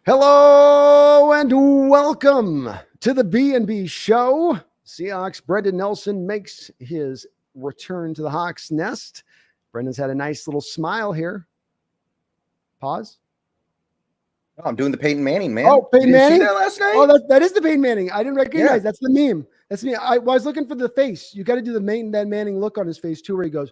Hello and welcome to the BNB show. Seahawks Brendon Nelson makes his return to the Hawks nest. Brendon's had a nice little smile here. Pause. Oh, I'm doing the Peyton Manning, man. Oh, Peyton Manning? See that last night? Oh, that is the Peyton Manning. I didn't recognize. Yeah. That's the meme. That's me. I was looking for the face. You got to do the Manning look on his face too, where he goes.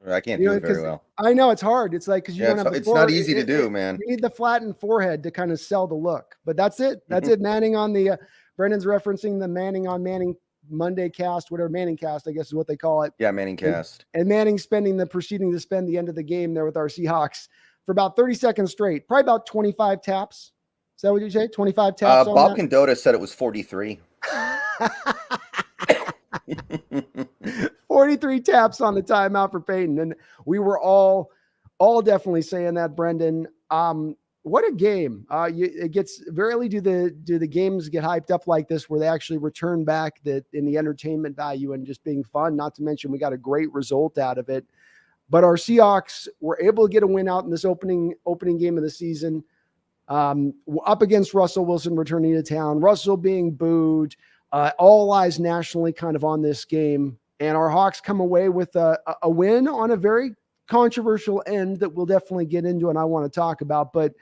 I can't do it very well. I know it's hard. It's like because you don't have. It's not easy to do, man. You need the flattened forehead to kind of sell the look. But that's it. That's it. Manning on the. Brendon's referencing the Manning on Manning Monday cast, whatever Manning cast, I guess is what they call it. Yeah, Manning cast. And Manning proceeding to spend the end of the game there with our Seahawks for about 30 seconds straight, probably about 25 taps. Is that what you say? 25 taps. Bob Condotta said it was 43. 43 taps on the timeout for Peyton. And we were all definitely saying that, Brendon. What a game. It gets rarely do the games get hyped up like this where they actually return back in the entertainment value and just being fun. Not to mention we got a great result out of it. But our Seahawks were able to get a win out in this opening game of the season, up against Russell Wilson returning to town, Russell being booed, all eyes nationally kind of on this game. And our Hawks come away with a win on a very controversial end that we'll definitely get into and I want to talk about. But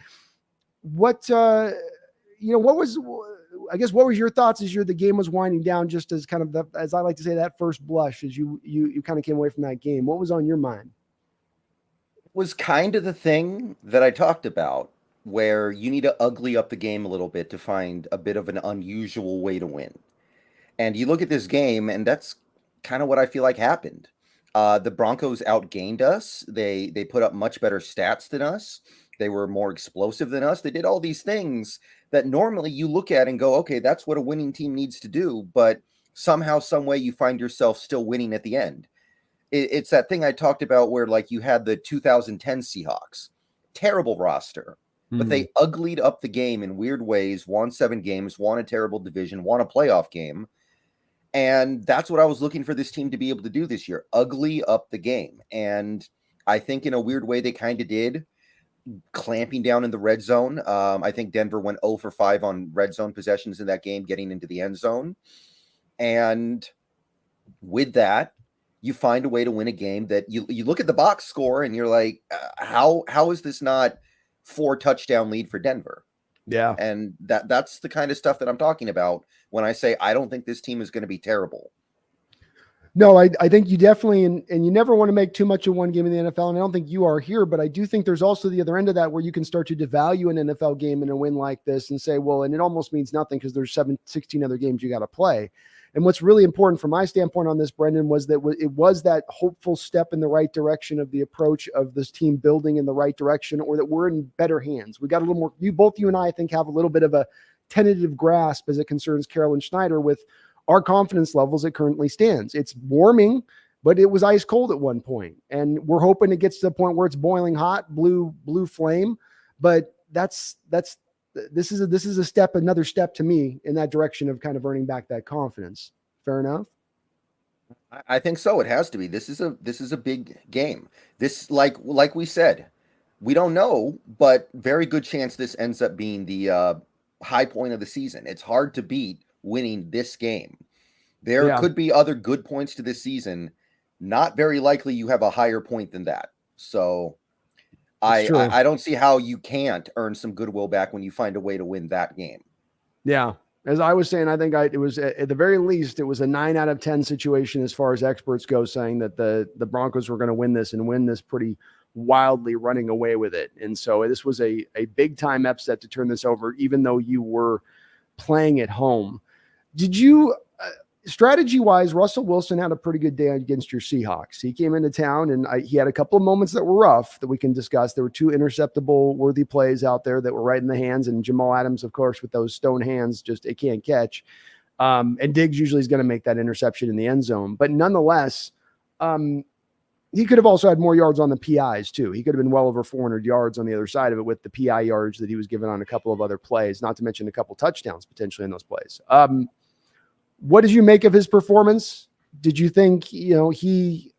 what was your thoughts as the game was winding down, just as kind of as I like to say, that first blush as you kind of came away from that game? What was on your mind? It was kind of the thing that I talked about, where you need to ugly up the game a little bit to find a bit of an unusual way to win. And you look at this game, and that's kind of what I feel like happened. The Broncos outgained us. They put up much better stats than us. They were more explosive than us. They did all these things that normally you look at and go, okay, that's what a winning team needs to do. But somehow, some way, you find yourself still winning at the end. It's that thing I talked about where, like, you had the 2010 Seahawks. Terrible roster. But they uglied up the game in weird ways, won 7 games, won a terrible division, won a playoff game. And that's what I was looking for this team to be able to do this year, ugly up the game. And I think in a weird way they kind of did, clamping down in the red zone. I think Denver went 0 for 5 on red zone possessions in that game, getting into the end zone. And with that, you find a way to win a game that you look at the box score and you're like, how is this not 4 touchdown lead for Denver? Yeah. And that's the kind of stuff that I'm talking about when I say I don't think this team is going to be terrible. No, I think you definitely, and you never want to make too much of one game in the NFL, and I don't think you are here, but I do think there's also the other end of that where you can start to devalue an NFL game in a win like this and say, well, and it almost means nothing because there's 16 other games you got to play. And what's really important from my standpoint on this, Brendon, was that it was that hopeful step in the right direction of the approach of this team building in the right direction, or that we're in better hands. We got a little more, you and I think have a little bit of a tentative grasp as it concerns Carolyn Schneider with our confidence levels it currently stands. It's warming, but it was ice cold at one point. And we're hoping it gets to the point where it's boiling hot, blue flame. But this is a step, another step to me in that direction of kind of earning back that confidence. Fair enough? I think so. It has to be. This is a big game. This, like we said, we don't know, but very good chance this ends up being the high point of the season. It's hard to beat winning this game. There could be other good points to this season. Not very likely you have a higher point than that. So I don't see how you can't earn some goodwill back when you find a way to win that game. Yeah. As I was saying, I think it was at the very least, it was a 9 out of 10 situation as far as experts go, saying that the Broncos were going to win this and win this pretty wildly, running away with it. And so this was a big time upset to turn this over, even though you were playing at home. Did you, strategy wise, Russell Wilson had a pretty good day against your Seahawks. He came into town and he had a couple of moments that were rough that we can discuss. There were 2 interceptable worthy plays out there that were right in the hands, and Jamal Adams, of course, with those stone hands, it can't catch. And Diggs usually is going to make that interception in the end zone, but nonetheless, he could have also had more yards on the PIs too. He could have been well over 400 yards on the other side of it with the PI yards that he was given on a couple of other plays, not to mention a couple touchdowns potentially in those plays. What did you make of his performance? Did you think, he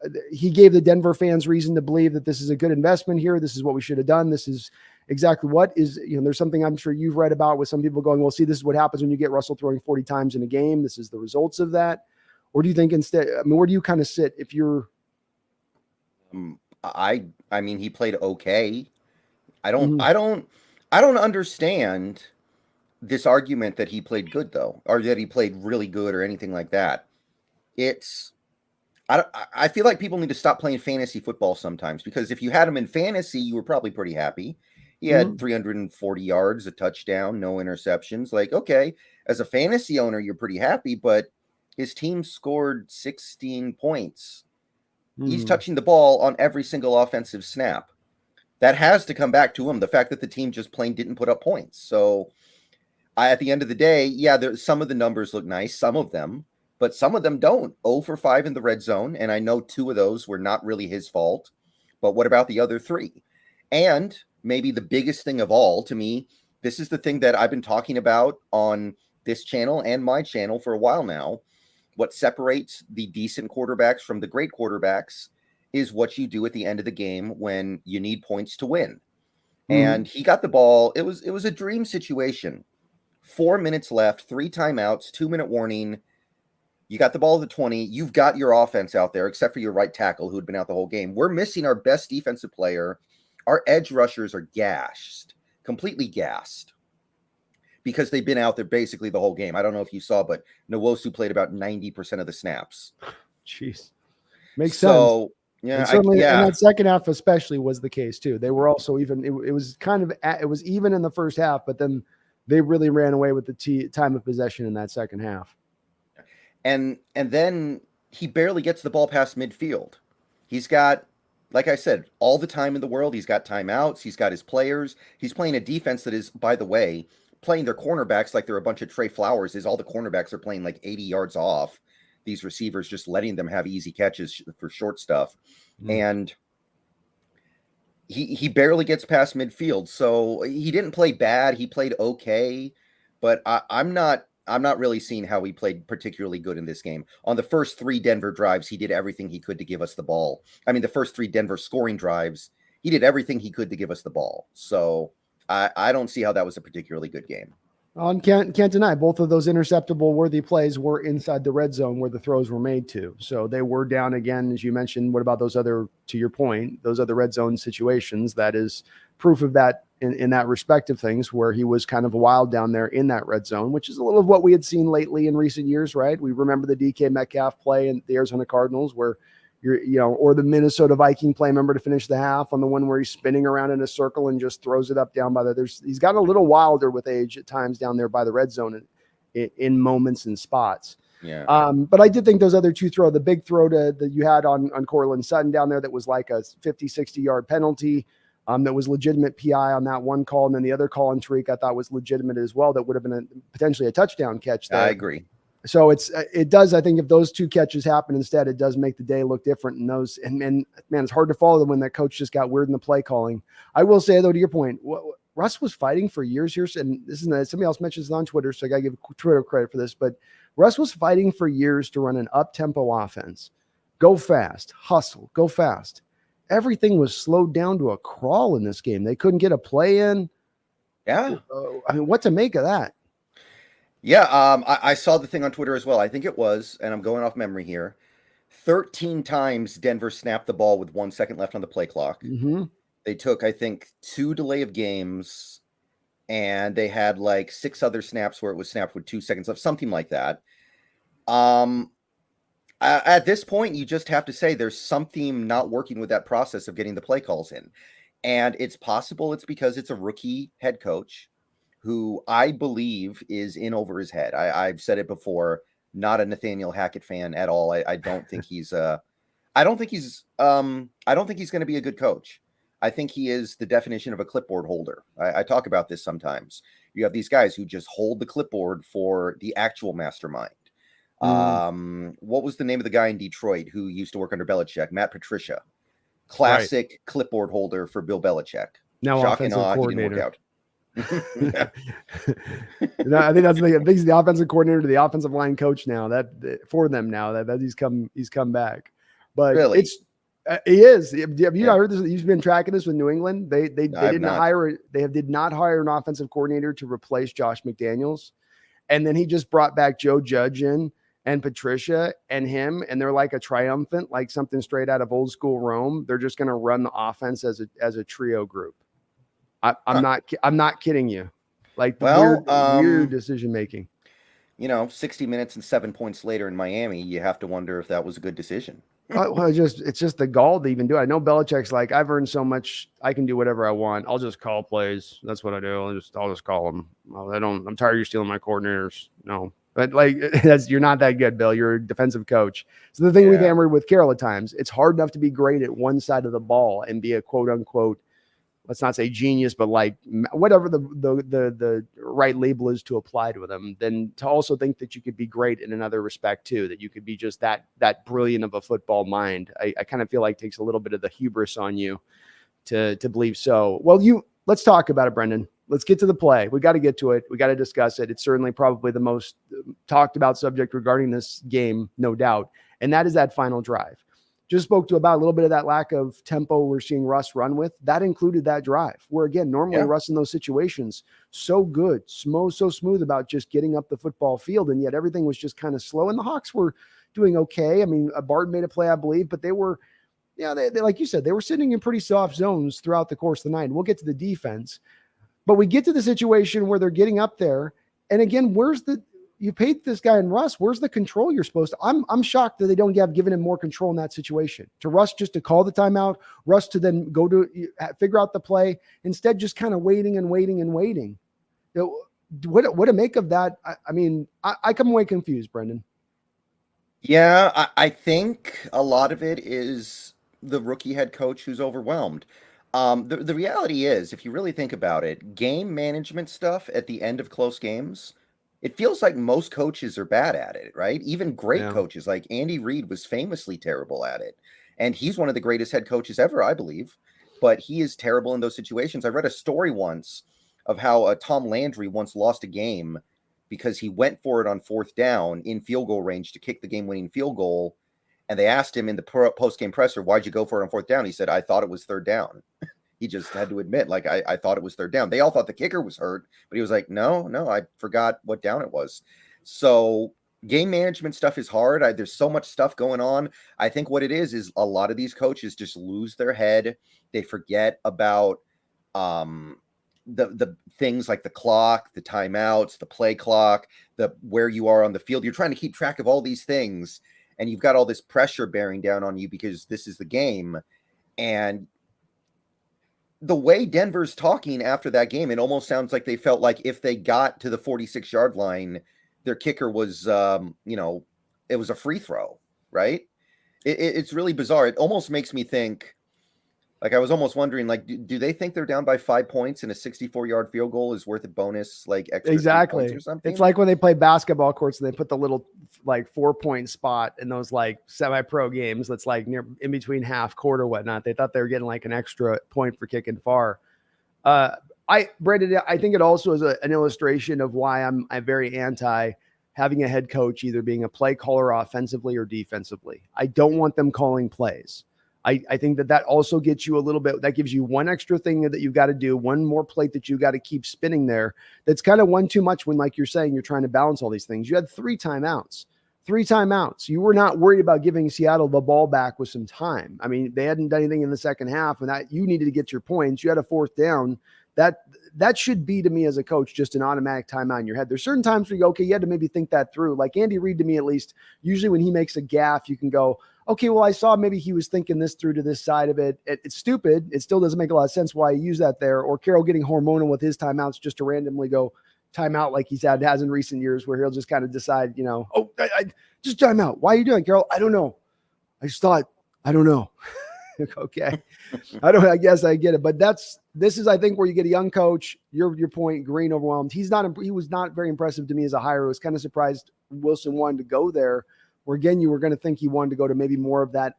gave the Denver fans reason to believe that this is a good investment here? This is what we should have done. This is exactly what is, there's something I'm sure you've read about with some people going, well, see, this is what happens when you get Russell throwing 40 times in a game. This is the results of that. Or do you think instead, I mean, where do you kind of sit if you're, I mean, he played okay. I don't Mhm. I don't I don't understand this argument that he played good though, or that he played really good or anything like that. It's I feel like people need to stop playing fantasy football sometimes, because if you had him in fantasy, you were probably pretty happy. He had Mhm. 340 yards, a touchdown, no interceptions. Like, okay, as a fantasy owner, you're pretty happy, but his team scored 16 points. He's Mhm. touching the ball on every single offensive snap. That has to come back to him. The fact that the team just plain didn't put up points. So at the end of the day, yeah, some of the numbers look nice, some of them, but some of them don't. 0 for 5 in the red zone, and I know 2 of those were not really his fault. But what about the other 3? And maybe the biggest thing of all to me, this is the thing that I've been talking about on this channel and my channel for a while now. What separates the decent quarterbacks from the great quarterbacks is what you do at the end of the game when you need points to win. Mhm. And he got the ball. It was a dream situation. 4 minutes left, 3 timeouts, 2-minute warning. You got the ball at the 20. You've got your offense out there, except for your right tackle who had been out the whole game. We're missing our best defensive player. Our edge rushers are gassed, completely gassed, because they've been out there basically the whole game. I don't know if you saw, but Nwosu played about 90% of the snaps. Jeez. Makes sense. So, And yeah, certainly, and yeah. that second half especially was the case too. They were also even. It was kind of it was even in the first half, but then they really ran away with the time of possession in that second half. And then he barely gets the ball past midfield. He's got, like I said, all the time in the world. He's got timeouts. He's got his players. He's playing a defense that is, by the way, playing their cornerbacks like they're a bunch of Trey Flowers. Is all the cornerbacks are playing like 80 yards off. These receivers just letting them have easy catches for short stuff. And he barely gets past midfield. So he didn't play bad. He played okay, but I'm not really seeing how he played particularly good in this game. On the first 3 Denver drives, he did everything he could to give us the ball. I mean, the first 3 Denver scoring drives, he did everything he could to give us the ball. So I don't see how that was a particularly good game. Can't deny both of those interceptable worthy plays were inside the red zone where the throws were made to. So they were down again, as you mentioned. What about those other, to your point, those other red zone situations? That is proof of that in that respect of things, where he was kind of wild down there in that red zone, which is a little of what we had seen lately in recent years, right? We remember the DK Metcalf play in the Arizona Cardinals where or the Minnesota Viking play, remember, to finish the half on the one where he's spinning around in a circle and just throws it up down by he's got a little wilder with age at times down there by the red zone in moments and spots. Yeah. But I did think those other 2 the big throw that you had on Cortland Sutton down there, that was like a 50, 60-yard penalty. That was legitimate PI on that one call. And then the other call on Tariq I thought was legitimate as well. That would have been potentially a touchdown catch there. I agree. So it does, I think, if those 2 catches happen instead, it does make the day look different in those. And man, it's hard to follow them when that coach just got weird in the play calling. I will say, though, to your point, Russ was fighting for years here. And this is somebody else mentions it on Twitter, so I got to give Twitter credit for this. But Russ was fighting for years to run an up-tempo offense. Go fast, hustle, go fast. Everything was slowed down to a crawl in this game. They couldn't get a play in. Yeah. I mean, what to make of that? Yeah, I saw the thing on Twitter as well. I think it was, and I'm going off memory here, 13 times Denver snapped the ball with 1 second left on the play clock. Mm-hmm. They took, I think, 2 delay of games, and they had like 6 other snaps where it was snapped with 2 seconds left, something like that. At this point, you just have to say there's something not working with that process of getting the play calls in. And it's possible it's because it's a rookie head coach who I believe is in over his head. I've said it before, not a Nathaniel Hackett fan at all. I don't think he's I don't think he's going to be a good coach. I think he is the definition of a clipboard holder. I talk about this sometimes. You have these guys who just hold the clipboard for the actual mastermind. What was the name of the guy in Detroit who used to work under Belichick? Matt Patricia. Classic clipboard holder for Bill Belichick. Now Shock and offensive awe, coordinator. he didn't work out. I think he's the offensive coordinator to the offensive line coach now. That for them now that he's come back. But really? He is. Have you Yeah. not heard this? You've been tracking this with New England. They I've didn't not. hire. They did not hire an offensive coordinator to replace Josh McDaniels, and then he just brought back Joe Judge in and Patricia and him, and they're like a triumphant, like something straight out of old school Rome. They're just going to run the offense as a trio group. I'm not kidding you. Like the Well, weird decision making. 60 minutes and 7 points later in Miami, you have to wonder if that was a good decision. Well, it's just the gall to even do it. I know Belichick's like, I've earned so much, I can do whatever I want. I'll just call plays. That's what I do. I'll just call them. Well, I'm tired of you stealing my coordinators. No, but like you're not that good, Bill. You're a defensive coach. So the thing we've hammered with Carroll at times, it's hard enough to be great at one side of the ball and be a quote unquote, let's not say genius, but like whatever the right label is to apply to them, then to also think that you could be great in another respect too, that you could be just that brilliant of a football mind. I kind of feel like takes a little bit of the hubris on you to believe so. Well, let's talk about it, Brendan. Let's get to the play. We got to get to it. We got to discuss it. It's certainly probably the most talked about subject regarding this game, no doubt. And that is that final drive. Just spoke to about a little bit of that lack of tempo we're seeing Russ run with. That included that drive where, again, normally Russ in those situations, so good, so smooth about just getting up the football field. And yet everything was just kind of slow. And the Hawks were doing okay. I mean, Bard made a play, I believe, but they were, they like you said, they were sitting in pretty soft zones throughout the course of the night. And we'll get to the defense. But we get to the situation where they're getting up there. And again, you paid this guy in Russ. Where's the control you're supposed to? I'm shocked that they don't have given him more control in that situation. To Russ just to call the timeout, Russ to then go to figure out the play. Instead, just kind of waiting and waiting and waiting. What to make of that? I mean, I come away confused, Brendan. Yeah, I think a lot of it is the rookie head coach who's overwhelmed. The reality is, if you really think about it, game management stuff at the end of close games, it feels like most coaches are bad at it, right? Even great coaches like Andy Reid was famously terrible at it. And he's one of the greatest head coaches ever, I believe. But he is terrible in those situations. I read a story once of how Tom Landry once lost a game because he went for it on fourth down in field goal range to kick the game-winning field goal. And they asked him in the post-game presser, why'd you go for it on fourth down? He said, I thought it was third down. He just had to admit, like, I thought it was third down. They all thought the kicker was hurt, but he was like, no, I forgot what down it was. So game management stuff is hard. There's so much stuff going on. I think what it is a lot of these coaches just lose their head. They forget about the things like the clock, the timeouts, the play clock, where you are on the field. You're trying to keep track of all these things, and you've got all this pressure bearing down on you because this is the game. And the way Denver's talking after that game, it almost sounds like they felt like if they got to the 46-yard line, their kicker was, it was a free throw, right? It's really bizarre. It almost makes me think, like, I was almost wondering, like, do they think they're down by 5 points and a 64-yard field goal is worth a bonus, like, extra Exactly. points or something? It's like when they play basketball courts and they put the little, like, 4-point spot in those, like, semi-pro games that's, like, near in between half court or whatnot. They thought they were getting, like, an extra point for kicking far. Brandon, I think it also is an illustration of why I'm very anti having a head coach either being a play caller offensively or defensively. I don't want them calling plays. I think that also gets you a little bit, that gives you one extra thing that you've got to do, one more plate that you got to keep spinning there. That's kind of one too much when, like you're saying, you're trying to balance all these things. You had 3 timeouts. You were not worried about giving Seattle the ball back with some time. I mean, they hadn't done anything in the second half, and that you needed to get your points. You had a fourth down. That should be, to me as a coach, just an automatic timeout in your head. There's certain times where you go, okay, you had to maybe think that through. Like Andy Reid, to me at least, usually when he makes a gaffe, you can go, okay, well, I saw maybe he was thinking this through to this side of it. It's stupid. It still doesn't make a lot of sense why he used that there. Or Carroll getting hormonal with his timeouts just to randomly go timeout like has in recent years, where he'll just kind of decide, I just timeout. Why are you doing, Carroll? I don't know. I just thought, I don't know. Okay. I guess I get it. But this is, I think, where you get a young coach, your point, Green overwhelmed. He was not very impressive to me as a hire. I was kind of surprised Wilson wanted to go there, where again, you were going to think he wanted to go to maybe more of that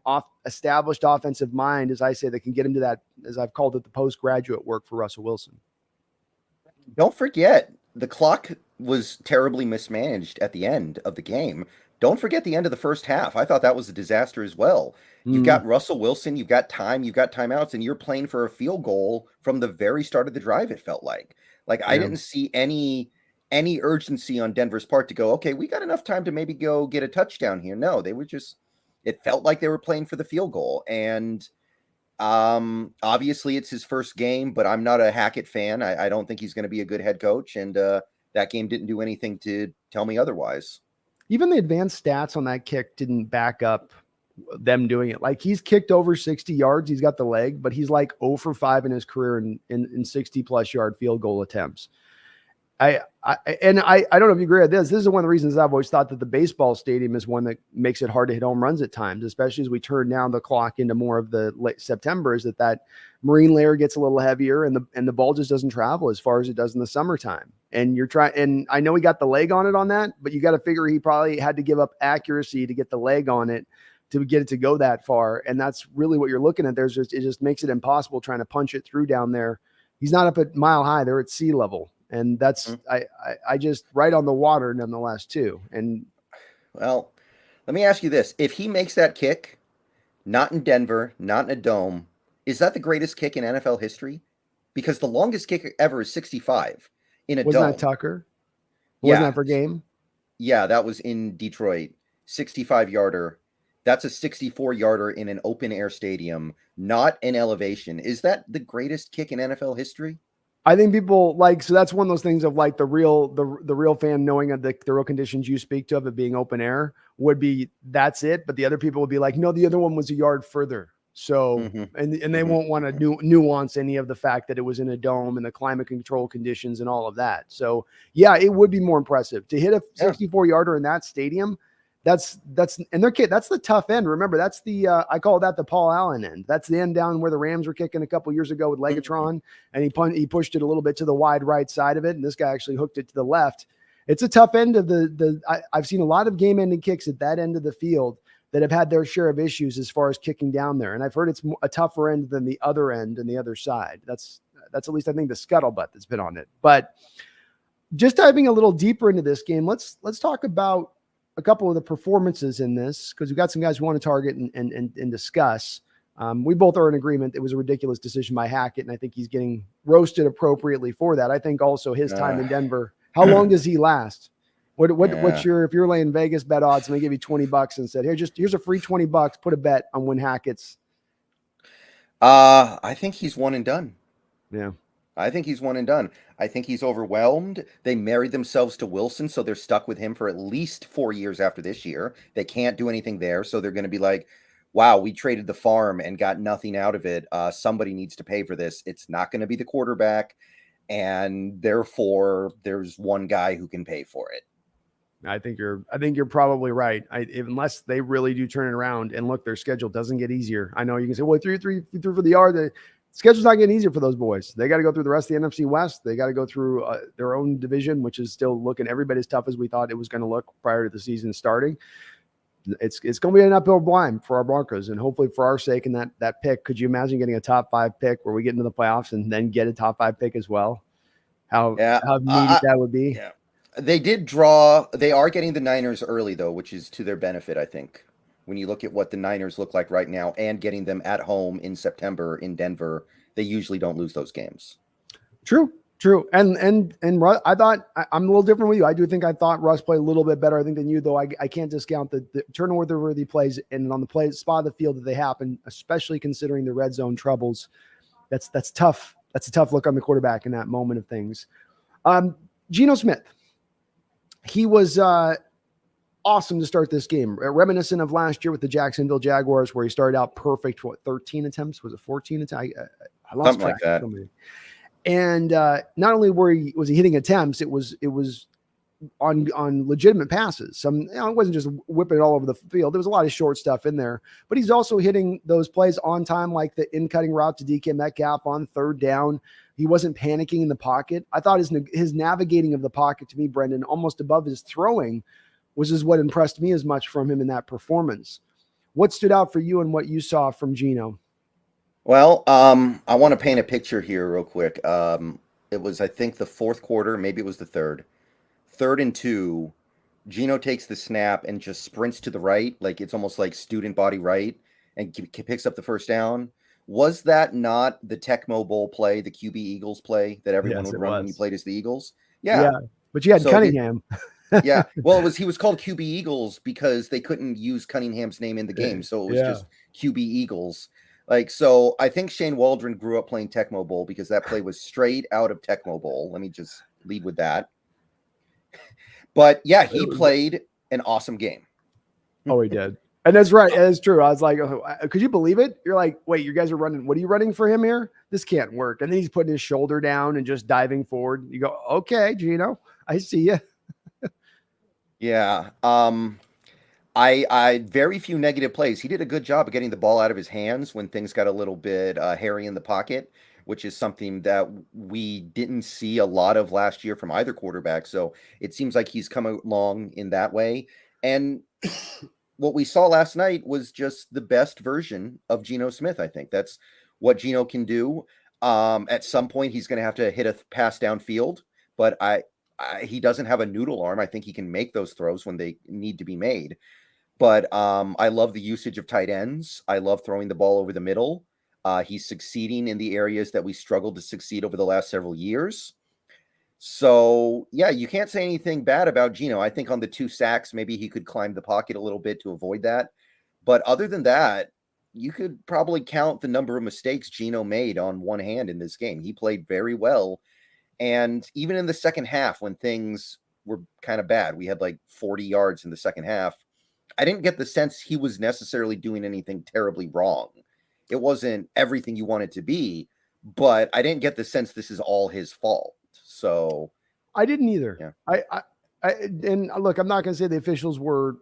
established offensive mind, as I say, that can get him to that, as I've called it, the postgraduate work for Russell Wilson. Don't forget, the clock was terribly mismanaged at the end of the game. don't forget the end of the first half. I thought that was a disaster as well. You've got Russell Wilson, you've got time, you've got timeouts, and you're playing for a field goal from the very start of the drive, it felt like. Like I Yeah. didn't see any urgency on Denver's part to go, okay, we got enough time to maybe go get a touchdown here. No, they were just, it felt like they were playing for the field goal. And obviously it's his first game, but I'm not a Hackett fan. I don't think he's going to be a good head coach. And that game didn't do anything to tell me otherwise. Even the advanced stats on that kick didn't back up them doing it. Like he's kicked over 60 yards. He's got the leg, but he's like 0 for 5 in his career in 60 plus yard field goal attempts. I don't know if you agree with this. This is one of the reasons I've always thought that the baseball stadium is one that makes it hard to hit home runs at times, especially as we turn down the clock into more of the late September, is that marine layer gets a little heavier and the ball just doesn't travel as far as it does in the summertime. And you're trying, and I know he got the leg on it on that, but you got to figure he probably had to give up accuracy to get the leg on it to get it to go that far. And that's really what you're looking at. It just makes it impossible trying to punch it through down there. He's not up at mile high, they're at sea level. And that's, I just right on the water nonetheless too. And well, let me ask you this. If he makes that kick, not in Denver, not in a dome, is that the greatest kick in NFL history? Because the longest kick ever is 65 in a dome. Wasn't that Tucker? Wasn't that for game? Yeah, that was in Detroit. 65-yarder. That's a 64-yarder in an open air stadium, not an elevation. Is that the greatest kick in NFL history? I think people like, so that's one of those things of like the real fan knowing of the real conditions you speak to of it being open air would be, that's it. But the other people would be like, no, the other one was a yard further. So, and they won't want to nuance any of the fact that it was in a dome and the climate control conditions and all of that. So yeah, it would be more impressive to hit a 64 yarder in that stadium. That's and their kid. That's the tough end. Remember, that's the I call that the Paul Allen end. That's the end down where the Rams were kicking a couple years ago with Legatron, and he pushed it a little bit to the wide right side of it, and this guy actually hooked it to the left. It's a tough end of I've seen a lot of game-ending kicks at that end of the field that have had their share of issues as far as kicking down there, and I've heard it's a tougher end than the other end and the other side. That's at least I think the scuttlebutt that's been on it. But just diving a little deeper into this game, let's talk about a couple of the performances in this, because we've got some guys who want to target and discuss. We both are in agreement. It was a ridiculous decision by Hackett, and I think he's getting roasted appropriately for that. I think also his time in Denver. How long does he last? What's your, if you're laying Vegas bet odds and they give you $20 and said, here's a free $20, put a bet on when Hackett's. I think he's one and done. Yeah. I think he's one and done. I think he's overwhelmed. They married themselves to Wilson, so they're stuck with him for at least 4 years after this year. They can't do anything there, so they're going to be like, wow, we traded the farm and got nothing out of it. Somebody needs to pay for this. It's not going to be the quarterback, and therefore there's one guy who can pay for it. I think you're probably right. Unless they really do turn it around, and look, their schedule doesn't get easier. I know you can say, well, threw for the yard. The schedule's not getting easier for those boys. They got to go through the rest of the NFC West. They got to go through their own division, which is still looking every bit as tough as we thought it was going to look prior to the season starting. It's going to be an uphill climb for our Broncos, and hopefully for our sake and that pick. Could you imagine getting a top 5 pick where we get into the playoffs and then get a top 5 pick as well? How needy that would be. Yeah. They are getting the Niners early though, which is to their benefit, I think. When you look at what the Niners look like right now and getting them at home in September in Denver, they usually don't lose those games. True. And Russ, I thought I'm a little different with you. I do think I thought Russ played a little bit better, I think, than you, though. I can't discount the turnover-worthy plays and on the spot of the field that they happen, especially considering the red zone troubles. That's tough. That's a tough look on the quarterback in that moment of things. Geno Smith, he was awesome to start this game, reminiscent of last year with the Jacksonville Jaguars, where he started out perfect. 13 attempts? Was it 14 attempts? I lost something track. Like that. And not only was he hitting attempts, it was on legitimate passes. It wasn't just whipping it all over the field. There was a lot of short stuff in there, but he's also hitting those plays on time, like the in-cutting route to DK Metcalf on 3rd down. He wasn't panicking in the pocket. I thought his navigating of the pocket, to me, Brendan, almost above his throwing, was what impressed me as much from him in that performance. What stood out for you and what you saw from Geno? Well, I want to paint a picture here real quick. It was, I think, the 4th quarter, maybe it was the 3rd. 3rd and 2. Gino takes the snap and just sprints to the right, like it's almost like student body right, and picks up the first down. Was that not the Tecmo Bowl play, the QB Eagles play that everyone Yes, would it run when you was. played as the Eagles? Yeah, Yeah. but you had So Cunningham. yeah. Well, he was called QB Eagles because they couldn't use Cunningham's name in the game, so it was Yeah. just QB Eagles. Like, so I think Shane Waldron grew up playing Tecmo Bowl because that play was straight out of Tecmo Bowl. Let me just lead with that. But yeah, he played an awesome game. Oh, he did. And that's right. That's true. I was like, oh, could you believe it? You're like, wait, you guys are running. What are you running for him here? This can't work. And then he's putting his shoulder down and just diving forward. You go, okay, Gino, I see you. Yeah. I very few negative plays. He did a good job of getting the ball out of his hands when things got a little bit hairy in the pocket, which is something that we didn't see a lot of last year from either quarterback. So it seems like he's come along in that way. And what we saw last night was just the best version of Geno Smith. I think that's what Geno can do. At some point, he's going to have to hit a pass downfield, but he doesn't have a noodle arm. I think he can make those throws when they need to be made. But I love the usage of tight ends. I love throwing the ball over the middle. He's succeeding in the areas that we struggled to succeed over the last several years. So, yeah, you can't say anything bad about Geno. I think on the 2 sacks, maybe he could climb the pocket a little bit to avoid that. But other than that, you could probably count the number of mistakes Geno made on one hand in this game. He played very well. And even in the second half, when things were kind of bad, we had like 40 yards in the second half. I didn't get the sense he was necessarily doing anything terribly wrong. It wasn't everything you want it to be, but I didn't get the sense this is all his fault. So I didn't either. Yeah. And look, I'm not going to say the officials were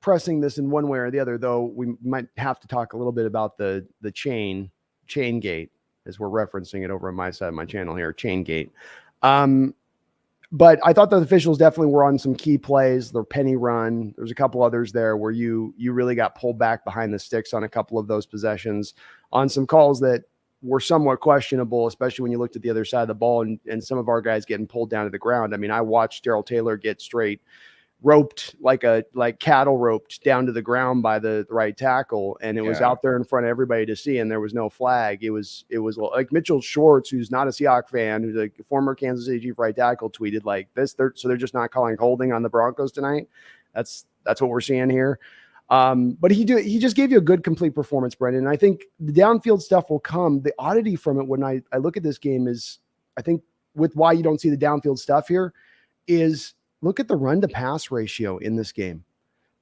pressing this in one way or the other, though we might have to talk a little bit about the chain gate as we're referencing it over on my side of my channel here, chain gate. But I thought the officials definitely were on some key plays. The penny run, there's a couple others there where you really got pulled back behind the sticks on a couple of those possessions on some calls that were somewhat questionable, especially when you looked at the other side of the ball and some of our guys getting pulled down to the ground. I mean, I watched Darrell Taylor get straight roped like cattle roped down to the ground by the right tackle, and it was out there in front of everybody to see, and there was no flag. It was like Mitchell Schwartz, who's not a Seahawks fan, who's a former Kansas City Chief right tackle, tweeted like this. They're just not calling holding on the Broncos tonight. That's what we're seeing here. But he just gave you a good complete performance, Brendon. And I think the downfield stuff will come. The oddity from it when I look at this game is, I think, with why you don't see the downfield stuff here is look at the run to pass ratio in this game.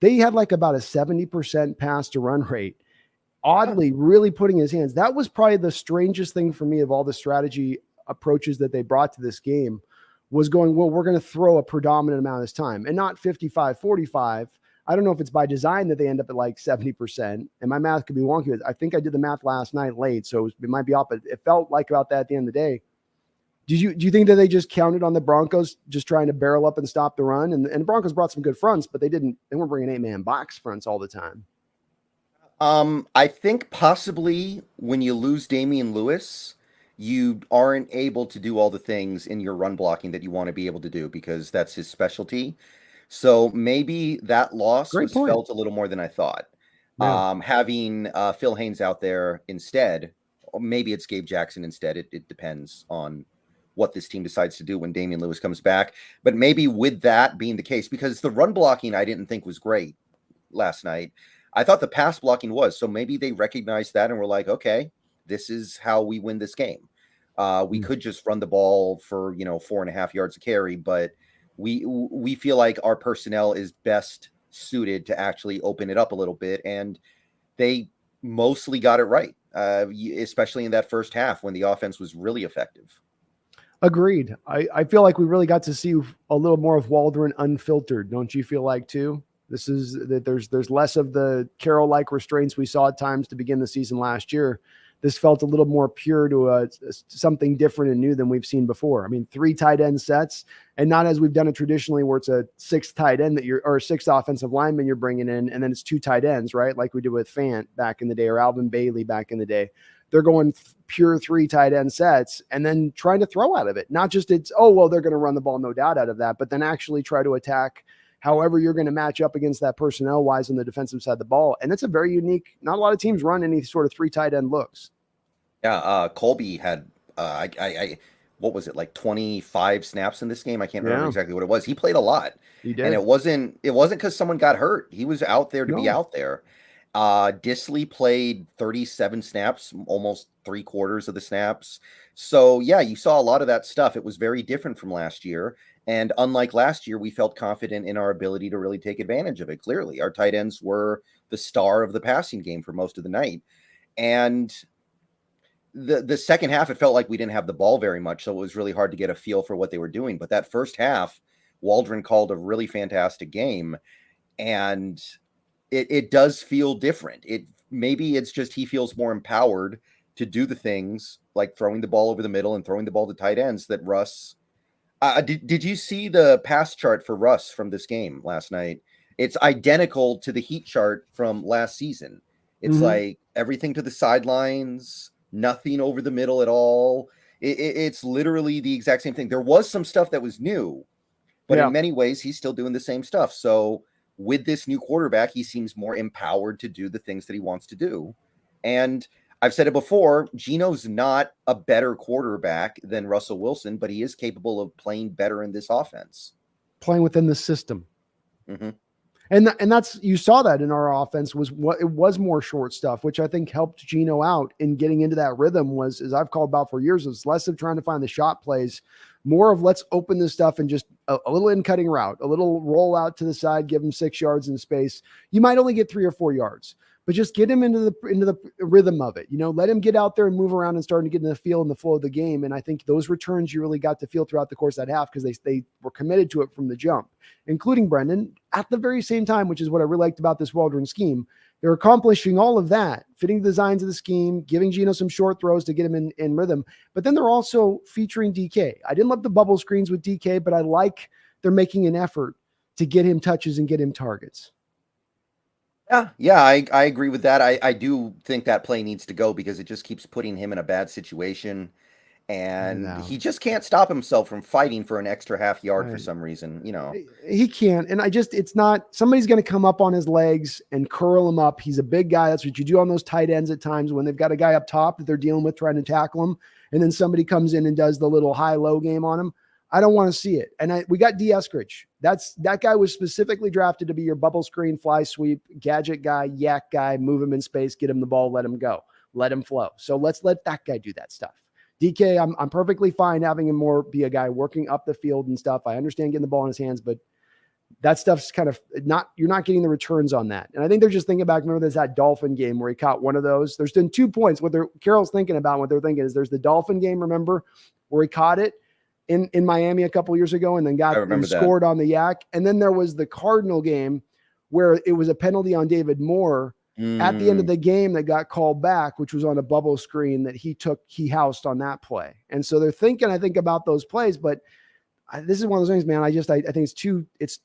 They had like about a 70% pass to run rate. Oddly, really putting his hands. That was probably the strangest thing for me of all the strategy approaches that they brought to this game was going, well, we're going to throw a predominant amount of this time and not 55-45. I don't know if it's by design that they end up at like 70%. And my math could be wonky. I think I did the math last night late, so it might be off, but it felt like about that at the end of the day. Do you think that they just counted on the Broncos just trying to barrel up and stop the run? And the Broncos brought some good fronts, but they weren't bringing 8-man box fronts all the time. I think possibly when you lose Damian Lewis, you aren't able to do all the things in your run blocking that you want to be able to do because that's his specialty. So maybe that loss was felt a little more than I thought. Yeah. Having Phil Haynes out there instead, or maybe it's Gabe Jackson instead. It depends on what this team decides to do when Damian Lewis comes back. But maybe with that being the case, because the run blocking I didn't think was great last night. I thought the pass blocking was. So maybe they recognized that and were like, okay, this is how we win this game. We could just run the ball for 4.5 yards a carry, but we feel like our personnel is best suited to actually open it up a little bit. And they mostly got it right, especially in that first half when the offense was really effective. Agreed. I feel like we really got to see a little more of Waldron unfiltered. Don't you feel like too? This is that there's less of the Carroll-like restraints we saw at times to begin the season last year. This felt a little more pure to something different and new than we've seen before. I mean, 3 tight end sets, and not as we've done it traditionally, where it's a 6th tight end or 6 offensive linemen you're bringing in, and then it's 2 tight ends, right? Like we did with Fant back in the day, or Alvin Bailey back in the day. They're going pure 3 tight end sets and then trying to throw out of it. Not just they're going to run the ball, no doubt out of that, but then actually try to attack however you're going to match up against that personnel wise on the defensive side of the ball. And it's a very unique, not a lot of teams run any sort of 3 tight end looks. Yeah, Colby had what was it, like 25 snaps in this game? I can't remember exactly what it was. He played a lot. He did. And it wasn't because someone got hurt. He was out there to be out there. Disley played 37 snaps, almost 3/4 of the snaps. So yeah, you saw a lot of that stuff. It was very different from last year. And unlike last year, we felt confident in our ability to really take advantage of it. Clearly, our tight ends were the star of the passing game for most of the night. And the second half, it felt like we didn't have the ball very much, so it was really hard to get a feel for what they were doing. But that first half, Waldron called a really fantastic game, and it does feel different. Maybe it's just he feels more empowered to do the things like throwing the ball over the middle and throwing the ball to tight ends that Russ. Did you see the pass chart for Russ from this game last night? It's identical to the heat chart from last season. It's like everything to the sidelines, nothing over the middle at all. It's literally the exact same thing. There was some stuff that was new, but in many ways, he's still doing the same stuff. So with this new quarterback, he seems more empowered to do the things that he wants to do. And I've said it before, Geno's not a better quarterback than Russell Wilson, but he is capable of playing better in this offense. Playing within the system. And that's, you saw that in our offense was what it was more short stuff, which I think helped Geno out in getting into that rhythm was, as I've called about for years, was less of trying to find the shot plays, more of let's open this stuff and just a little in cutting route, a little roll out to the side, give him 6 yards in space. You might only get 3 or 4 yards, but just get him into the rhythm of it. Let him get out there and move around and start to get in the feel and the flow of the game. And I think those returns you really got to feel throughout the course of that half because they were committed to it from the jump, including Brendon at the very same time, which is what I really liked about this Waldron scheme. They're accomplishing all of that, fitting the designs of the scheme, giving Geno some short throws to get him in rhythm. But then they're also featuring DK. I didn't love the bubble screens with DK, but I like they're making an effort to get him touches and get him targets. Yeah, I agree with that. I do think that play needs to go because it just keeps putting him in a bad situation. And he just can't stop himself from fighting for an extra half yard for some reason, He can't. And it's not, somebody's going to come up on his legs and curl him up. He's a big guy. That's what you do on those tight ends at times when they've got a guy up top that they're dealing with trying to tackle him. And then somebody comes in and does the little high-low game on him. I don't want to see it. And we got D. Eskridge. That guy was specifically drafted to be your bubble screen, fly sweep, gadget guy, yak guy, move him in space, get him the ball, let him go, let him flow. So let's let that guy do that stuff. DK, I'm perfectly fine having him more be a guy working up the field and stuff. I understand getting the ball in his hands, but that stuff's kind of you're not getting the returns on that. And I think they're just thinking back. Remember there's that Dolphin game where he caught one of those. There's been 2 points. Carroll's thinking about, what they're thinking is there's the Dolphin game, remember, where he caught it in Miami a couple years ago and then scored on the yak. And then there was the Cardinal game where it was a penalty on David Moore at the end of the game that got called back, which was on a bubble screen that he housed on that play. And so they're thinking, I think, about those plays, but this is one of those things, man. I think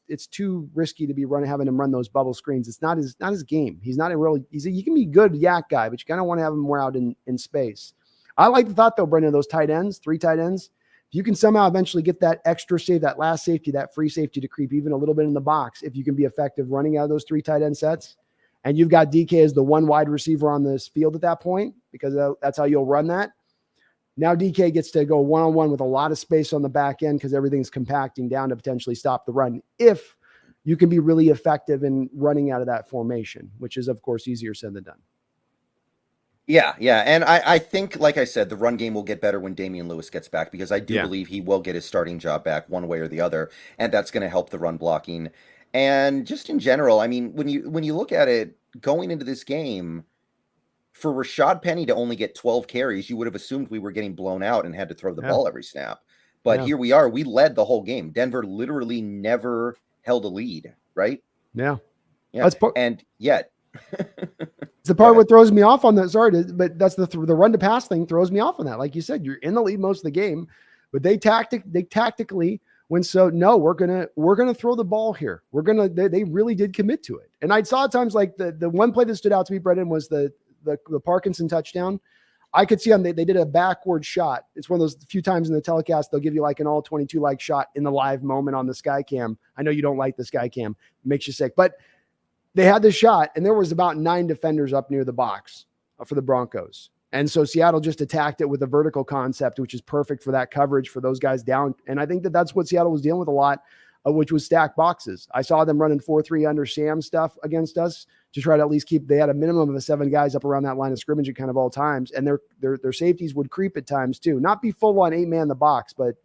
it's too risky to be having him run those bubble screens. It's not his game. He's not he can be a good yak guy, but you kind of want to have him more out in space. I like the thought though, Brendon, those tight ends, 3 tight ends. If you can somehow eventually get that extra save, that last safety, that free safety to creep even a little bit in the box, if you can be effective running out of those 3 tight end sets, and you've got DK as the one wide receiver on this field at that point, because that's how you'll run that. Now DK gets to go one-on-one with a lot of space on the back end because everything's compacting down to potentially stop the run. If you can be really effective in running out of that formation, which is, of course, easier said than done. Yeah. And I think, like I said, the run game will get better when Damian Lewis gets back because I do believe he will get his starting job back one way or the other, and that's going to help the run blocking. And just in general, I mean, when you look at it going into this game, for Rashad Penny to only get 12 carries, you would have assumed we were getting blown out and had to throw the ball every snap. But here we are. We led the whole game. Denver literally never held a lead, right? Yeah. And yet. It's the part what throws me off on that. Sorry, but that's the run to pass thing throws me off on that. Like you said, you're in the lead most of the game, but they tactically went, so no, we're gonna throw the ball here. They really did commit to it. And I saw at times like the one play that stood out to me, Brendon, was the Parkinson touchdown. I could see they did a backward shot. It's one of those few times in the telecast they'll give you like an all 22 like shot in the live moment on the sky cam. I know you don't like the sky cam, it makes you sick, but they had the shot and there was about 9 defenders up near the box for the Broncos. And so Seattle just attacked it with a vertical concept, which is perfect for that coverage for those guys down. And I think that's what Seattle was dealing with a lot, which was stacked boxes. I saw them running 4-3 under Sam stuff against us to try to at least they had a minimum of 7 guys up around that line of scrimmage at kind of all times. And their safeties would creep at times too, not be full on 8-man the box, but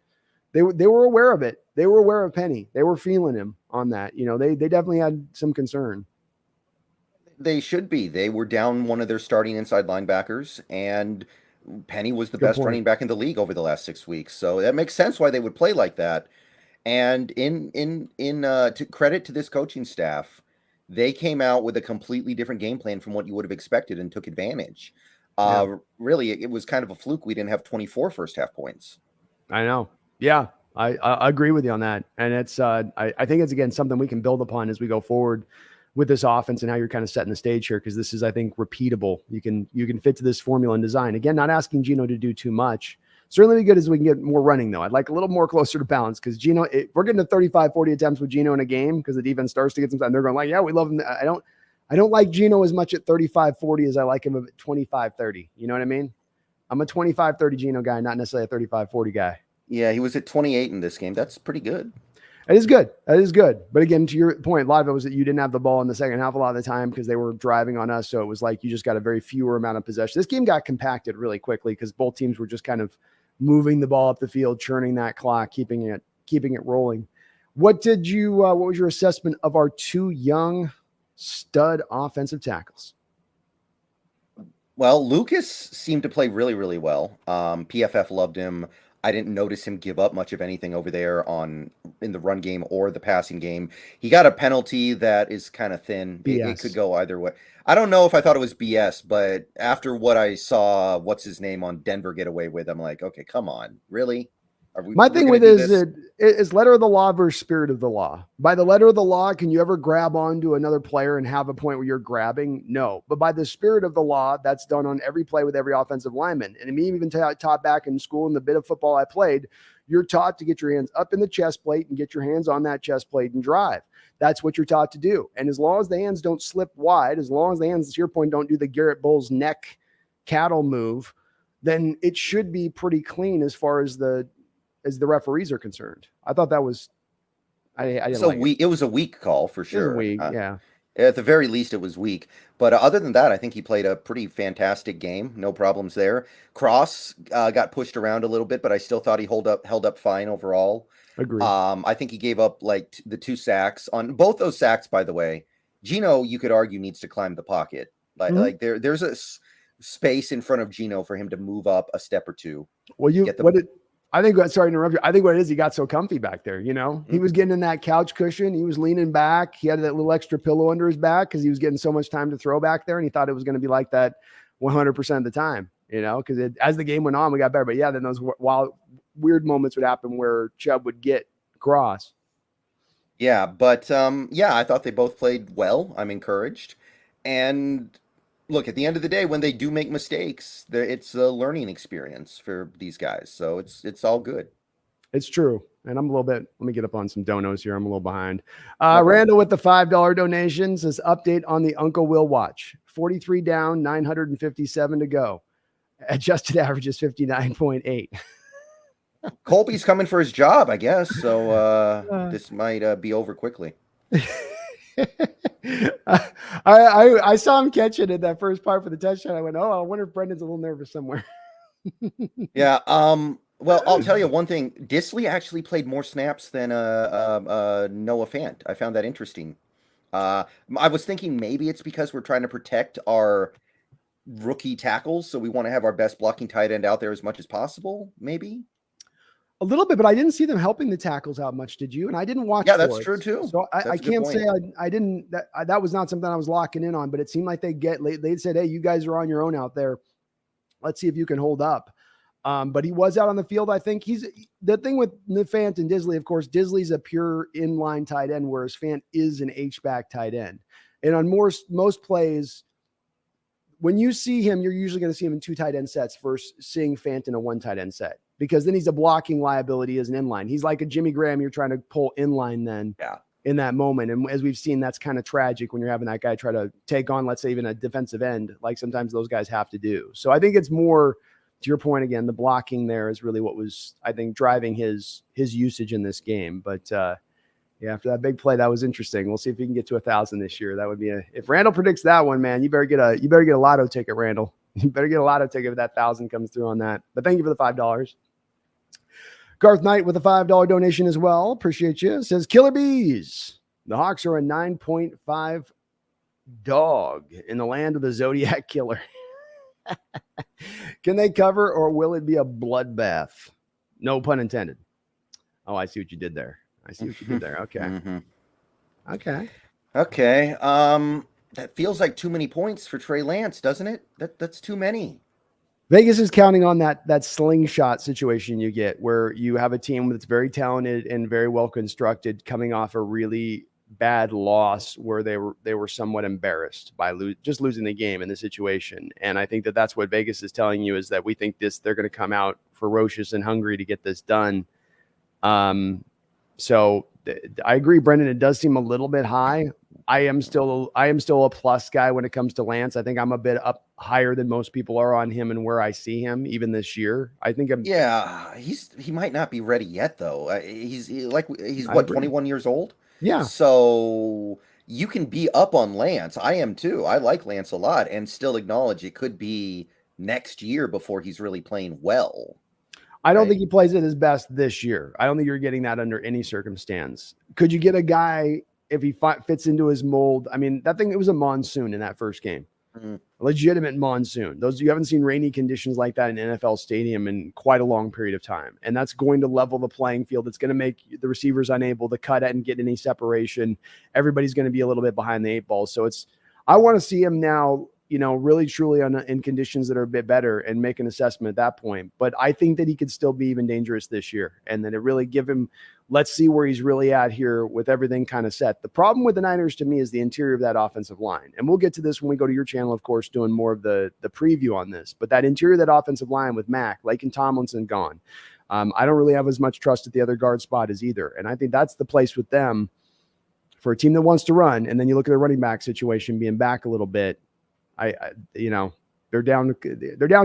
they were aware of it. They were aware of Penny. They were feeling him on that. They definitely had some concern. They should be. They were down one of their starting inside linebackers, and Penny was the best running back in the league over the last 6 weeks. So that makes sense why they would play like that. And to credit to this coaching staff, they came out with a completely different game plan from what you would have expected and took advantage. Really, it was kind of a fluke we didn't have 24 first half points. I know. Yeah, I agree with you on that. And it's I think it's, again, something we can build upon as we go forward with this offense and how you're kind of setting the stage here, because this is, I think, repeatable. You can fit to this formula and design. Again, not asking Geno to do too much. Certainly be good as we can get more running, though. I'd like a little more closer to balance, because Geno, we're getting to 35, 40 attempts with Geno in a game because the defense starts to get some time. They're going like, yeah, we love him. I don't like Geno as much at 35, 40 as I like him at 25, 30. You know what I mean? I'm a 25, 30 Geno guy, not necessarily a 35, 40 guy. Yeah, he was at 28 in this game. That's pretty good. It is good. That is good. But again, to your point, a lot of it was that you didn't have the ball in the second half a lot of the time because they were driving on us. So it was like you just got a very fewer amount of possession. This game got compacted really quickly because both teams were just kind of moving the ball up the field, churning that clock, keeping it rolling. What was your assessment of our 2 young stud offensive tackles? Well, Lucas seemed to play really, really well. PFF loved him. I didn't notice him give up much of anything over there in the run game or the passing game. He got a penalty that is kind of thin. It could go either way. I don't know if I thought it was BS, but after what I saw, what's his name on Denver get away with, I'm like, okay, come on, really? My thing with it is letter of the law versus spirit of the law. By the letter of the law, can you ever grab onto another player and have a point where you're grabbing? No. But by the spirit of the law, that's done on every play with every offensive lineman. And me even taught back in school in the bit of football I played, you're taught to get your hands up in the chest plate and get your hands on that chest plate and drive. That's what you're taught to do. And as long as the hands don't slip wide, as long as the hands, to your point, don't do the Garrett Bowles neck cattle move, then it should be pretty clean as far as the referees are concerned. I thought that was, it was a weak call for sure. Yeah. At the very least, it was weak. But other than that, I think he played a pretty fantastic game. No problems there. Cross got pushed around a little bit, but I still thought he held up fine overall. Agreed. I think he gave up like the 2 sacks on both those sacks. By the way, Geno, you could argue, needs to climb the pocket. Like there's a space in front of Geno for him to move up a step or two. Well, I think, sorry to interrupt you. I think what it is, he got so comfy back there, He was getting in that couch cushion. He was leaning back. He had that little extra pillow under his back because he was getting so much time to throw back there. And he thought it was going to be like that 100% of the time, because as the game went on, we got better. But yeah, then those wild, weird moments would happen where Chubb would get Cross. Yeah, but I thought they both played well. I'm encouraged. And look, at the end of the day, when they do make mistakes, it's a learning experience for these guys. So it's all good. It's true. And I'm a little bit, let me get up on some donos here. I'm a little behind. Randall with the $5 donation says, update on the Uncle Will watch. 43 down, 957 to go. Adjusted average is 59.8. Colby's coming for his job, I guess. So this might be over quickly. I saw him catch it in that first part for the touchdown. I went, I wonder if Brendan's a little nervous somewhere. Yeah. Well, I'll tell you one thing. Disley actually played more snaps than Noah Fant. I found that interesting. I was thinking maybe it's because we're trying to protect our rookie tackles, so we want to have our best blocking tight end out there as much as possible. Maybe. A little bit, but I didn't see them helping the tackles out much. Did you? And I didn't watch. Yeah, that's true too. So I can't say I didn't. That was not something I was locking in on. But it seemed like they said, "Hey, you guys are on your own out there. Let's see if you can hold up." But he was out on the field. I think he's the thing with Fant and Disley. Of course, Disley's a pure inline tight end, whereas Fant is an H-back tight end. And on most plays, when you see him, you're usually going to see him in 2 tight end sets versus seeing Fant in a 1 tight end set, because then he's a blocking liability as an inline. He's like a Jimmy Graham. You're trying to pull inline then in that moment. And as we've seen, that's kind of tragic when you're having that guy try to take on, let's say, even a defensive end, like sometimes those guys have to do. So I think it's more, to your point again, the blocking there is really what was, I think, driving his usage in this game. But yeah, after that big play, that was interesting. We'll see if he can get to 1,000 this year. That would be if Randall predicts that one, man, you better get a lotto ticket, Randall. You better get a lotto ticket if that 1,000 comes through on that. But thank you for the $5. Garth Knight with a $5 donation as well. Appreciate you. It says Killer Bees. The Hawks are a 9.5 dog in the land of the Zodiac Killer. Can they cover, or will it be a bloodbath? No pun intended. Oh, I see what you did there. Okay. Okay. That feels like too many points for Trey Lance, doesn't it? That's too many. Vegas is counting on that slingshot situation you get, where you have a team that's very talented and very well constructed, coming off a really bad loss where they were somewhat embarrassed by just losing the game in the situation. And I think that's what Vegas is telling you, is that we think they're going to come out ferocious and hungry to get this done. So I agree, Brendan. It does seem a little bit high. I am still a plus guy when it comes to Lance. I think I'm a bit up higher than most people are on him and where I see him even this year. I think he might not be ready yet though. He's 21 years old. Yeah. So you can be up on Lance. I am too. I like Lance a lot, and still acknowledge it could be next year before he's really playing well. I don't think he plays at his best this year. I don't think you're getting that under any circumstance. Could you get a guy if he fits into his mold? I mean, it was a monsoon in that first game. A legitimate monsoon. You haven't seen rainy conditions like that in an NFL stadium in quite a long period of time. And that's going to level the playing field. It's going to make the receivers unable to cut it and get any separation. Everybody's going to be a little bit behind the 8 ball. So I want to see him now, really truly in conditions that are a bit better and make an assessment at that point. But I think that he could still be even dangerous this year, and then it really give him, let's see where he's really at here with everything kind of set. The problem with the Niners to me is the interior of that offensive line. And we'll get to this when we go to your channel, of course, doing more of the preview on this, but that interior of that offensive line with Mack, Lake and Tomlinson gone. I don't really have as much trust at the other guard spot as either. And I think that's the place with them for a team that wants to run. And then you look at the running back situation being back a little bit. They're down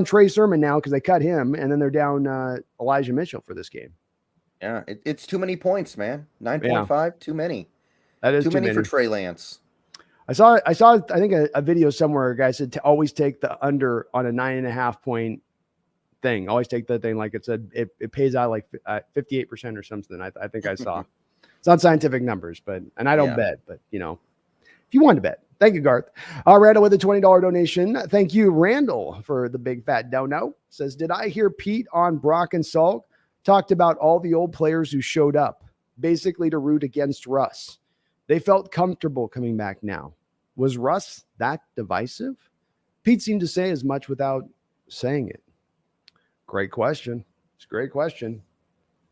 Trey Sermon now because they cut him, and then they're down Elijah Mitchell for this game. Yeah, it's too many points, man. 9.5, too many. That is too many for Trey Lance. I saw I think a video somewhere, a guy said to always take the under on a 9.5 point thing. Always take the thing like it said it pays out like 58% or something. I think I saw. It's not scientific numbers, and I don't bet, but if you want to bet. Thank you, Garth. Randall with a $20 donation. Thank you, Randall, for the big fat dono. Says, did I hear Pete on Brock and Salk talked about all the old players who showed up, basically to root against Russ? They felt comfortable coming back now. Was Russ that divisive? Pete seemed to say as much without saying it. Great question. It's a great question.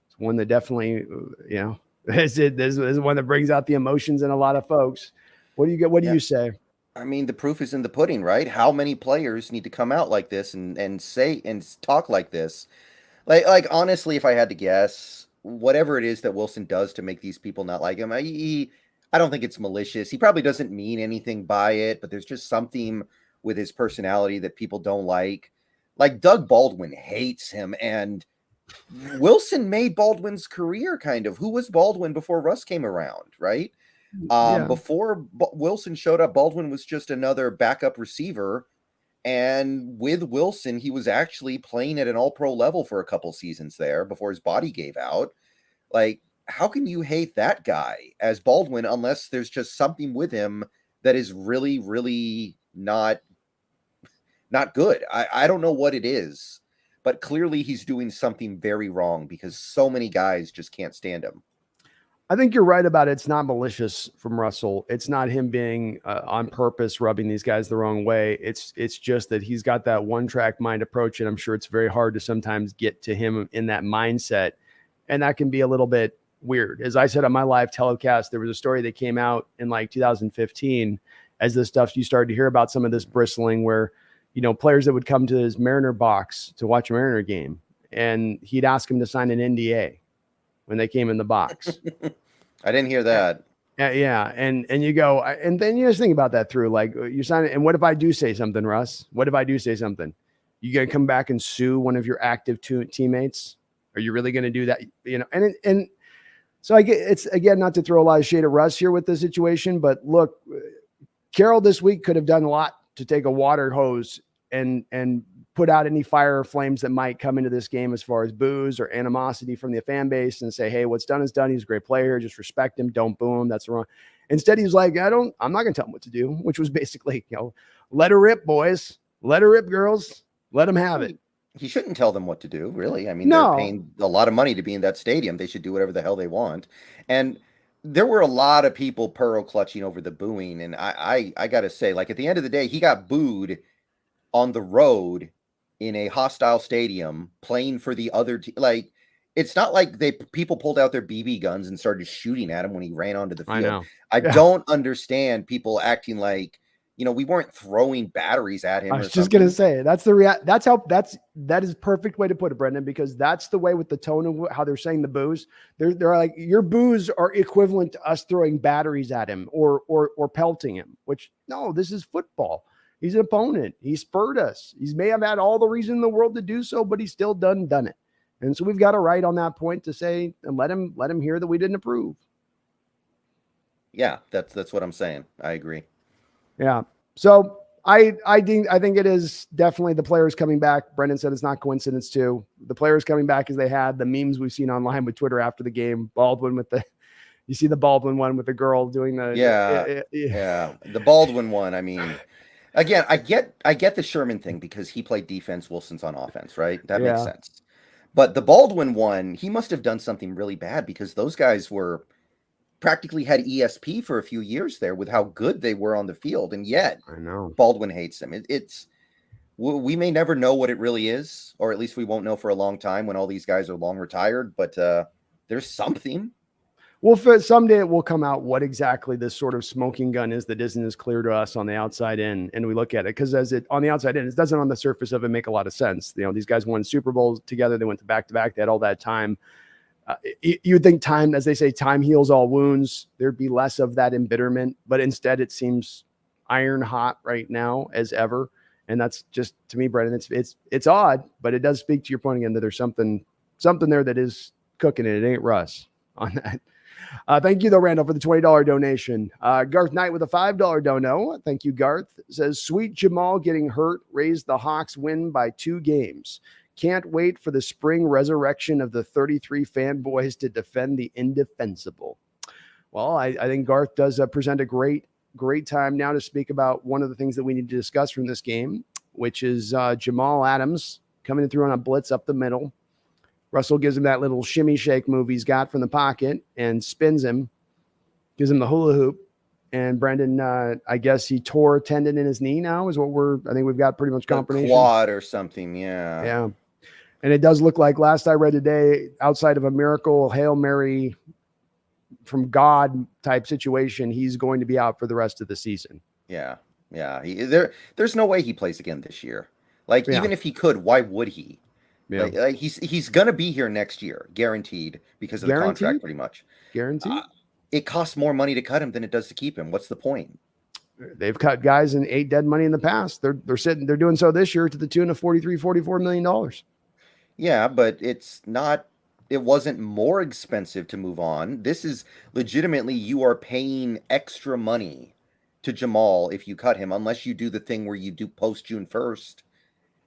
It's one that definitely, this is one that brings out the emotions in a lot of folks. What do you get? What do you say? I mean, the proof is in the pudding, right? How many players need to come out like this and say and talk like this? Like honestly, if I had to guess, whatever it is that Wilson does to make these people not like him, I don't think it's malicious. He probably doesn't mean anything by it, but there's just something with his personality that people don't like. Like Doug Baldwin hates him, and Wilson made Baldwin's career kind of. Who was Baldwin before Russ came around, right? Before Wilson showed up, Baldwin was just another backup receiver. And with Wilson, he was actually playing at an all-pro level for a couple seasons there before his body gave out. Like, how can you hate that guy as Baldwin unless there's just something with him that is really, really not good? I don't know what it is, but clearly he's doing something very wrong because so many guys just can't stand him. I think you're right about it. It's not malicious from Russell. It's not him being on purpose rubbing these guys the wrong way. It's just that he's got that one-track mind approach, and I'm sure it's very hard to sometimes get to him in that mindset, and that can be a little bit weird. As I said on my live telecast, there was a story that came out in like 2015 as this stuff you started to hear about some of this bristling where players that would come to his Mariner box to watch a Mariner game, and he'd ask him to sign an NDA when they came in the box. I didn't hear that. Yeah, and you go, and then you just think about that through, like, you sign it, and what if I do say something, Russ? What if I do say something? You gonna come back and sue one of your active teammates? Are you really gonna do that? And so I get, it's, again, not to throw a lot of shade at Russ here with the situation, but look, Carroll this week could have done a lot to take a water hose and put out any fire or flames that might come into this game as far as booze or animosity from the fan base, and say, hey, what's done is done. He's a great player. Just respect him. Don't boo him. That's wrong. Instead, he's like, I'm not going to tell him what to do, which was basically, let her rip, boys. Let her rip, girls. Let them have it. He shouldn't tell them what to do, really. I mean, they're paying a lot of money to be in that stadium. They should do whatever the hell they want. And there were a lot of people pearl clutching over the booing. And I got to say, like, at the end of the day, he got booed on the road in a hostile stadium playing for the other team. Like, it's not like people pulled out their BB guns and started shooting at him when he ran onto the field. I don't understand people acting like, we weren't throwing batteries at him. I was just going to say, that is perfect way to put it, Brendan, because that's the way with the tone of how they're saying the boos. They're like, your boos are equivalent to us throwing batteries at him or pelting him, which, no, this is football. He's an opponent. He spurred us. He may have had all the reason in the world to do so, but he's still done it. And so we've got a right on that point to say, and let him hear that we didn't approve. Yeah, that's what I'm saying. I agree. Yeah. So I think it is definitely the players coming back. Brendan said it's not coincidence too. The players coming back as they had the memes we've seen online with Twitter after the game. Baldwin you see the Baldwin one with the girl doing the the Baldwin one. I mean, again, I get the Sherman thing because he played defense, Wilson's on offense, right? That makes sense. But the Baldwin one, he must have done something really bad because those guys practically had ESP for a few years there with how good they were on the field, and yet I know Baldwin hates them. We may never know what it really is, or at least we won't know for a long time when all these guys are long retired, but there's something. Well, someday it will come out what exactly this sort of smoking gun is that isn't as clear to us on the outside in, and we look at it, because on the outside in, it doesn't on the surface of it make a lot of sense. These guys won Super Bowls together. They went to back-to-back. They had all that time. You would think time, as they say, time heals all wounds. There'd be less of that embitterment, but instead it seems iron hot right now as ever. And that's just, to me, Brendan, it's odd, but it does speak to your point again that there's something there that is cooking it. It ain't Russ on that. Thank you, though, Randall, for the $20 donation. Garth Knight with a $5 dono. Thank you, Garth. Says, sweet Jamal getting hurt raised the Hawks win by 2 games. Can't wait for the spring resurrection of the 33 fanboys to defend the indefensible. Well, I think Garth does present a great time now to speak about one of the things that we need to discuss from this game, which is Jamal Adams coming through on a blitz up the middle. Russell gives him that little shimmy shake move he's got from the pocket and spins him, gives him the hula hoop. And Brendan, I guess he tore a tendon in his knee now is what I think we've got pretty much confirmation. Quad or something, yeah. Yeah. And it does look like, last I read today, outside of a miracle, Hail Mary from God type situation, he's going to be out for the rest of the season. Yeah. There's no way he plays again this year. Like, even if he could, why would he? Yeah. Like he's going to be here next year, guaranteed, because of the contract, pretty much. Guaranteed? It costs more money to cut him than it does to keep him. What's the point? They've cut guys and ate dead money in the past. They're doing so this year to the tune of $44 million. Yeah, but it wasn't more expensive to move on. This is legitimately, you are paying extra money to Jamal if you cut him, unless you do the thing where you do post June 1st.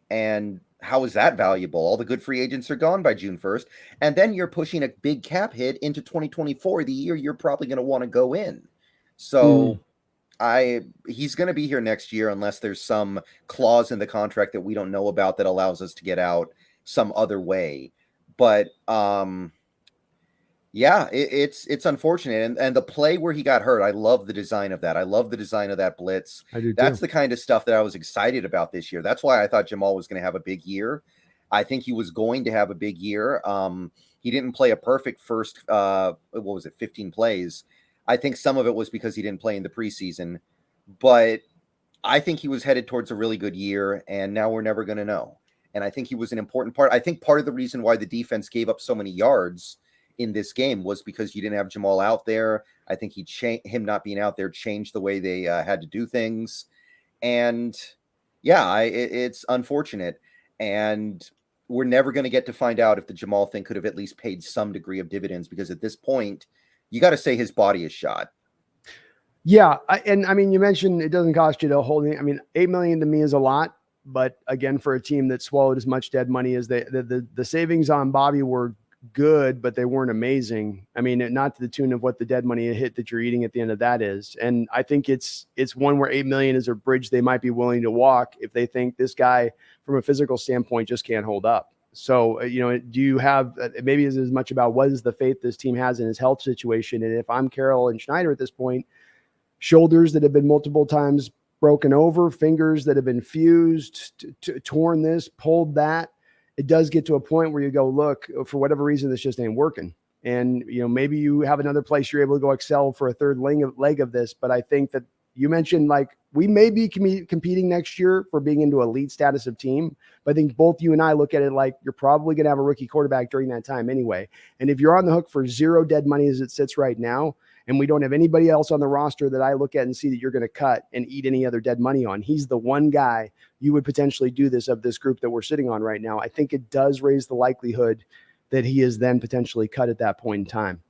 And how is that valuable? All the good free agents are gone by June 1st. And then you're pushing a big cap hit into 2024, the year you're probably going to want to go in. So he's going to be here next year unless there's some clause in the contract that we don't know about that allows us to get out some other way. But it's unfortunate. And the play where he got hurt, I love the design of that. I love the design of that blitz. I do That's too. the kind of stuff that I was excited about this year. That's why I thought Jamal was going to have a big year. I think he was going to have a big year. He didn't play a perfect first 15 plays. I think some of it was because he didn't play in the preseason, but I think he was headed towards a really good year, and now we're never going to know. And I think he was an important part. I think part of the reason why the defense gave up so many yards in this game was because you didn't have Jamal out there. I think him not being out there changed the way they had to do things. And yeah, it's unfortunate. And we're never going to get to find out if the Jamal thing could have at least paid some degree of dividends, because at this point, you got to say his body is shot. Yeah. I mean, you mentioned it doesn't cost you to hold it. I mean, $8 million to me is a lot. But again, for a team that swallowed as much dead money as the savings on Bobby were good, but they weren't amazing. I mean, not to the tune of what the dead money hit that you're eating at the end of that is. And I think it's one where $8 million is a bridge they might be willing to walk if they think this guy from a physical standpoint just can't hold up. So, do you have, maybe it's as much about what is the faith this team has in his health situation? And if I'm Carroll and Schneider at this point, shoulders that have been multiple times broken over, fingers that have been fused, torn this, pulled that, it does get to a point where you go, look, for whatever reason, this just ain't working. And, maybe you have another place you're able to go excel for a third leg of this. But I think that you mentioned, like, we may be competing next year for being into elite status of team. But I think both you and I look at it like you're probably going to have a rookie quarterback during that time anyway. And if you're on the hook for zero dead money as it sits right now, and we don't have anybody else on the roster that I look at and see that you're going to cut and eat any other dead money on, he's the one guy you would potentially do this of this group that we're sitting on right now. I think it does raise the likelihood that he is then potentially cut at that point in time.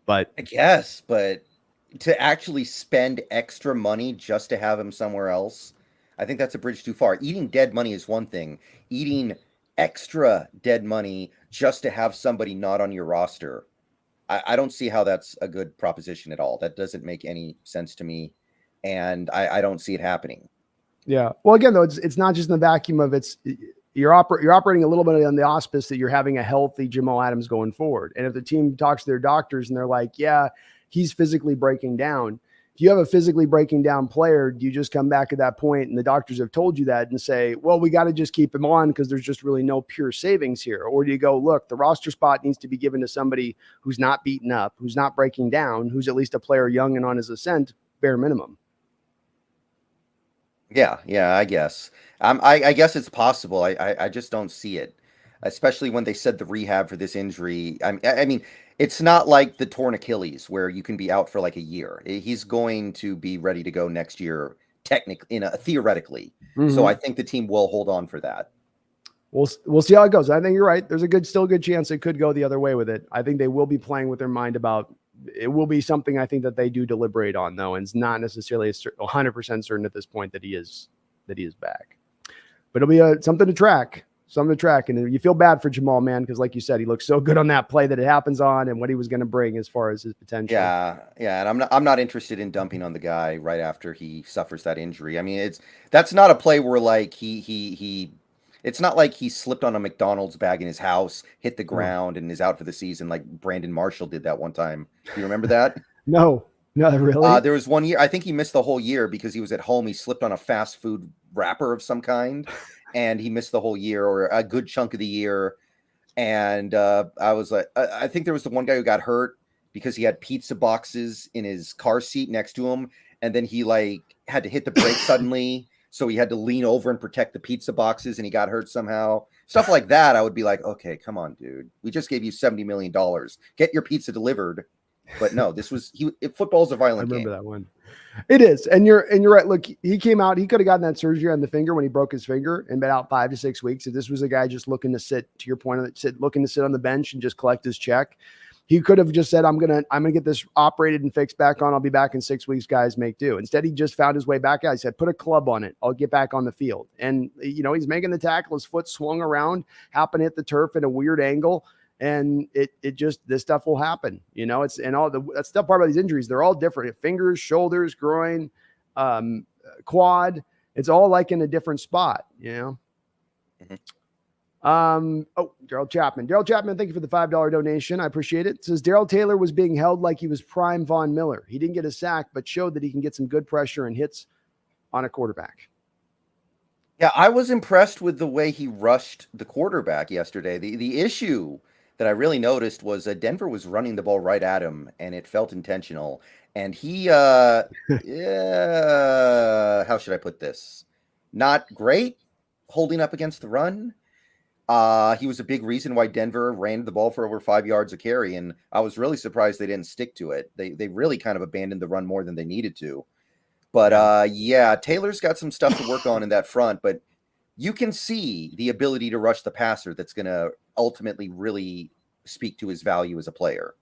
But I guess, but to actually spend extra money just to have him somewhere else, I think that's a bridge too far. Eating dead money is one thing. Eating extra dead money just to have somebody not on your roster, I don't see how that's a good proposition at all. That doesn't make any sense to me, and I don't see it happening. Yeah. Well, again, though, it's not just in the vacuum of you're operating a little bit on the auspice that you're having a healthy Jamal Adams going forward. And if the team talks to their doctors and they're like, yeah, he's physically breaking down. If you have a physically breaking down player, do you just come back at that point and the doctors have told you that and say, well, we got to just keep him on because there's just really no pure savings here? Or do you go, look, the roster spot needs to be given to somebody who's not beaten up, who's not breaking down, who's at least a player young and on his ascent, bare minimum? Yeah, I guess. I guess it's possible. I just don't see it, especially when they said the rehab for this injury. I mean, it's not like the torn Achilles where you can be out for like a year. He's going to be ready to go next year, technically, theoretically. Mm-hmm. So I think the team will hold on for that. We'll see how it goes. I think you're right. There's still a good chance it could go the other way with it. I think they will be playing with their mind about. It will be something I think that they do deliberate on, though, and it's not necessarily 100% certain at this point that he is back. But it'll be something to track. And you feel bad for Jamal, man, because like you said, he looks so good on that play that it happens on, and what he was going to bring as far as his potential. Yeah, and I'm not interested in dumping on the guy right after he suffers that injury. I mean, that's not a play where like he. It's not like he slipped on a McDonald's bag in his house, hit the ground, and is out for the season like Brandon Marshall did that one time. Do you remember that? No, really? There was one year, I think he missed the whole year because he was at home. He slipped on a fast food wrapper of some kind, and he missed the whole year or a good chunk of the year. And I was like, I think there was the one guy who got hurt because he had pizza boxes in his car seat next to him, and then he like had to hit the brake suddenly. So he had to lean over and protect the pizza boxes, and he got hurt somehow. Stuff like that, I would be like, okay, come on, dude. We just gave you $70 million. Get your pizza delivered. But no, football's a violent game. I remember that one. It is. And you're right. Look, he came out, he could have gotten that surgery on the finger when he broke his finger and been out 5 to 6 weeks. If this was a guy just looking to sit, to your point, looking to sit on the bench and just collect his check, he could have just said, I'm gonna get this operated and fixed back on. I'll be back in 6 weeks, guys, make do. Instead, he just found his way back out. He said, put a club on it. I'll get back on the field. And, he's making the tackle. His foot swung around, happened to hit the turf at a weird angle. And this stuff will happen. It's, and all that's stuff part about these injuries. They're all different. Fingers, shoulders, groin, quad. It's all like in a different spot, Mm-hmm. Daryl Chapman, thank you for the $5 donation. I appreciate it. It says Darrell Taylor was being held like he was prime Von Miller. He didn't get a sack, but showed that he can get some good pressure and hits on a quarterback. Yeah, I was impressed with the way he rushed the quarterback yesterday. The issue that I really noticed was Denver was running the ball right at him, and it felt intentional. And he, yeah, how should I put this? Not great holding up against the run. He was a big reason why Denver ran the ball for over 5 yards a carry, and I was really surprised they didn't stick to it. They really kind of abandoned the run more than they needed to. But yeah, Taylor's got some stuff to work on in that front, but you can see the ability to rush the passer that's going to ultimately really speak to his value as a player.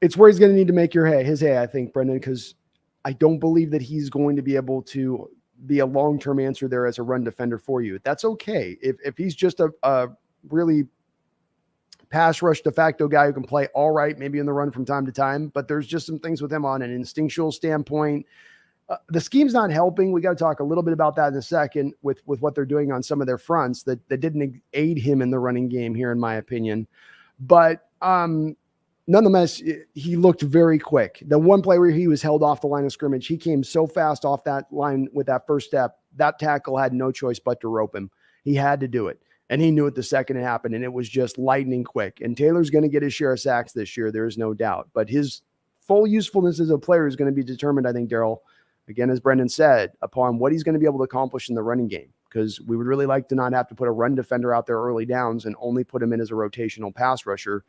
It's where he's going to need to make his hay, I think, Brendon, because I don't believe that he's going to be able to be a long-term answer there as a run defender for you. That's okay. If he's just a really pass rush de facto guy who can play all right, maybe in the run from time to time, but there's just some things with him on an instinctual standpoint. The scheme's not helping. We got to talk a little bit about that in a second with what they're doing on some of their fronts that didn't aid him in the running game here, in my opinion. But nonetheless, he looked very quick. The one play where he was held off the line of scrimmage, he came so fast off that line with that first step, that tackle had no choice but to rope him. He had to do it. And he knew it the second it happened, and it was just lightning quick. And Taylor's going to get his share of sacks this year. There is no doubt. But his full usefulness as a player is going to be determined, I think, Daryl, again, as Brendon said, upon what he's going to be able to accomplish in the running game, because we would really like to not have to put a run defender out there early downs and only put him in as a rotational pass rusher,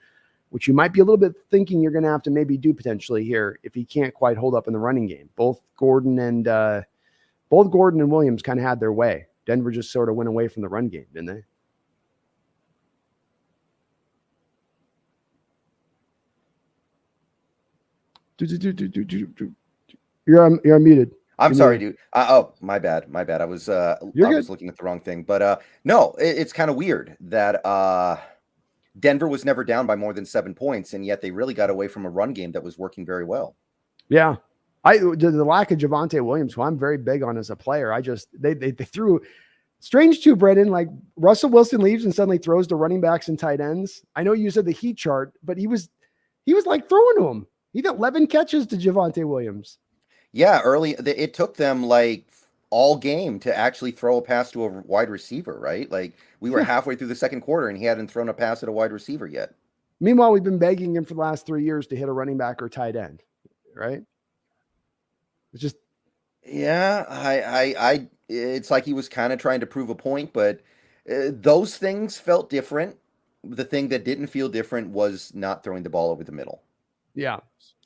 which you might be a little bit thinking you're going to have to maybe do potentially here if he can't quite hold up in the running game. Both Gordon and Williams kind of had their way. Denver just sort of went away from the run game, didn't they? You're unmuted. I'm sorry, dude. Oh, my bad. I was looking at the wrong thing. But no, it's kind of weird that Denver was never down by more than 7 points, and yet they really got away from a run game that was working very well. Yeah. The lack of Javonte Williams, who I'm very big on as a player, they threw strange too, Brendon, like Russell Wilson leaves and suddenly throws to running backs and tight ends. I know you said the heat chart, but he was like throwing to him. He got 11 catches to Javonte Williams. Yeah, early it took them like all game to actually throw a pass to a wide receiver, right? Like we were halfway through the second quarter and he hadn't thrown a pass at a wide receiver yet. Meanwhile, we've been begging him for the last 3 years to hit a running back or tight end, right? It's just, yeah, I it's like he was kind of trying to prove a point, but those things felt different. The thing that didn't feel different was not throwing the ball over the middle. Yeah.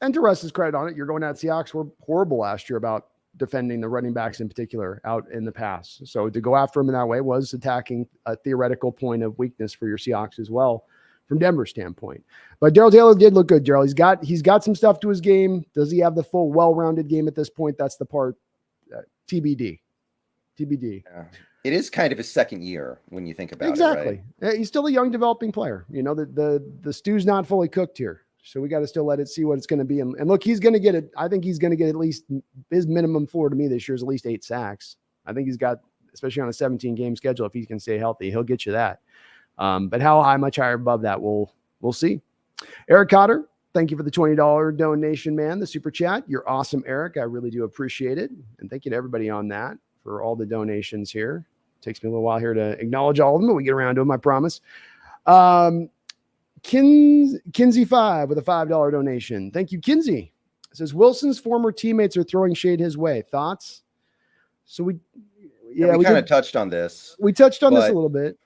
And to Russ's credit on it, you're going at Seahawks were horrible last year about defending the running backs in particular out in the pass. So to go after him in that way was attacking a theoretical point of weakness for your Seahawks as well from Denver's standpoint. But Darrell Taylor did look good, Darrell. He's got some stuff to his game. Does he have the full well-rounded game at this point? That's the part TBD. Yeah. It is kind of his second year when you think about exactly. it, right? He's still a young developing player. You know, the stew's not fully cooked here. So we got to still let it see what it's going to be. And look, he's going to get it. I think he's going to get at least his minimum floor to me this year is at least 8 sacks. I think he's got, especially on a 17 game schedule, if he can stay healthy, he'll get you that. But how much higher above that, we'll see. Eric Cotter, thank you for the $20 donation, man. The super chat. You're awesome, Eric. I really do appreciate it. And thank you to everybody on that for all the donations here. Takes me a little while here to acknowledge all of them, but we get around to them, I promise. Kinsey 5 with a $5 donation. Thank you, Kinsey. It says Wilson's former teammates are throwing shade his way. Thoughts? So we kind of touched on this. We touched on this a little bit.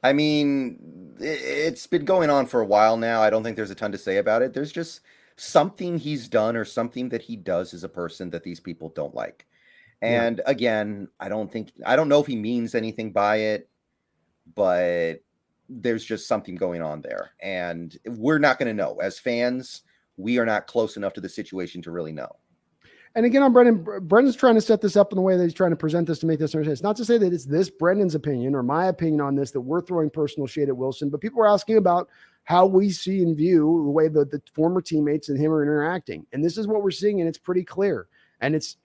I mean, it's been going on for a while now. I don't think there's a ton to say about it. There's just something he's done or something that he does as a person that these people don't like. And again, I don't know if he means anything by it, but there's just something going on there. And we're not going to know. As fans, we are not close enough to the situation to really know. And again, on Brendon's trying to set this up in the way that he's trying to present this to make this understand. It's not to say that it's this Brendon's opinion or my opinion on this that we're throwing personal shade at Wilson, but people are asking about how we see and view the way the former teammates and him are interacting. And this is what we're seeing, and it's pretty clear. And it's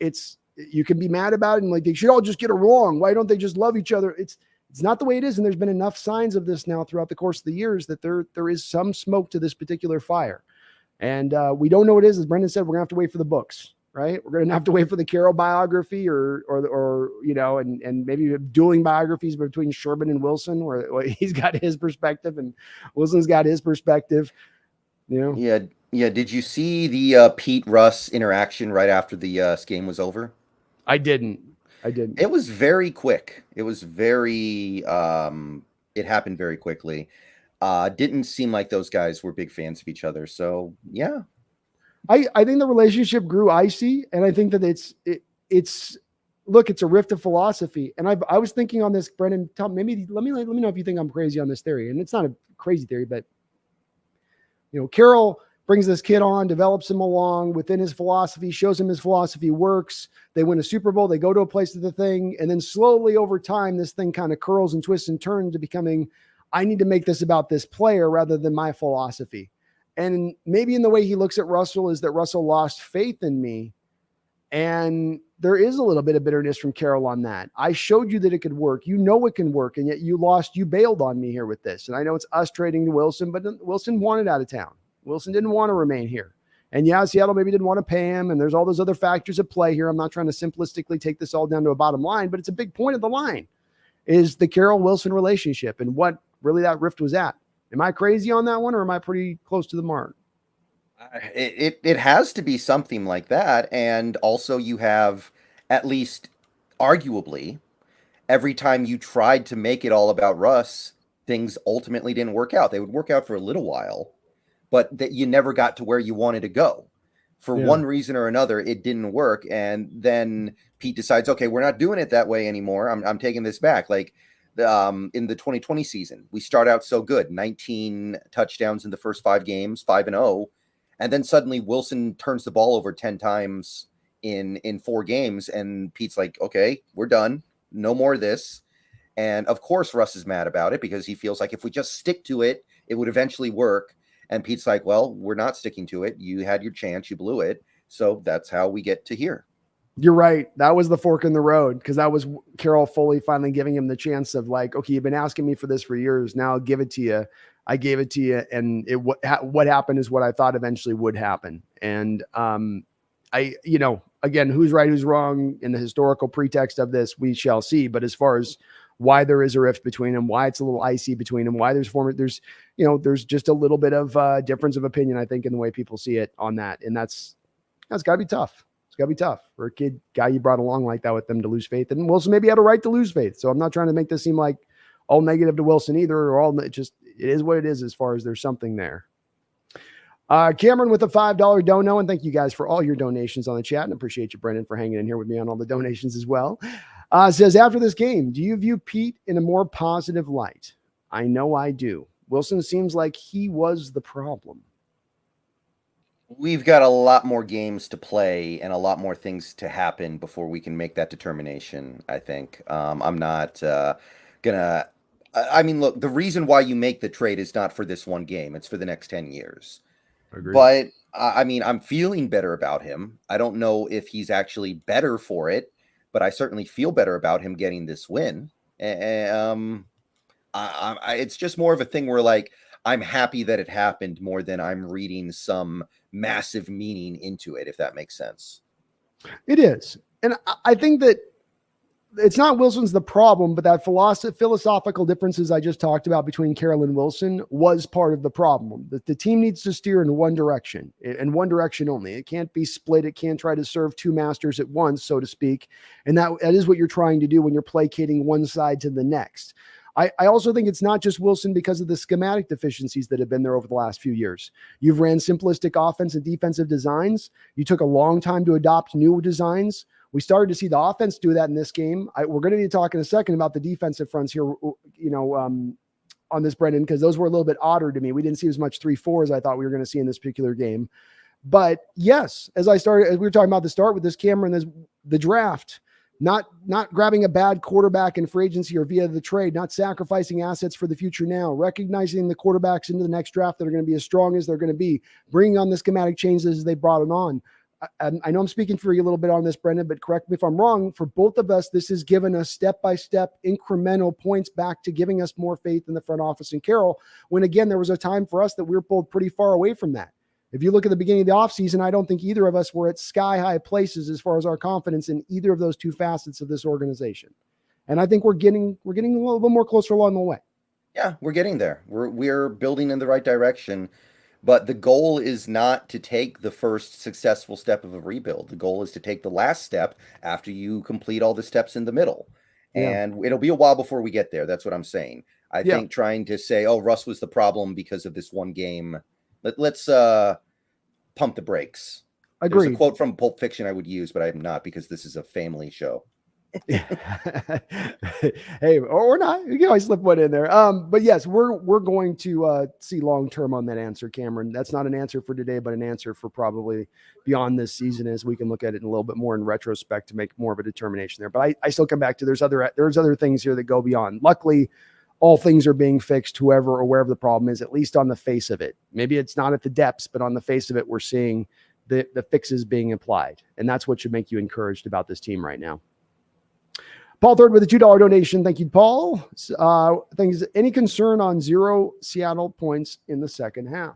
you can be mad about it and like they should all just get along. Why don't they just love each other? It's not the way it is. And there's been enough signs of this now throughout the course of the years that there is some smoke to this particular fire. And we don't know what it is. As Brendon said, we're going to have to wait for the books. right? We're going to have to wait for the Carroll biography or and maybe dueling biographies between Sherman and Wilson, where he's got his perspective and Wilson's got his perspective. Yeah. Did you see the Pete Russ interaction right after the game was over? I didn't. It was very quick. It was very. It happened very quickly. Didn't seem like those guys were big fans of each other. So yeah. I think the relationship grew icy, and I think that it's a rift of philosophy. And I was thinking on this, Brendon. Maybe let me know if you think I'm crazy on this theory. And it's not a crazy theory, but Carroll brings this kid on, develops him along within his philosophy, shows him his philosophy works. They win a Super Bowl. They go to a place of the thing, and then slowly over time, this thing kind of curls and twists and turns to becoming, I need to make this about this player rather than my philosophy. And maybe in the way he looks at Russell is that Russell lost faith in me. And there is a little bit of bitterness from Carroll on that. I showed you that it could work. It can work. And yet you bailed on me here with this. And I know it's us trading to Wilson, but Wilson wanted out of town. Wilson didn't want to remain here. And yeah, Seattle maybe didn't want to pay him. And there's all those other factors at play here. I'm not trying to simplistically take this all down to a bottom line, but it's a big point of the line is the Carroll-Wilson relationship and what really that rift was at. Am I crazy on that one, or am I pretty close to the mark? It has to be something like that. And also you have, at least arguably, every time you tried to make it all about Russ, things ultimately didn't work out. They would work out for a little while, but that you never got to where you wanted to go. For one reason or another, it didn't work. And then Pete decides, okay, we're not doing it that way anymore. I'm taking this back. Like in the 2020 season, we start out so good, 19 touchdowns in the first 5 games, 5-0. And then suddenly Wilson turns the ball over 10 times in 4 games. And Pete's like, okay, we're done. No more of this. And of course, Russ is mad about it because he feels like if we just stick to it, it would eventually work. And Pete's like, well, we're not sticking to it. You had your chance. You blew it. So that's how we get to here. You're right. That was the fork in the road, because that was Carroll Foley finally giving him the chance of like, okay, you've been asking me for this for years. Now I'll give it to you. I gave it to you. And what happened is what I thought eventually would happen. And again, who's right, who's wrong in the historical pretext of this, we shall see. But as far as why there is a rift between them, why it's a little icy between them, why there's just a little bit of difference of opinion, I think, in the way people see it on that. And that's gotta be tough. It's gotta be tough for a guy you brought along like that with them to lose faith. And Wilson maybe had a right to lose faith. So I'm not trying to make this seem like all negative to Wilson either, or all just, it is what it is as far as there's something there. Cameron with a $5 dono, and thank you guys for all your donations on the chat, and appreciate you, Brendon, for hanging in here with me on all the donations as well. Says, after this game, do you view Pete in a more positive light? I know I do. Wilson seems like he was the problem. We've got a lot more games to play and a lot more things to happen before we can make that determination, I think. I'm not gonna... I mean, look, the reason why you make the trade is not for this one game. It's for the next 10 years. Agreed. But, I mean, I'm feeling better about him. I don't know if he's actually better for it, but I certainly feel better about him getting this win. It's just more of a thing where, like, I'm happy that it happened more than I'm reading some massive meaning into it, if that makes sense. It is. And I think that it's not Wilson's the problem, but that philosophical differences I just talked about between Carroll and Wilson was part of the problem. That the team needs to steer in one direction, and one direction only. It can't be split. It can't try to serve two masters at once, so to speak. And that is what you're trying to do when you're placating one side to the next. I also think it's not just Wilson because of the schematic deficiencies that have been there over the last few years. You've ran simplistic offense and defensive designs. You took a long time to adopt new designs. We started to see the offense do that in this game. We're going to be talking in a second about the defensive fronts here, on this, Brendon, because those were a little bit odder to me. We didn't see as much 3-4 as I thought we were going to see in this particular game. But yes, as we were talking about the start with this Cameron, the draft, not grabbing a bad quarterback in free agency or via the trade, not sacrificing assets for the future now, recognizing the quarterbacks into the next draft that are going to be as strong as they're going to be, bringing on the schematic changes as they brought it on. I know I'm speaking for you a little bit on this, Brendon, but correct me if I'm wrong. For both of us, this has given us step-by-step incremental points back to giving us more faith in the front office and Carroll, when, again, there was a time for us that we were pulled pretty far away from that. If you look at the beginning of the offseason, I don't think either of us were at sky high places as far as our confidence in either of those two facets of this organization. And I think we're getting a little bit more closer along the way. Yeah, we're getting there. We're building in the right direction. But the goal is not to take the first successful step of a rebuild. The goal is to take the last step after you complete all the steps in the middle. Yeah. And it'll be a while before we get there. That's what I'm saying. I think trying to say, oh, Russ was the problem because of this one game. Let's pump the brakes. Agreed. There's a quote from Pulp Fiction I would use, but I'm not because this is a family show. Hey, or not. You can always slip one in there. But yes, we're going to see long term on that answer, Cameron. That's not an answer for today, but an answer for probably beyond this season, as we can look at it in a little bit more in retrospect to make more of a determination there. But I still come back to there's other things here that go beyond. Luckily, all things are being fixed, whoever or wherever the problem is, at least on the face of it. Maybe it's not at the depths, but on the face of it, we're seeing the fixes being applied, and that's what should make you encouraged about this team right now. Paul Third with a $2 donation. Thank you, Paul. Any concern on 0 Seattle points in the second half?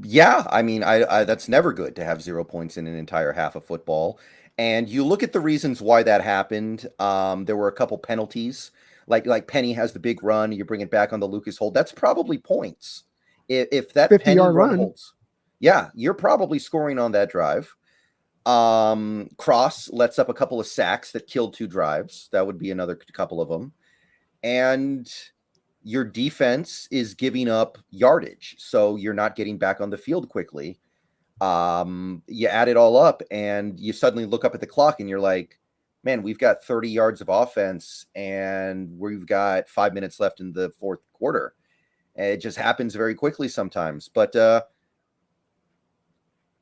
Yeah, I mean, I that's never good to have 0 points in an entire half of football. And you look at the reasons why that happened. There were a couple penalties, like Penny has the big run. You bring it back on the Lucas hold. That's probably points. If that 50-yard run holds, yeah, you're probably scoring on that drive. Cross lets up a couple of sacks that killed 2 drives. That would be another couple of them. And your defense is giving up yardage, so you're not getting back on the field quickly. You add it all up and you suddenly look up at the clock and you're like, man, we've got 30 yards of offense and we've got 5 minutes left in the fourth quarter. And it just happens very quickly sometimes. But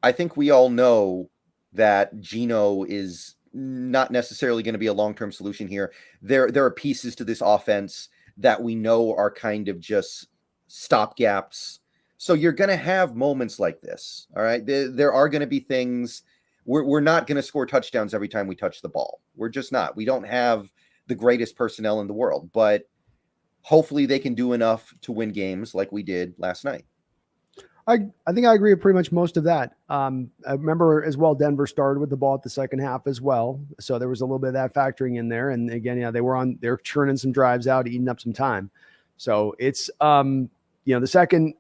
I think we all know that Geno is not necessarily going to be a long-term solution here. There are pieces to this offense that we know are kind of just stopgaps. So you're going to have moments like this. All right. There are going to be things. We're not going to score touchdowns every time we touch the ball. We're just not. We don't have the greatest personnel in the world, but hopefully they can do enough to win games like we did last night. I think I agree with pretty much most of that. I remember as well, Denver started with the ball at the second half as well. So there was a little bit of that factoring in there. And again, they're churning some drives out, eating up some time. So it's, the second,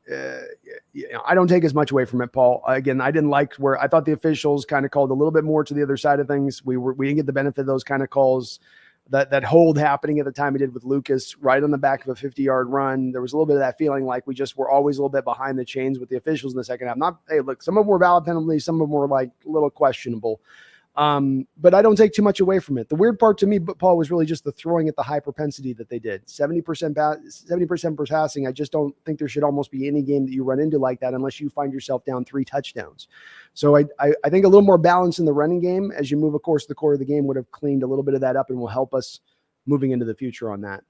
I don't take as much away from it, Paul. Again, I didn't like where I thought the officials kind of called a little bit more to the other side of things. We didn't get the benefit of those kind of calls. That hold happening at the time we did with Lucas, right on the back of a 50-yard run. There was a little bit of that feeling like we just were always a little bit behind the chains with the officials in the second half. Hey, look, some of them were valid penalties, some of them were like a little questionable. But I don't take too much away from it. The weird part to me, Paul, was really just the throwing at the high propensity that they did. 70% passing. I just don't think there should almost be any game that you run into like that unless you find yourself down 3 touchdowns. So I think a little more balance in the running game as you move, of course, the core of the game would have cleaned a little bit of that up and will help us moving into the future on that.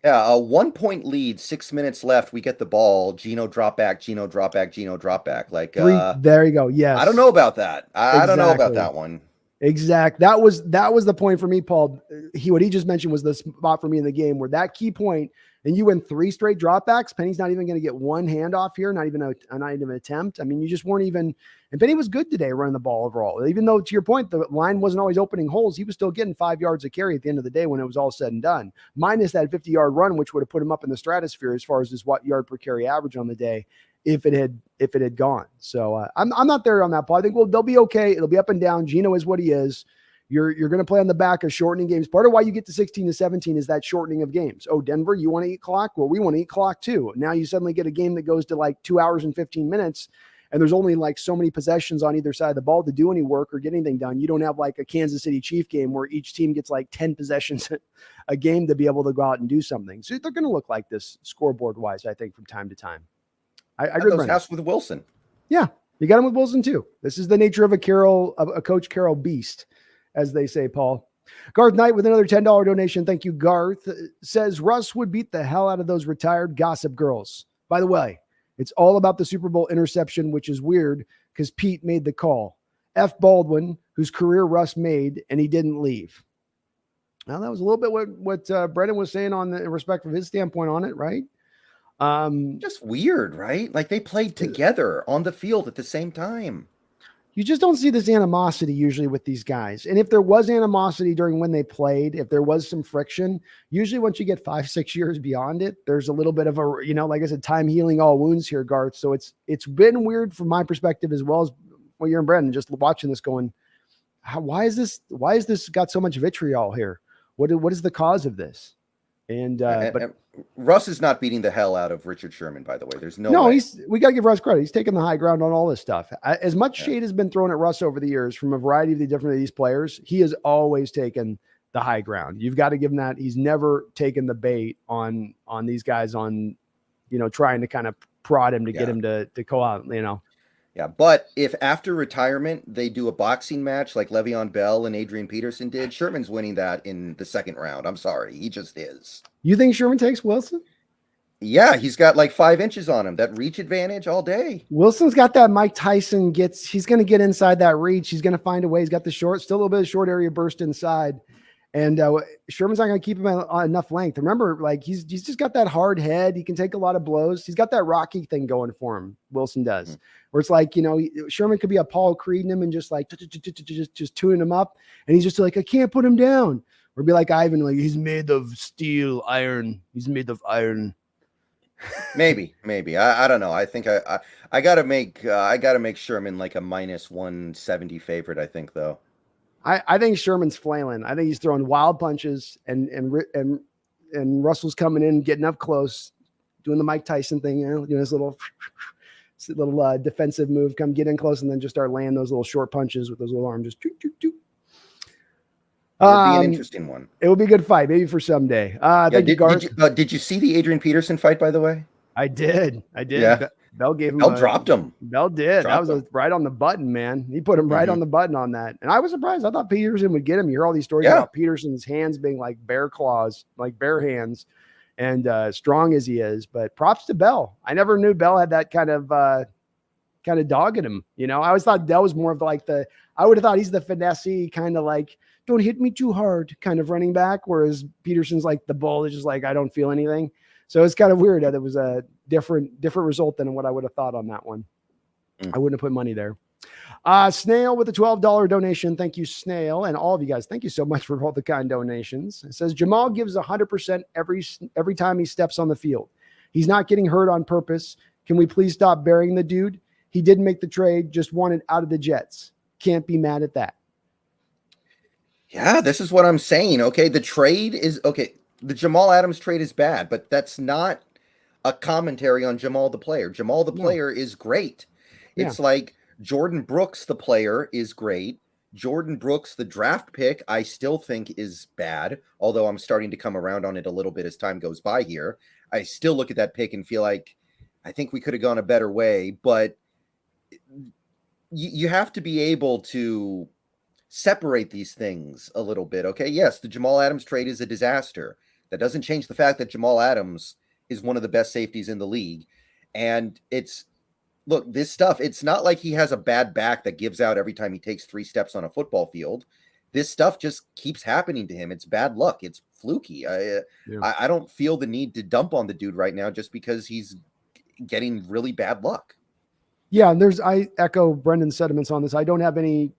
Yeah, a 1-point lead, 6 minutes left. We get the ball. Geno drop back, Geno drop back, Geno drop back. Like there you go. Yes. I don't know about that. I don't know about that one. Exact. That was the point for me, Paul. What he just mentioned was the spot for me in the game where that key point, and you win 3 straight dropbacks. Penny's not even going to get one handoff here, not even an attempt. I mean, you just weren't even. And Penny was good today running the ball overall. Even though, to your point, the line wasn't always opening holes, he was still getting 5 yards of carry at the end of the day when it was all said and done. Minus that 50-yard run, which would have put him up in the stratosphere as far as his yard per carry average on the day, if it had gone. So I'm not there on that, Paul. I think they'll be okay. It'll be up and down. Geno is what he is. You're going to play on the back of shortening games. Part of why you get to 16-17 is that shortening of games. Oh, Denver, you want to eat clock? Well, we want to eat clock too. Now you suddenly get a game that goes to like 2 hours and 15 minutes, and there's only like so many possessions on either side of the ball to do any work or get anything done. You don't have like a Kansas City Chief game where each team gets like 10 possessions a game to be able to go out and do something. So they're going to look like this scoreboard-wise, I think, from time to time. I agree with house with Wilson. Yeah, you got him with Wilson too. This is the nature of a Coach Carroll beast, as they say, Paul. Garth Knight with another $10 donation. Thank you, Garth. Says Russ would beat the hell out of those retired gossip girls. By the way, it's all about the Super Bowl interception, which is weird because Pete made the call. F. Baldwin, whose career Russ made, and he didn't leave. Now, that was a little bit what Brendon was saying in respect of his standpoint on it, right? Just weird, right? Like they played together on the field at the same time. You just don't see this animosity usually with these guys. And if there was animosity during when they played, if there was some friction, usually once you get 5-6 years beyond it, there's a little bit of a, like I said, time healing all wounds here, Garth. So it's been weird from my perspective as well as when you're in Brendon, just watching this going, why is this got so much vitriol here? What is the cause of this? And Russ is not beating the hell out of Richard Sherman, by the way. There's no way. We got to give Russ credit. He's taking the high ground on all this stuff. As much shade has been thrown at Russ over the years from a variety of the different of these players, he has always taken the high ground. You've got to give him that. He's never taken the bait on these guys on, trying to kind of prod him to get him to go out, Yeah, but if after retirement they do a boxing match like Le'Veon Bell and Adrian Peterson did, Sherman's winning that in the second round. I'm sorry, he just is. You think Sherman takes Wilson? Yeah, he's got like 5 inches on him. That reach advantage all day. Wilson's got that Mike Tyson he's going to get inside that reach. He's going to find a way. He's got still a little bit of short area burst inside. And Sherman's not going to keep him on enough length. Remember, like he's just got that hard head. He can take a lot of blows. He's got that Rocky thing going for him. Wilson does, where it's like, Sherman could be a Paul Creed in him and just like just tuning him up. And he's just like, I can't put him down. Or be like Ivan, like he's made of steel, iron. He's made of iron. Maybe. I don't know. I think I gotta make Sherman like a -170 favorite. I think though. I think Sherman's flailing. I think he's throwing wild punches, and Russell's coming in, getting up close, doing the Mike Tyson thing, doing his little defensive move, come get in close, and then just start laying those little short punches with those little arms. Just toot, toot, toot. It'll be an interesting one. It will be a good fight, maybe for someday. Thank you, Garth. Did you see the Adrian Peterson fight, by the way? I did. Yeah. Bell gave him. Bell dropped him. Bell did. That was right on the button, man. He put him right on the button on that. And I was surprised. I thought Peterson would get him. You hear all these stories about Peterson's hands being like bear claws, like bear hands, and strong as he is. But props to Bell. I never knew Bell had that kind of dog in him. I always thought Bell was more of I would have thought he's the finesse kind of like, don't hit me too hard kind of running back. Whereas Peterson's like the bull is just like, I don't feel anything. So it's kind of weird that it was a different result than what I would have thought on that one. I wouldn't have put money there. Snail with a $12 donation. Thank you, Snail. And all of you guys, thank you so much for all the kind donations. It says Jamal gives 100% every time he steps on the field. He's not getting hurt on purpose. Can we please stop burying the dude? He didn't make the trade, just wanted out of the Jets. Can't be mad at that. Yeah, this is what I'm saying. Okay, the trade is okay. The Jamal Adams trade is bad, but that's not a commentary on Jamal the player. Jamal the player is great. It's like Jordan Brooks the player is great. Jordan Brooks, the draft pick, I still think is bad, although I'm starting to come around on it a little bit as time goes by here. I still look at that pick and feel like I think we could have gone a better way, but you have to be able to separate these things a little bit. Okay, yes, the Jamal Adams trade is a disaster. That doesn't change the fact that Jamal Adams is one of the best safeties in the league. And this stuff, it's not like he has a bad back that gives out every time he takes 3 steps on a football field. This stuff just keeps happening to him. It's bad luck. It's fluky. I don't feel the need to dump on the dude right now just because he's getting really bad luck. Yeah, and I echo Brendan's sentiments on this. I don't have any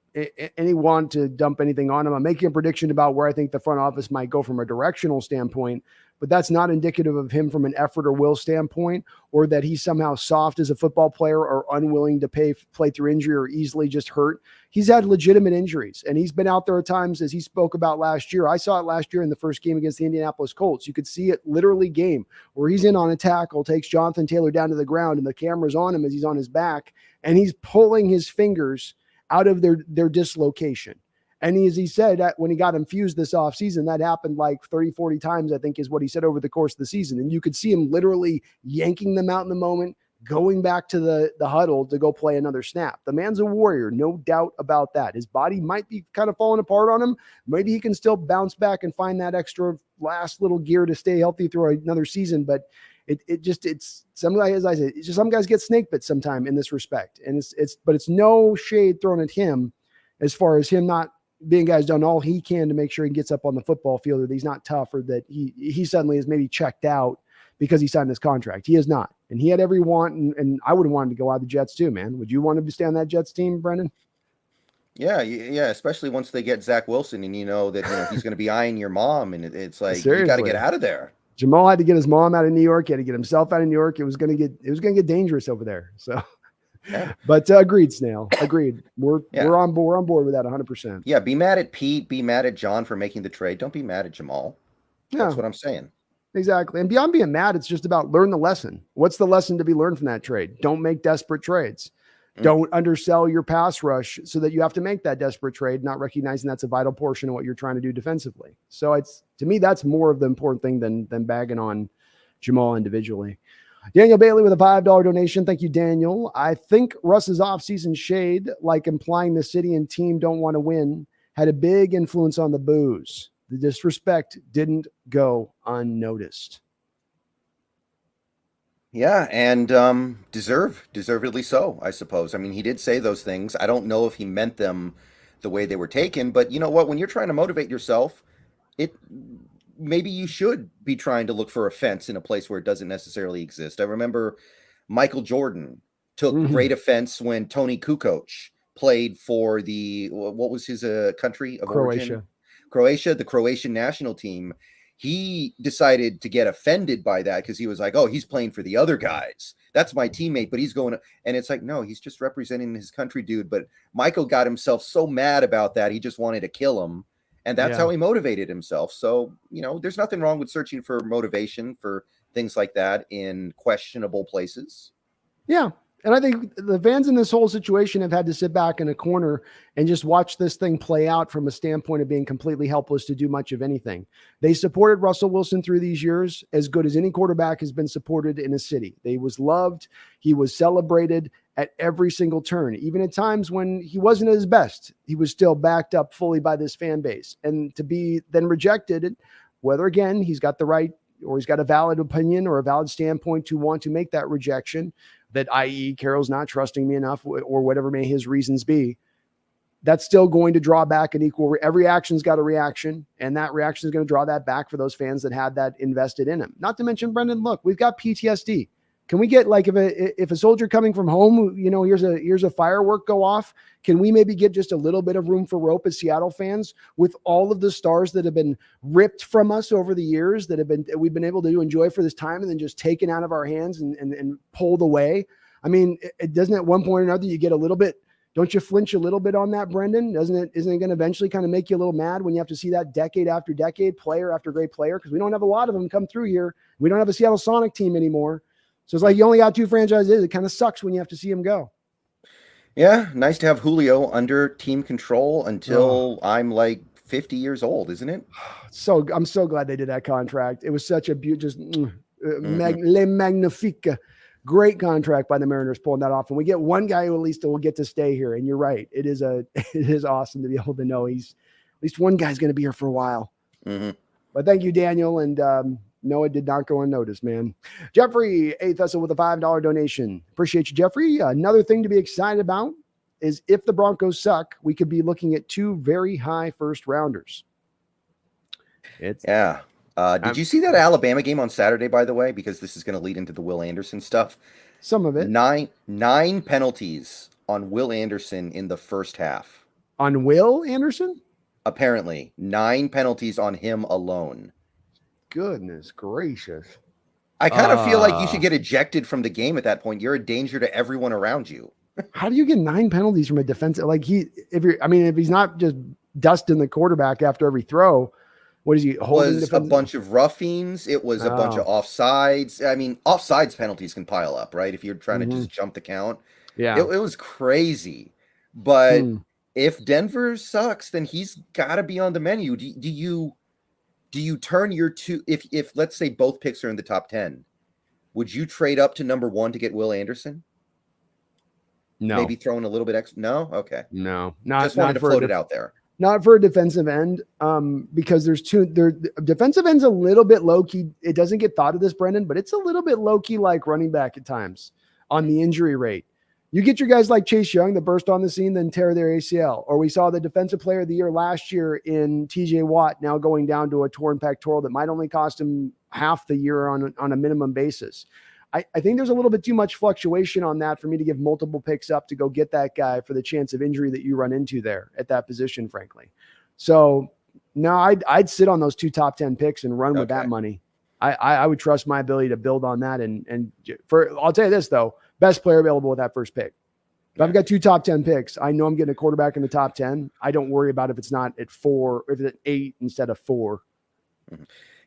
want to dump anything on him. I'm making a prediction about where I think the front office might go from a directional standpoint, but that's not indicative of him from an effort or will standpoint, or that he's somehow soft as a football player or unwilling to play through injury or easily just hurt. He's had legitimate injuries, and he's been out there at times, as he spoke about last year. I saw it last year in the first game against the Indianapolis Colts. You could see it literally game where he's in on a tackle, takes Jonathan Taylor down to the ground, and the camera's on him as he's on his back, and he's pulling his fingers out of their dislocation. And as he said, that when he got infused this offseason, that happened like 30, 40 times, I think is what he said over the course of the season. And you could see him literally yanking them out in the moment, going back to the huddle to go play another snap. The man's a warrior, no doubt about that. His body might be kind of falling apart on him. Maybe he can still bounce back and find that extra last little gear to stay healthy through another season. But it's some guys, as I said, it's just some guys get snake bit sometime in this respect. And it's no shade thrown at him as far as him not being guy's done all he can to make sure he gets up on the football field, or that he's not tough, or that he suddenly is maybe checked out because he signed this contract. He is not. And he had every want, and I would have wanted to go out of the Jets too, man. Would you want to stay on that Jets team, Brendan? Yeah, especially once they get Zach Wilson and that he's going to be eyeing your mom, and it's like Seriously. you got to get out of there. Jamal had to get his mom out of New York. He had to get himself out of New York. It was going to get dangerous over there. So, yeah. But agreed, Snail. Agreed. We're on board with that 100%. Yeah, be mad at Pete. Be mad at John for making the trade. Don't be mad at Jamal. That's what I'm saying. Exactly. And beyond being mad, it's just about learn the lesson. What's the lesson to be learned from that trade? Don't make desperate trades. Don't undersell your pass rush so that you have to make that desperate trade, not recognizing that's a vital portion of what you're trying to do defensively. So to me, that's more of the important thing than bagging on Jamal individually. Daniel Bailey with a $5 donation. Thank you, Daniel. I think Russ's offseason shade, like implying the city and team don't want to win, had a big influence on the boos. The disrespect didn't go unnoticed. Yeah, and deservedly so, I suppose. I mean, he did say those things. I don't know if he meant them the way they were taken, but you know what? When you're trying to motivate yourself, maybe you should be trying to look for offense in a place where it doesn't necessarily exist. I remember Michael Jordan took great offense when Tony Kukoc played for what was his country of origin? Croatia, the Croatian national team. He decided to get offended by that because he was like, oh, he's playing for the other guys. That's my teammate, but he's going to, and it's like, no, he's just representing his country, dude. But Michael got himself so mad about that. He just wanted to kill him. And that's how he motivated himself. So, there's nothing wrong with searching for motivation for things like that in questionable places. Yeah. And I think the fans in this whole situation have had to sit back in a corner and just watch this thing play out from a standpoint of being completely helpless to do much of anything. They supported Russell Wilson through these years as good as any quarterback has been supported in a city. He was loved. He was celebrated at every single turn. Even at times when he wasn't at his best, he was still backed up fully by this fan base. And to be then rejected, whether again, he's got the right or he's got a valid opinion or a valid standpoint to want to make that rejection, that i.e. Carroll's not trusting me enough or whatever may his reasons be, that's still going to draw back an equal. Every action's got a reaction, and that reaction is going to draw that back for those fans that had that invested in him. Not to mention, Brendan, look, we've got PTSD. Can we get like if a soldier coming from home, here's a firework go off, can we maybe get just a little bit of room for rope as Seattle fans with all of the stars that have been ripped from us over the years that we've been able to enjoy for this time and then just taken out of our hands and pulled away? I mean, it doesn't at one point or another you get a little bit. Don't you flinch a little bit on that, Brendan? Isn't it going to eventually kind of make you a little mad when you have to see that decade after decade, player after great player? Because we don't have a lot of them come through here. We don't have a Seattle Sonic team anymore. So it's like you only got two franchises. It kind of sucks when you have to see him go. Yeah, nice to have Julio under team control until I'm like 50 years old, isn't it? So I'm so glad they did that contract. It was such a beautiful, le magnifique, great contract by the Mariners pulling that off. And we get one guy who at least will get to stay here. And you're right. It is awesome to be able to know at least one guy's going to be here for a while. But thank you, Daniel. And, no, it did not go unnoticed, man. Jeffrey A. Thessel with a $5 donation. Appreciate you, Jeffrey. Another thing to be excited about is if the Broncos suck, we could be looking at two very high first rounders. Did you see that Alabama game on Saturday, by the way? Because this is going to lead into the Will Anderson stuff. Some of it. Nine penalties on Will Anderson in the first half. On Will Anderson? Apparently, 9 penalties on him alone. Goodness gracious. I kind of feel like you should get ejected from the game at that point. You're a danger to everyone around you. How do you get 9 penalties from a defensive? Like if he's not just dusting the quarterback after every throw, what is he holding? It was a bunch of roughings. It was a bunch of offsides. I mean, offsides penalties can pile up, right? If you're trying to just jump the count. Yeah. It was crazy. But if Denver sucks, then he's got to be on the menu. Do you turn your two, if let's say both picks are in the top 10, would you trade up to number 1 to get Will Anderson? No. Maybe throwing a little bit extra? No? Okay. No. Just wanted to float it out there. Not for a defensive end, because defensive end's a little bit low-key. It doesn't get thought of this, Brendan, but it's a little bit low-key like running back at times on the injury rate. You get your guys like Chase Young that burst on the scene, then tear their ACL. Or we saw the defensive player of the year last year in TJ Watt now going down to a torn pectoral that might only cost him, half the year on a minimum basis. I think there's a little bit too much fluctuation on that for me to give multiple picks up to go get that guy for the chance of injury that you run into there at that position, frankly. So no, I'd sit on those 2 top 10 picks and run with that money. I would trust my ability to build on that. And I'll tell you this though, best player available with that first pick. If I've got 2 top 10 picks, I know I'm getting a quarterback in the top 10. I don't worry about if it's not at 4, if it's at 8 instead of 4.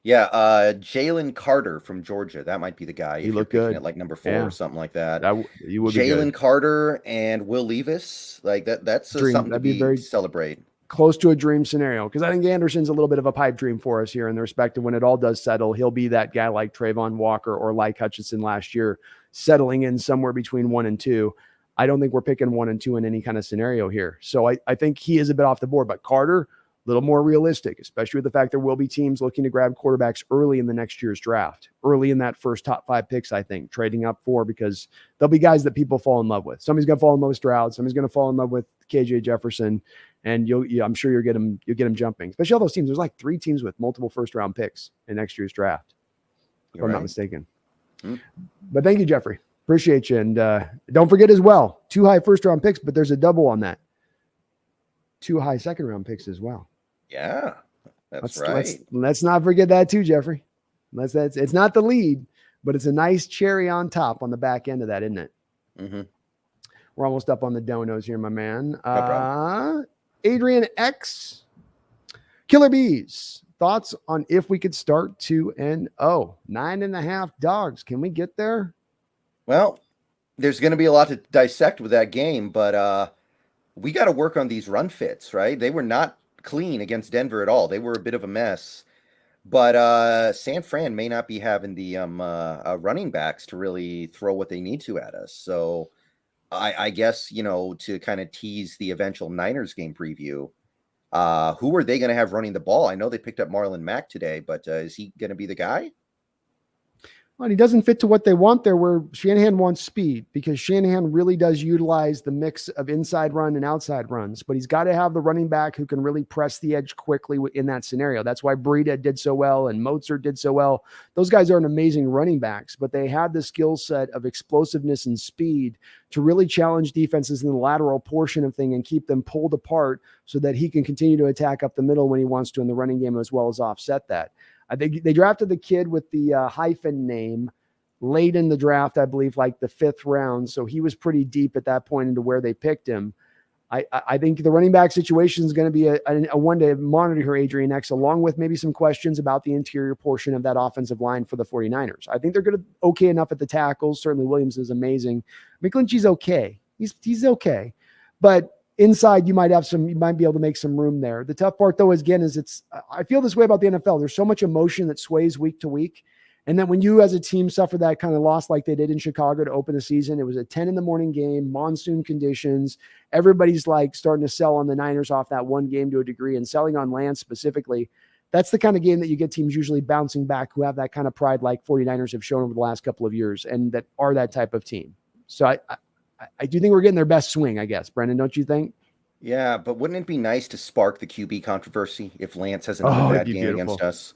Yeah, Jalen Carter from Georgia. That might be the guy. He looked good at like number 4 or something like that. Jalen Carter and Will Levis, like that's something to be very celebrate. Close to a dream scenario, because I think Anderson's a little bit of a pipe dream for us here in the respect of when it all does settle, he'll be that guy like Trayvon Walker or like Hutchinson last year, settling in somewhere between 1 and 2. I don't think we're picking 1 and 2 in any kind of scenario here. So I think he is a bit off the board, but Carter, a little more realistic, especially with the fact there will be teams looking to grab quarterbacks early in the next year's draft, early in that first top 5 picks, I think, trading up for, because there'll be guys that people fall in love with. Somebody's going to fall in love with Stroud. Somebody's going to fall in love with KJ Jefferson. And I'm sure you'll get them jumping, especially all those teams. There's like 3 teams with multiple first round picks in next year's draft, if I'm not mistaken. But thank you, Jeffrey. Appreciate you. And don't forget as well, 2 high first round picks, but there's a double on that. 2 high second round picks as well. Yeah, that's right. Let's not forget that too, Jeffrey. It's not the lead, but it's a nice cherry on top on the back end of that, isn't it? Mm-hmm. We're almost up on the donos here, my man. No problem. Adrian X, Killer Bees. Thoughts on if we could start 2-0, 9.5 dogs. Can we get there? Well, there's going to be a lot to dissect with that game, but we got to work on these run fits, right? They were not clean against Denver at all. They were a bit of a mess, but San Fran may not be having the running backs to really throw what they need to at us. So I guess, to kind of tease the eventual Niners game preview, who are they going to have running the ball? I know they picked up Marlon Mack today, but is he going to be the guy? Well, he doesn't fit to what they want there, where Shanahan wants speed, because Shanahan really does utilize the mix of inside run and outside runs, but he's got to have the running back who can really press the edge quickly in that scenario. That's why Breida did so well and Mozart did so well. Those guys aren't amazing running backs, but they have the skill set of explosiveness and speed to really challenge defenses in the lateral portion of thing and keep them pulled apart so that he can continue to attack up the middle when he wants to in the running game, as well as offset that. I think they drafted the kid with the hyphen name late in the draft, I believe, like the 5th round. So he was pretty deep at that point into where they picked him. I think the running back situation is going to be a one to monitor here, Adrian X, along with maybe some questions about the interior portion of that offensive line for the 49ers. I think they're going to okay enough at the tackles. Certainly Williams is amazing. McGlinchey's okay. He's okay. But inside, you might be able to make some room there. The tough part, though, again, is I feel this way about the NFL. There's so much emotion that sways week to week. And then when you as a team suffer that kind of loss like they did in Chicago to open the season, it was a 10 a.m. game, monsoon conditions. Everybody's like starting to sell on the Niners off that one game to a degree, and selling on Lance specifically. That's the kind of game that you get teams usually bouncing back who have that kind of pride like 49ers have shown over the last couple of years and that are that type of team. So I do think we're getting their best swing, I guess. Brendan, don't you think? Yeah, but wouldn't it be nice to spark the QB controversy if Lance has another bad game against us?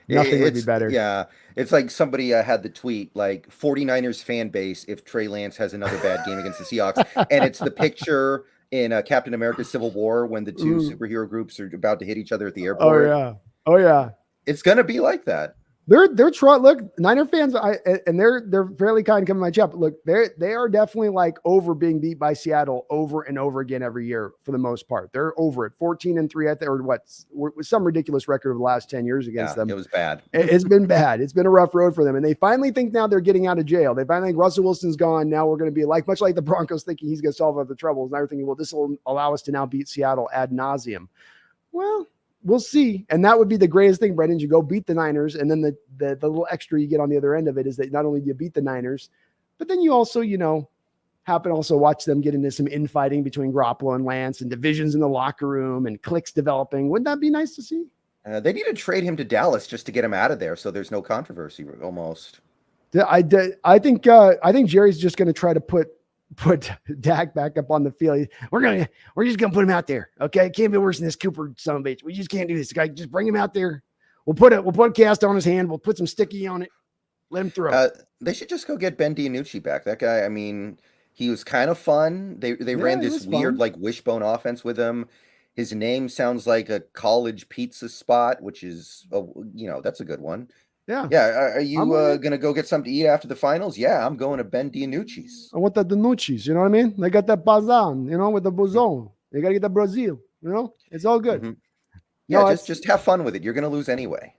Nothing would be better. Yeah, it's like somebody had the tweet, like 49ers fan base if Trey Lance has another bad game against the Seahawks. And it's the picture in Captain America's Civil War when the 2 superhero groups are about to hit each other at the airport. Oh, yeah. It's going to be like that. They're trying. Look, Niner fans, and they're fairly kind coming to my chat. But look, they are definitely like over being beat by Seattle over and over again every year for the most part. They're over it, 14-3 or what? With some ridiculous record of the last 10 years against them. It was bad. It's been bad. It's been a rough road for them, and they finally think now they're getting out of jail. They finally think Russell Wilson's gone. Now we're going to be much like the Broncos thinking he's going to solve all the troubles. Now they're thinking, well, this will allow us to now beat Seattle ad nauseum. Well, we'll see. And that would be the greatest thing, Brendan. You go beat the Niners, and then the little extra you get on the other end of it is that not only do you beat the Niners, but then you also, happen to also watch them get into some infighting between Garoppolo and Lance and divisions in the locker room and cliques developing. Wouldn't that be nice to see? They need to trade him to Dallas just to get him out of there so there's no controversy almost. I think Jerry's just going to try to put Dak back up on the field. We're just gonna put him out there. Okay, it can't be worse than this Cooper son of a bitch. We just can't do this. Guy, just bring him out there. We'll put cast on his hand. We'll put some sticky on it. Let him throw. They should just go get Ben DiNucci back. That guy, I mean, he was kind of fun. They ran It this was weird fun. like wishbone offense with him. His name sounds like a college pizza spot, which is, that's a good one. Yeah. Yeah, are you I'm with it. gonna go get something to eat after the finals? Yeah, I'm going to Ben DiNucci's. I want the Danucci's, you know what I mean? They got that Bazan, with the Buzon. They got to get the Brazil, It's all good. Mm-hmm. Yeah, No, just have fun with it. You're gonna lose anyway.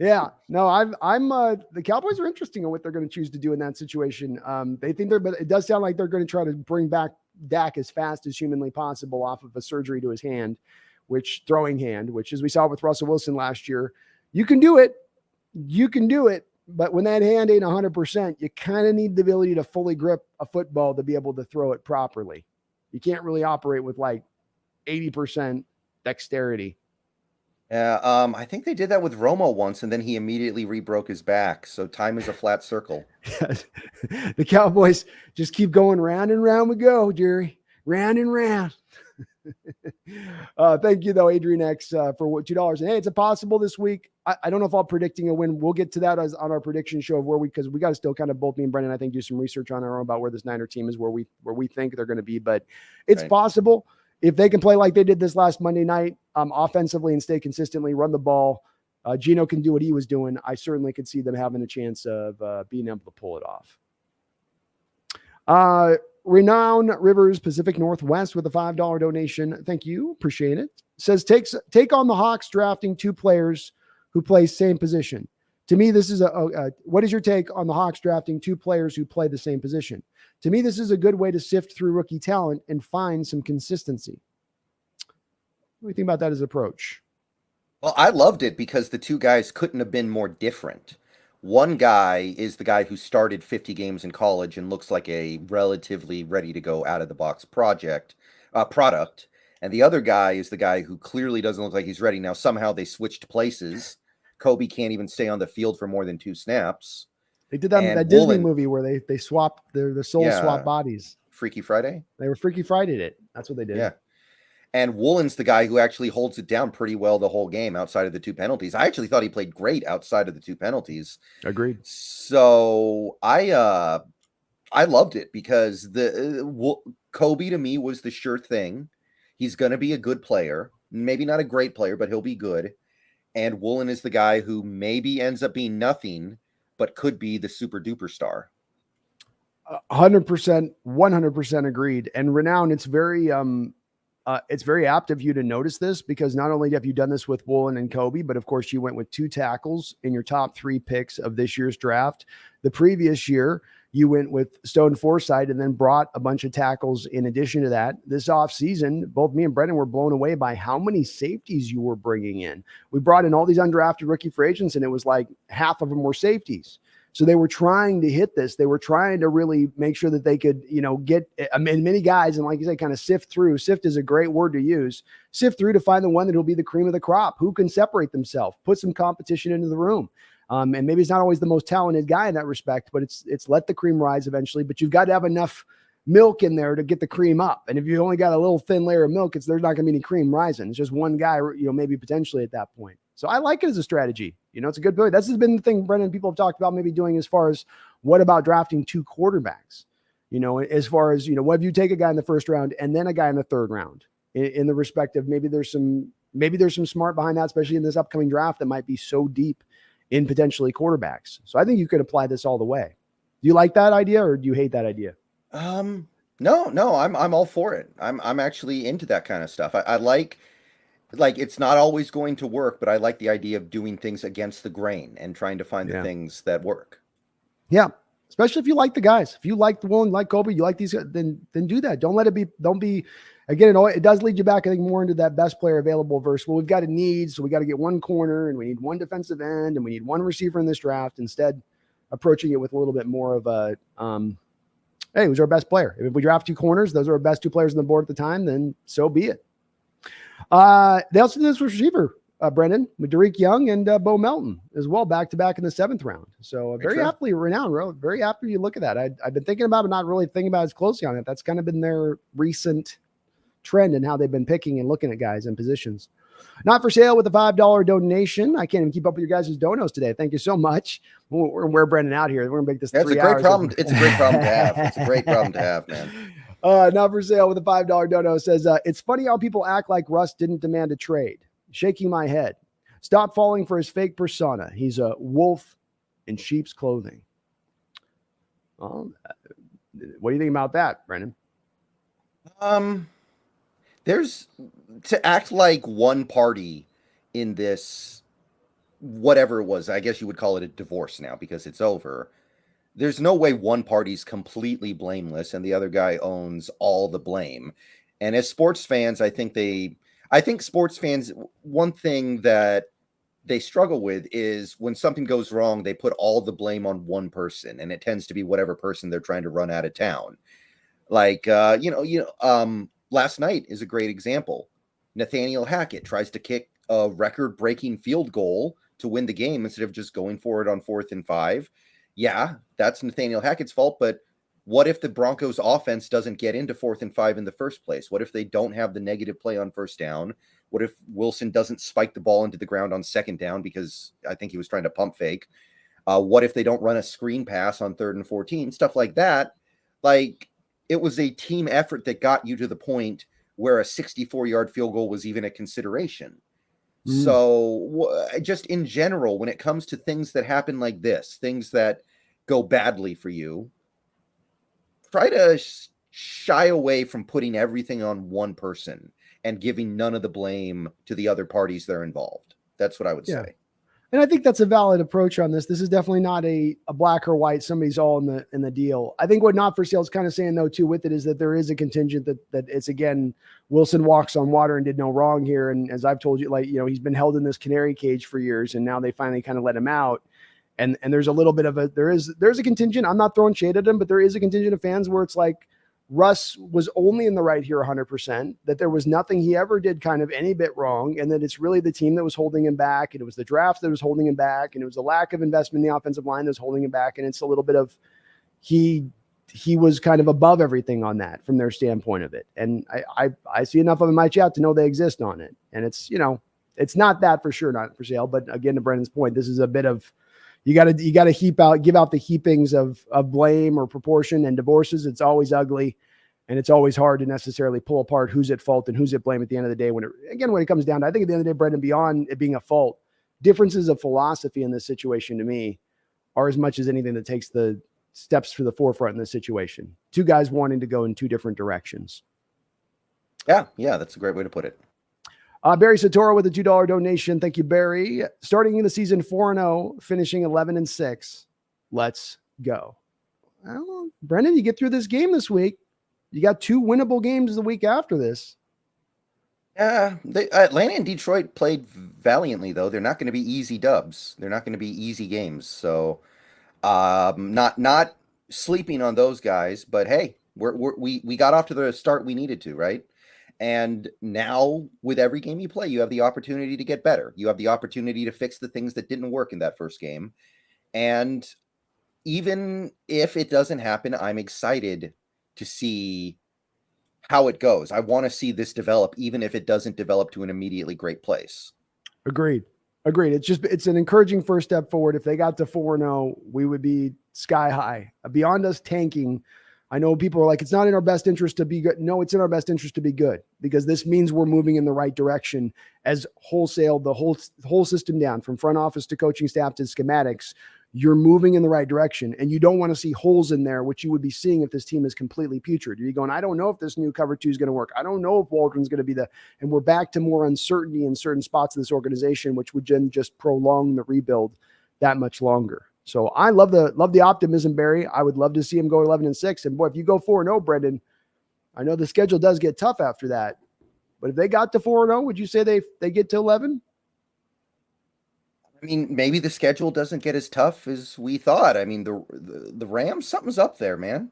yeah, no, I'm the Cowboys are interesting on what they're going to choose to do in that situation. They think but it does sound like they're going to try to bring back Dak as fast as humanly possible off of a surgery to his hand, which as we saw with Russell Wilson last year, you can do it. But when that hand ain't 100%, you kind of need the ability to fully grip a football to be able to throw it properly. You can't really operate with like 80% dexterity. Yeah, I think they did that with Romo once, and then he immediately re-broke his back. So time is a flat circle. The Cowboys just keep going round and round we go, Jerry. Round and round. Thank you, though, Adrian X, for $2. And hey, it's possible this week. I don't know if I'm predicting a win. We'll get to that on our prediction show of because we got to still kind of both me and Brendan, I think, do some research on our own about where this Niner team is, where we think they're going to be. But it's possible. If they can play like they did this last Monday night, offensively and stay consistently, run the ball, Geno can do what he was doing. I certainly could see them having a chance of being able to pull it off. Renown Rivers Pacific Northwest with a $5 donation. Thank you. Appreciate it. Says take on the Hawks drafting 2 players who play same position. To me, this is what is your take on the Hawks drafting 2 players who play the same position? To me, this is a good way to sift through rookie talent and find some consistency. What do you think about that as an approach? Well, I loved it because the 2 guys couldn't have been more different. One guy is the guy who started 50 games in college and looks like a relatively ready-to-go out-of-the-box product. And the other guy is the guy who clearly doesn't look like he's ready. Now, somehow they switched places. Kobe can't even stay on the field for more than 2 snaps. They did that Disney movie where they swapped their souls swap bodies. Freaky Friday? They were Freaky Friday it. That's what they did. Yeah. And Woolen's the guy who actually holds it down pretty well the whole game outside of the 2 penalties. I actually thought he played great outside of the 2 penalties. Agreed. So I loved it because Kobe to me was the sure thing. He's going to be a good player. Maybe not a great player, but he'll be good. And Woolen is the guy who maybe ends up being nothing, but could be the super duper star. 100%, 100% agreed. And Renown, it's very apt of you to notice this because not only have you done this with Woolen and Kobe, but of course you went with 2 tackles in your top 3 picks of this year's draft. The previous year, you went with Stone Forsythe and then brought a bunch of tackles in addition to that. This offseason, both me and Brendan were blown away by how many safeties you were bringing in. We brought in all these undrafted rookie free agents, and it was like half of them were safeties. So they were trying to hit this. They were trying to really make sure that they could, get many guys. And like you said, kind of sift through. Sift is a great word to use. Sift through to find the one that will be the cream of the crop, who can separate themselves, put some competition into the room. And maybe it's not always the most talented guy in that respect, but it's let the cream rise eventually. But you've got to have enough milk in there to get the cream up. And if you only got a little thin layer of milk, there's not going to be any cream rising. It's just one guy, maybe potentially at that point. So I like it as a strategy. It's a good point. This has been the thing, Brendan, people have talked about maybe doing as far as what about drafting 2 quarterbacks? As far as, what if you take a guy in the first round and then a guy in the third round in the respect of maybe there's some smart behind that, especially in this upcoming draft that might be so deep in potentially quarterbacks. So I think you could apply this all the way. Do you like that idea or do you hate that idea? No, I'm all for it. I'm actually into that kind of stuff. I like it's not always going to work, but I like the idea of doing things against the grain and trying to find the things that work. Yeah. Especially if you like the guys, if you like the one, like Kobe, you like these, then do that. Don't be, again, it does lead you back, I think, more into that best player available versus, well, we've got a need. So we got to get 1 corner and we need 1 defensive end and we need 1 receiver in this draft. Instead, approaching it with a little bit more of a, hey, who's our best player? If we draft 2 corners, those are our best 2 players on the board at the time, then so be it. They also did this with receiver, Brendan, with Derek Young and Bo Melton as well, back-to-back in the 7th round. So very aptly renowned, bro. Very aptly you look at that. I've been thinking about it, but not really thinking about it as closely on it. That's kind of been their recent trend in how they've been picking and looking at guys in positions. Not for sale with a $5 donation. I can't even keep up with your guys' donos today. Thank you so much. We're Brendon out here. We're gonna make this 3 hours. It's a great problem to have. It's a great problem to have, man. Not for sale with a $5 dono says, it's funny how people act like Russ didn't demand a trade. Shaking my head. Stop falling for his fake persona. He's a wolf in sheep's clothing. What do you think about that, Brendon? There's to act like one party in this, whatever it was, I guess you would call it a divorce now because it's over. There's no way one party's completely blameless and the other guy owns all the blame. And as sports fans, I think sports fans, one thing that they struggle with is when something goes wrong, they put all the blame on one person, and it tends to be whatever person they're trying to run out of town. Like, last night is a great example. Nathaniel Hackett tries to kick a record-breaking field goal to win the game instead of just going for it on 4th and 5. Yeah, that's Nathaniel Hackett's fault, but what if the Broncos offense doesn't get into 4th and 5 in the first place? What if they don't have the negative play on first down? What if Wilson doesn't spike the ball into the ground on 2nd down because I think he was trying to pump fake? What if they don't run a screen pass on 3rd and 14? Stuff like that. Like, it was a team effort that got you to the point where a 64-yard field goal was even a consideration. So just in general, when it comes to things that happen like this, things that go badly for you, try to shy away from putting everything on one person and giving none of the blame to the other parties that are involved. That's what I would say. And I think that's a valid approach on this. This is definitely not a black or white. Somebody's all in the deal. I think what Not for Sale is kind of saying though too with it is that there is a contingent that it's again, Wilson walks on water and did no wrong here. And as I've told you, he's been held in this canary cage for years, and now they finally kind of let him out. And there's a little bit of there's a contingent. I'm not throwing shade at him, but there is a contingent of fans where it's like Russ was only in the right here 100%, that there was nothing he ever did kind of any bit wrong, and that it's really the team that was holding him back, and it was the draft that was holding him back, and it was a lack of investment in the offensive line that was holding him back, and it's a little bit of he was kind of above everything on that from their standpoint of it. And I see enough of them in my chat to know they exist on it. And it's, it's not that for sure, Not for Sale. But again, to Brendon's point, this is a bit of, you got to give out the heapings of blame or proportion, and divorces. It's always ugly, and it's always hard to necessarily pull apart who's at fault and who's at blame at the end of the day. When it comes down to, I think at the end of the day, Brendon, beyond it being a fault, differences of philosophy in this situation to me are as much as anything that takes the steps to the forefront in this situation. Two guys wanting to go in two different directions. Yeah, that's a great way to put it. Barry Satoro with a $2 donation. Thank you, Barry. Starting in the season 4-0, finishing 11-6. Let's go. Well, Brendon, you get through this game this week. You got 2 winnable games the week after this. Yeah, Atlanta and Detroit played valiantly, though. They're not going to be easy dubs. They're not going to be easy games. So, not sleeping on those guys. But hey, we got off to the start we needed to, right? And now, with every game you play, you have the opportunity to get better. You have the opportunity to fix the things that didn't work in that first game. And even if it doesn't happen, I'm excited to see how it goes. I want to see this develop, even if it doesn't develop to an immediately great place. Agreed. It's an encouraging first step forward. If they got to 4-0, we would be sky high. Beyond us tanking, I know people are like, it's not in our best interest to be good. No, it's in our best interest to be good, because this means we're moving in the right direction as wholesale, the whole system down from front office to coaching staff to schematics. You're moving in the right direction, and you don't want to see holes in there, which you would be seeing if this team is completely putrid. You're going, I don't know if this new cover 2 is going to work. I don't know if Waldron's going to be and we're back to more uncertainty in certain spots of this organization, which would then just prolong the rebuild that much longer. So I love the optimism, Barry. I would love to see him go 11-6. And boy, if you go 4-0, Brendon, I know the schedule does get tough after that, but if they got to 4-0, would you say they get to 11? I mean, maybe the schedule doesn't get as tough as we thought. I mean, the Rams, something's up there, man.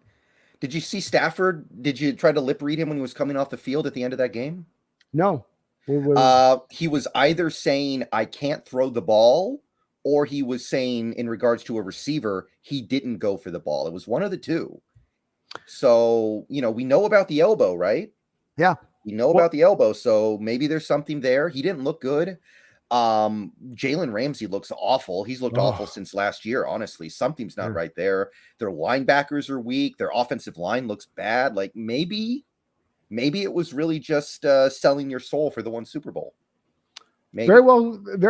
Did you see Stafford? Did you try to lip read him when he was coming off the field at the end of that game? No. He was either saying, I can't throw the ball, or he was saying, in regards to a receiver, he didn't go for the ball. It was one of the two. So, we know about the elbow, right? Yeah. You know Well, about the elbow, so maybe there's something there. He didn't look good. Jalen Ramsey looks awful. He's looked awful oh, since last year, honestly. Something's not yeah. right there. Their linebackers are weak. Their offensive line looks bad. Like maybe it was really just selling your soul for the one Super Bowl. Maybe. Very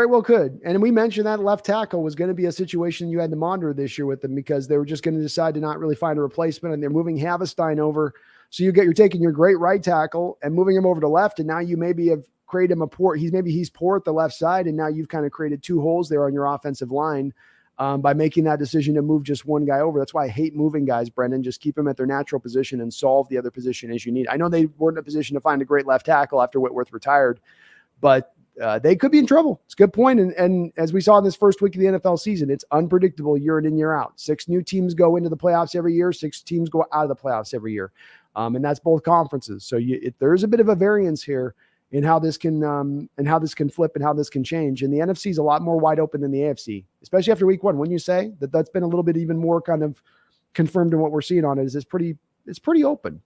well could. And we mentioned that left tackle was going to be a situation you had to monitor this year with them because they were just going to decide to not really find a replacement, and they're moving Havestein over. So you're taking your great right tackle and moving him over to left, and now you maybe have created him a poor. He's poor at the left side, and now you've kind of created two holes there on your offensive line by making that decision to move just one guy over. That's why I hate moving guys, Brendan. Just keep them at their natural position and solve the other position as you need. I know they weren't in a position to find a great left tackle after Whitworth retired, but they could be in trouble. It's a good point. And as we saw in this first week of the NFL season, it's unpredictable year in and year out. 6 new teams go into the playoffs every year. 6 teams go out of the playoffs every year. And that's both conferences. So there's a bit of a variance here in how this can flip and how this can change. And the NFC is a lot more wide open than the AFC, especially after week 1. Wouldn't you say that's been a little bit even more kind of confirmed in what we're seeing on it? Is it's pretty open.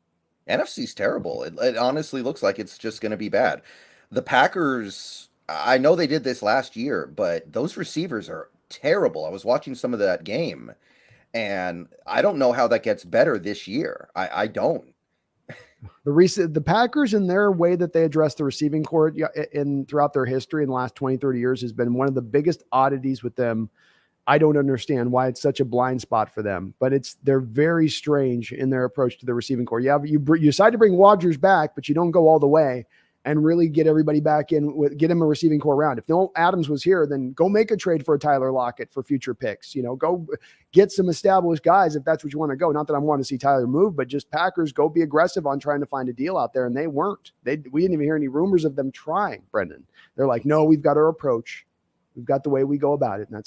NFC's terrible. It honestly looks like it's just going to be bad. The Packers, I know they did this last year, but those receivers are terrible. I was watching some of that game, and I don't know how that gets better this year. I don't. The Packers in their way that they address the receiving corps in throughout their history in the last 20, 30 years has been one of the biggest oddities with them. I don't understand why it's such a blind spot for them, but they're very strange in their approach to the receiving corps. You decide to bring Rodgers back, but you don't go all the way and really get everybody back in get him a receiving corps round. If no Adams was here, then go make a trade for a Tyler Lockett for future picks. Go get some established guys if that's what you want to go. Not that I want to see Tyler move, but just Packers go be aggressive on trying to find a deal out there. And they weren't. We didn't even hear any rumors of them trying, Brendan. They're like, no, we've got our approach. We've got the way we go about it. And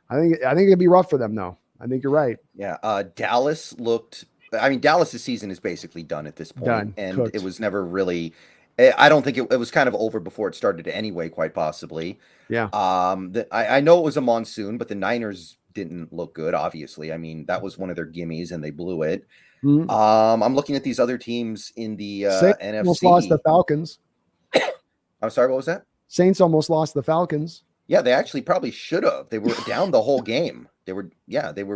I think it'd be rough for them though. I think you're right. Yeah. Dallas Dallas's season is basically done at this point, Done. and Cooked. it was never really. I don't think it was kind of over before it started anyway, quite possibly. Yeah. I know it was a monsoon, but the Niners didn't look good, obviously. I mean, that was one of their gimmies, and they blew it. Mm-hmm. I'm looking at these other teams in the NFC. Almost lost the Falcons. I'm sorry, what was that? Saints almost lost the Falcons. Yeah, they actually probably should have. They were down the whole game. They were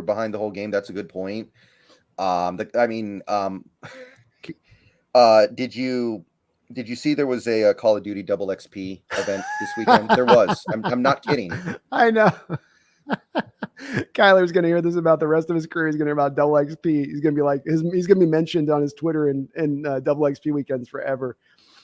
behind the whole game. That's a good point. Did you see there was a Call of Duty Double XP event this weekend? There was. I'm not kidding. I know. Kyler's going to hear this about the rest of his career. He's going to hear about Double XP. He's going to be like, he's going to be mentioned on his Twitter and Double XP weekends forever.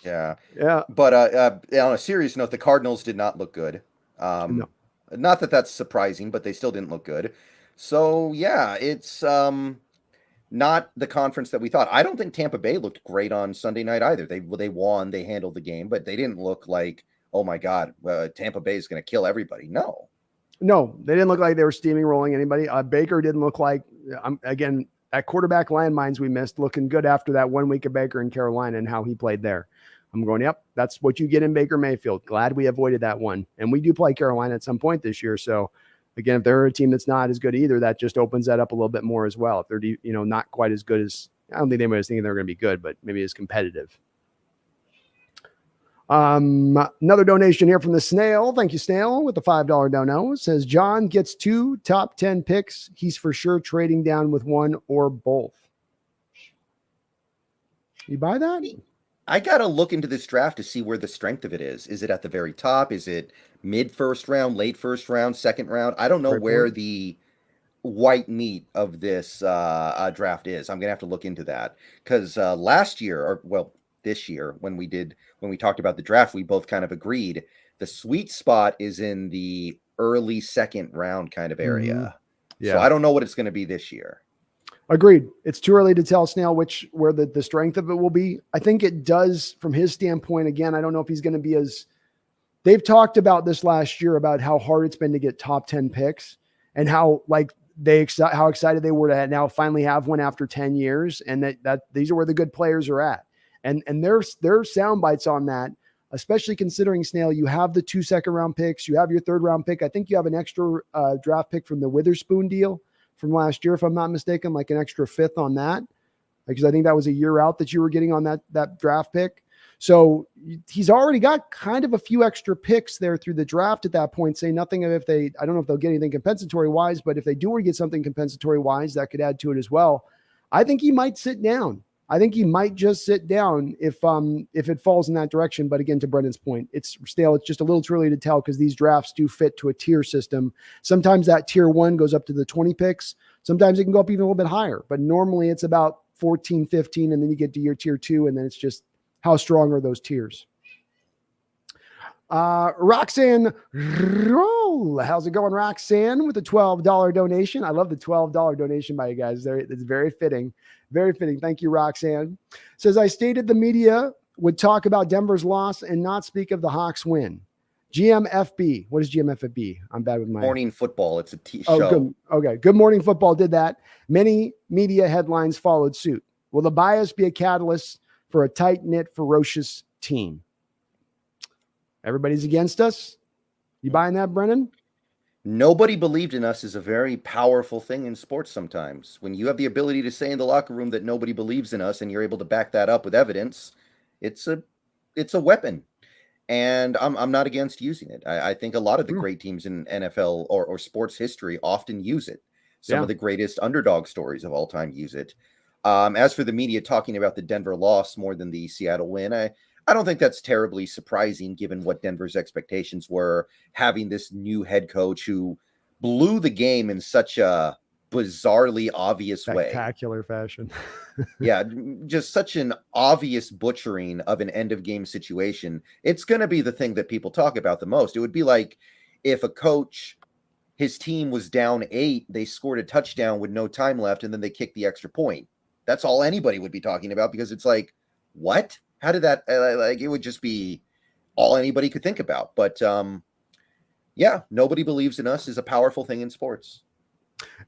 Yeah. Yeah. But on a serious note, the Cardinals did not look good. No. Not that that's surprising, but they still didn't look good. So yeah, it's not the conference that we thought. I don't think Tampa Bay looked great on Sunday night either. They won, they handled the game, but they didn't look like, oh my God, Tampa Bay is going to kill everybody. No, they didn't look like they were steaming rolling anybody. Baker didn't look like, again, at quarterback landmines we missed, looking good after that 1 week of Baker in Carolina and how he played there. I'm going, yep, that's what you get in Baker Mayfield. Glad we avoided that one. And we do play Carolina at some point this year. So again, if they're a team that's not as good either, that just opens that up a little bit more as well. If they're, not quite as good as, I don't think anybody was thinking they're going to be good, but maybe as competitive. Another donation here from the Snail. Thank you, Snail, with the $5 dono. It says, John gets 2 top 10 picks. He's for sure trading down with one or both. You buy that? I got to look into this draft to see where the strength of it is. Is it at the very top? Is it mid first round, late first round, second round? I don't know where the white meat of this draft is. I'm going to have to look into that because this year when we talked about the draft, we both kind of agreed the sweet spot is in the early second round kind of area. Mm-hmm. Yeah. So I don't know what it's going to be this year. Agreed. It's too early to tell, Snail, where the strength of it will be. I think it does from his standpoint. Again, I don't know if he's going to be they've talked about this last year about how hard it's been to get top 10 picks and how how excited they were to now finally have one after 10 years. And that these are where the good players are at. And their sound bites on that, especially considering, Snail, you have the 2 second-round picks. You have your third-round pick. I think you have an extra draft pick from the Witherspoon deal from last year, if I'm not mistaken, like an extra 5th on that. because I think that was a year out that you were getting on that draft pick. So he's already got kind of a few extra picks there through the draft at that point. Say nothing of I don't know if they'll get anything compensatory wise, but if they do get something compensatory wise, that could add to it as well. I think he might sit down. I think he might just sit down if it falls in that direction. But again, to Brendon's point, it's stale. It's just a little too early to tell because these drafts do fit to a tier system. Sometimes that tier 1 goes up to the 20 picks. Sometimes it can go up even a little bit higher, but normally it's about 14, 15, and then you get to your tier 2, and then it's just how strong are those tiers. Roxanne Roll. How's it going, Roxanne, with a $12 donation? I love the $12 donation by you guys. It's very fitting. Very fitting. Thank you, Roxanne. Says, I stated the media would talk about Denver's loss and not speak of the Hawks win. GMFB. What is GMFB? I'm bad with my Morning Football. It's a show. Good. Okay. Good Morning Football did that. Many media headlines followed suit. Will the bias be a catalyst for a tight-knit, ferocious team? Everybody's against us. You buying that, Brendon? Nobody believed in us is a very powerful thing in sports sometimes. When you have the ability to say in the locker room that nobody believes in us and you're able to back that up with evidence, it's a weapon. And I'm not against using it. I think a lot of the great teams in NFL or sports history often use it. Some of the greatest underdog stories of all time use it. As for the media talking about the Denver loss more than the Seattle win, I don't think that's terribly surprising given what Denver's expectations were, having this new head coach who blew the game in such a bizarrely obvious spectacular fashion. Yeah, just such an obvious butchering of an end of game situation. It's going to be the thing that people talk about the most. It would be like if a coach, his team was down 8, they scored a touchdown with no time left, and then they kicked the extra point. That's all anybody would be talking about because it's like, what? How did that, like, it would just be all anybody could think about. But yeah, nobody believes in us is a powerful thing in sports.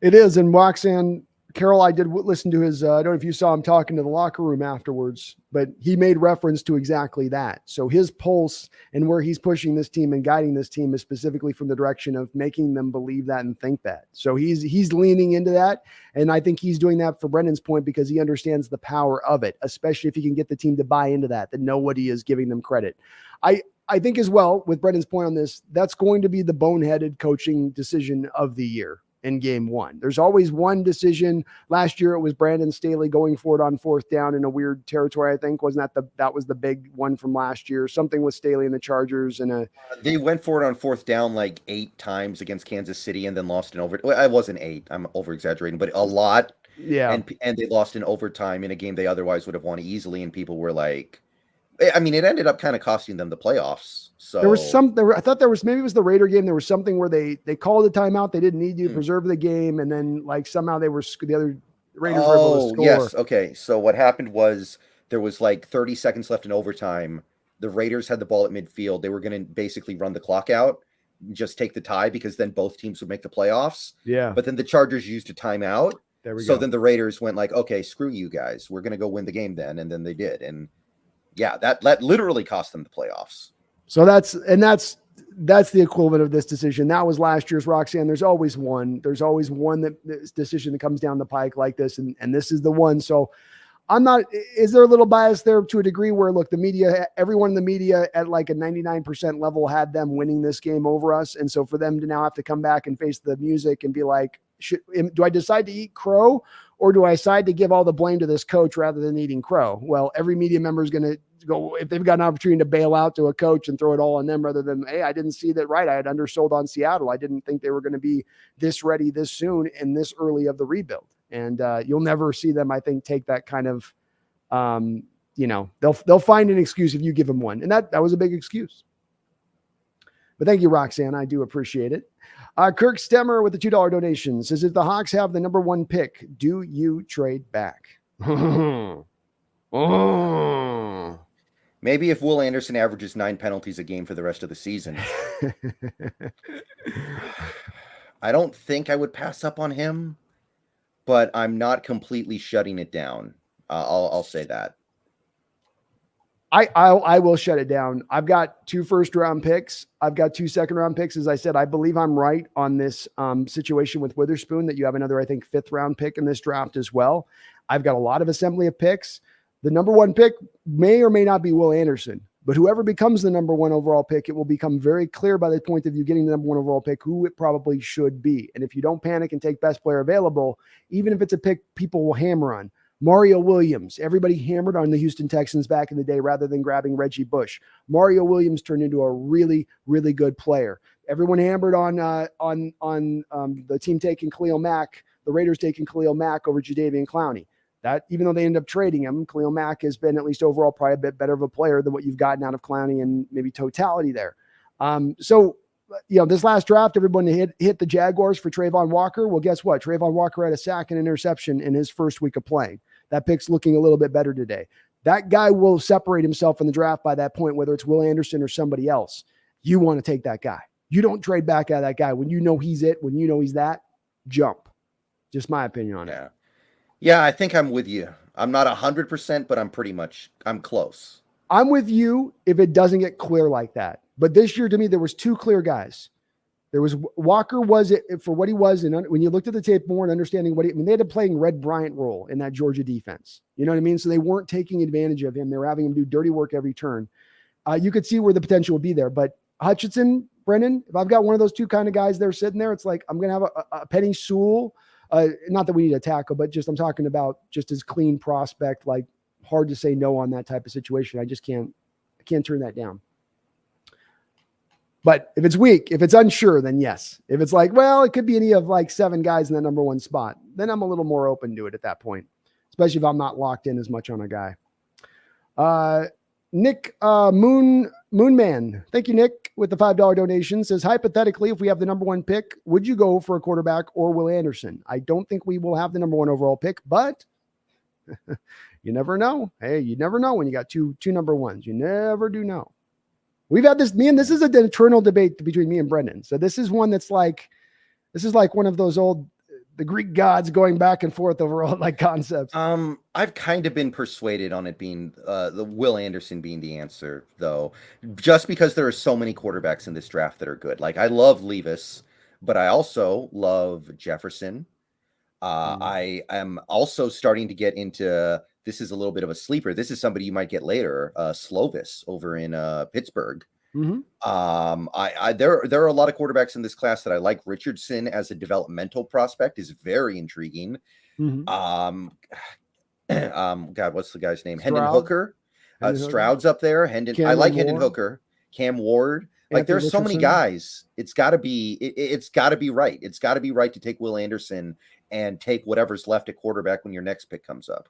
It is. And Roxanne, Carol, I did listen to his, I don't know if you saw him talking to the locker room afterwards, but he made reference to exactly that. So his pulse and where he's pushing this team and guiding this team is specifically from the direction of making them believe that and think that. So he's leaning into that. And I think he's doing that for Brendon's point because he understands the power of it, especially if he can get the team to buy into that nobody is giving them credit. I think as well, with Brendon's point on this, that's going to be the boneheaded coaching decision of the year. In game 1, there's always one decision. Last year, it was Brandon Staley going for it on 4th down in a weird territory. I think wasn't that was the big one from last year. Something with Staley and the Chargers and they went for it on 4th down like 8 times against Kansas City and then lost in over. Well, I wasn't 8. I'm over exaggerating, but a lot. Yeah, and they lost in overtime in a game they otherwise would have won easily. And people were like, I mean, it ended up kind of costing them the playoffs. So there was I thought there was, maybe it was the Raider game. There was something where they called a timeout. They didn't need to preserve the game. And then like somehow the other Raiders were able to score. Yes. Okay. So what happened was there was like 30 seconds left in overtime. The Raiders had the ball at midfield. They were going to basically run the clock out, just take the tie because then both teams would make the playoffs. Yeah. But then the Chargers used a timeout. There we go. So then the Raiders went like, okay, screw you guys. We're going to go win the game then. And then they did. And yeah, that literally cost them the playoffs. So that's the equivalent of this decision. That was last year's, Roxanne. There's always one this decision that comes down the pike like this. And this is the one. So is there a little bias there to a degree where, look, the media, everyone in the media at like a 99% level had them winning this game over us. And so for them to now have to come back and face the music and be like, do I decide to eat crow or do I decide to give all the blame to this coach rather than eating crow? Well, every media member is going to go, if they've got an opportunity to bail out to a coach and throw it all on them rather than, hey, I didn't see that right. I had undersold on Seattle. I didn't think they were going to be this ready this soon and this early of the rebuild. And you'll never see them, I think, take that kind of, they'll find an excuse if you give them one. And that was a big excuse. But thank you, Roxanne. I do appreciate it. Kirk Stemmer with the $2 donation says, if the Hawks have the number 1 pick, do you trade back? Maybe if Will Anderson averages 9 penalties a game for the rest of the season. I don't think I would pass up on him, but I'm not completely shutting it down. I'll say that. I will shut it down. I've got 2 first-round picks. I've got 2 second-round picks. As I said, I believe I'm right on this situation with Witherspoon that you have another, I think, 5th-round pick in this draft as well. I've got a lot of assembly of picks. The number one pick may or may not be Will Anderson, but whoever becomes the number one overall pick, it will become very clear by the point of you getting the number one overall pick who it probably should be. And if you don't panic and take best player available, even if it's a pick people will hammer on, Mario Williams, everybody hammered on the Houston Texans back in the day rather than grabbing Reggie Bush. Mario Williams turned into a really, really good player. Everyone hammered on the team taking Khalil Mack, the Raiders taking Khalil Mack over Jadeveon Clowney. That, even though they end up trading him, Khalil Mack has been at least overall probably a bit better of a player than what you've gotten out of Clowney and maybe totality there. So, this last draft, everyone hit the Jaguars for Trayvon Walker. Well, guess what? Trayvon Walker had a sack and interception in his first week of playing. That pick's looking a little bit better today. That guy will separate himself in the draft by that point, whether it's Will Anderson or somebody else. You want to take that guy. You don't trade back out of that guy. When you know he's it, when you know he's that, jump. Just my opinion on it. Yeah, I think I'm with you. I'm not 100%, but I'm close. I'm with you if it doesn't get clear like that. But this year, to me, there was two clear guys. There was Walker was it for what he was. And when you looked at the tape more and understanding they had a playing Red Bryant role in that Georgia defense. You know what I mean? So they weren't taking advantage of him. They were having him do dirty work every turn. You could see where the potential would be there. But Hutchinson, Brendan, if I've got one of those two kind of guys there sitting there, it's like I'm going to have a Penny Sewell. Not that we need a tackle, but I'm talking about just as clean prospect, like hard to say no on that type of situation. I can't turn that down. But if it's weak, if it's unsure, then yes. If it's like, well, it could be any of like 7 guys in that number one spot, then I'm a little more open to it at that point, especially if I'm not locked in as much on a guy. Nick Moonman, thank you, Nick, with the $5 donation, says, hypothetically, if we have the number one pick, would you go for a quarterback or Will Anderson? I don't think we will have the number one overall pick, but you never know. Hey, you never know when you got two number ones. You never do know. We've had this, this is an eternal debate between me and Brendan. So this is one that's like, one of those old, the Greek gods going back and forth over all like concepts. I've kind of been persuaded on it being the Will Anderson being the answer, though, just because there are so many quarterbacks in this draft that are good. Like I love Levis, but I also love Jefferson. I am also starting to get into, this is a little bit of a sleeper. This is somebody you might get later, Slovis over in Pittsburgh. Mm-hmm. There are a lot of quarterbacks in this class that I like. Richardson as a developmental prospect is very intriguing. Mm-hmm. God, what's the guy's name? Stroud. Hendon Hooker. Stroud's up there. I like Hendon Hooker. Cam Ward. Like there's so many guys. It's got to be right. It's got to be right to take Will Anderson and take whatever's left at quarterback when your next pick comes up.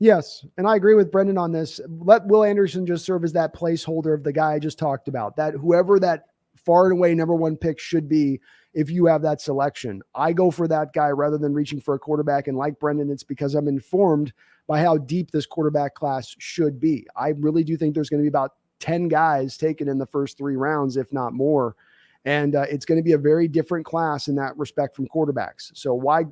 Yes, and I agree with Brendan on this. Let Will Anderson just serve as that placeholder of the guy I just talked about. That whoever that far and away number one pick should be, if you have that selection. I go for that guy rather than reaching for a quarterback. And like Brendan, it's because I'm informed by how deep this quarterback class should be. I really do think there's going to be about 10 guys taken in the first 3 rounds, if not more. And it's going to be a very different class in that respect from quarterbacks. So why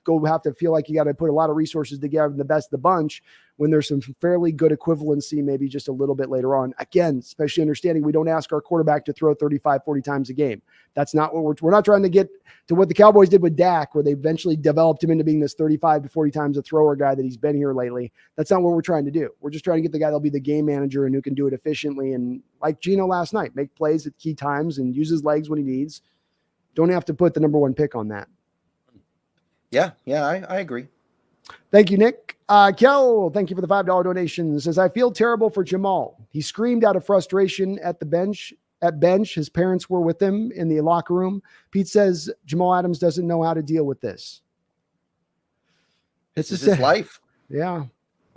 go have to feel like you got to put a lot of resources together, the best of the bunch, when there's some fairly good equivalency, maybe just a little bit later on. Again, especially understanding we don't ask our quarterback to throw 35, 40 times a game. That's not what we're not trying to get to what the Cowboys did with Dak, where they eventually developed him into being this 35 to 40 times a thrower guy that he's been here lately. That's not what we're trying to do. We're just trying to get the guy that'll be the game manager and who can do it efficiently. And like Geno last night, make plays at key times and use his legs when he needs. Don't have to put the number one pick on that. Yeah, I agree. Thank you, Nick. Kel, thank you for the $5 donation. Says, I feel terrible for Jamal. He screamed out of frustration at the bench. His parents were with him in the locker room. Pete says Jamal Adams doesn't know how to deal with this. This is his life. Yeah.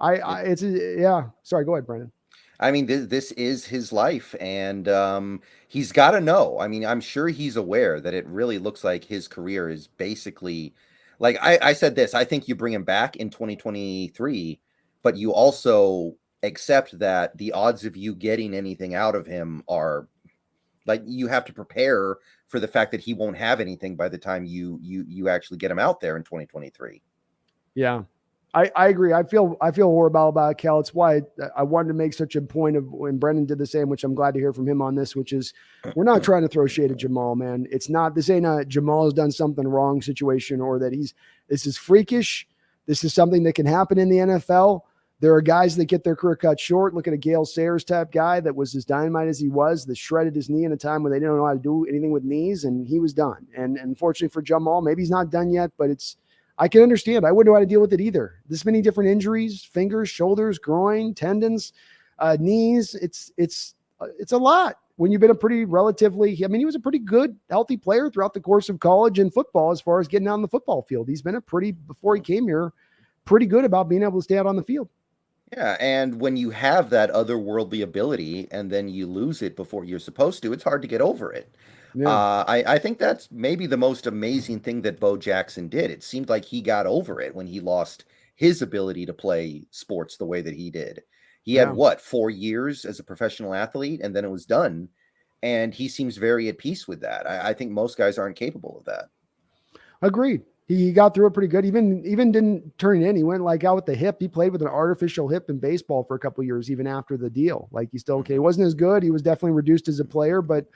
Sorry, go ahead, Brendan. I mean, this is his life, and he's got to know. I mean, I'm sure he's aware that it really looks like his career is basically, like I said this, I think you bring him back in 2023, but you also accept that the odds of you getting anything out of him are, like, you have to prepare for the fact that he won't have anything by the time you actually get him out there in 2023. Yeah. I agree. I feel horrible about Cal. It's why I wanted to make such a point of when Brendan did the same, which I'm glad to hear from him on this, which is we're not trying to throw shade at Jamal, man. It's not, this ain't a Jamal has done something wrong situation or that this is freakish. This is something that can happen in the NFL. There are guys that get their career cut short. Look at a Gale Sayers type guy that was as dynamite as he was, that shredded his knee in a time when they didn't know how to do anything with knees, and he was done. And unfortunately for Jamal, maybe he's not done yet, but I can understand. I wouldn't know how to deal with it either. This many different injuries, fingers, shoulders, groin, tendons, knees. It's a lot when you've been a pretty he was a pretty good, healthy player throughout the course of college and football as far as getting out on the football field. He's been before he came here, pretty good about being able to stay out on the field. Yeah, and when you have that otherworldly ability and then you lose it before you're supposed to, it's hard to get over it. Yeah. I think that's maybe the most amazing thing that Bo Jackson did. It seemed like he got over it when he lost his ability to play sports the way that he did. He had 4 years as a professional athlete, and then it was done. And he seems very at peace with that. I think most guys aren't capable of that. Agreed. He got through it pretty good. Even didn't turn it in. He went out with the hip. He played with an artificial hip in baseball for a couple of years, even after the deal. He's still okay. He wasn't as good. He was definitely reduced as a player, but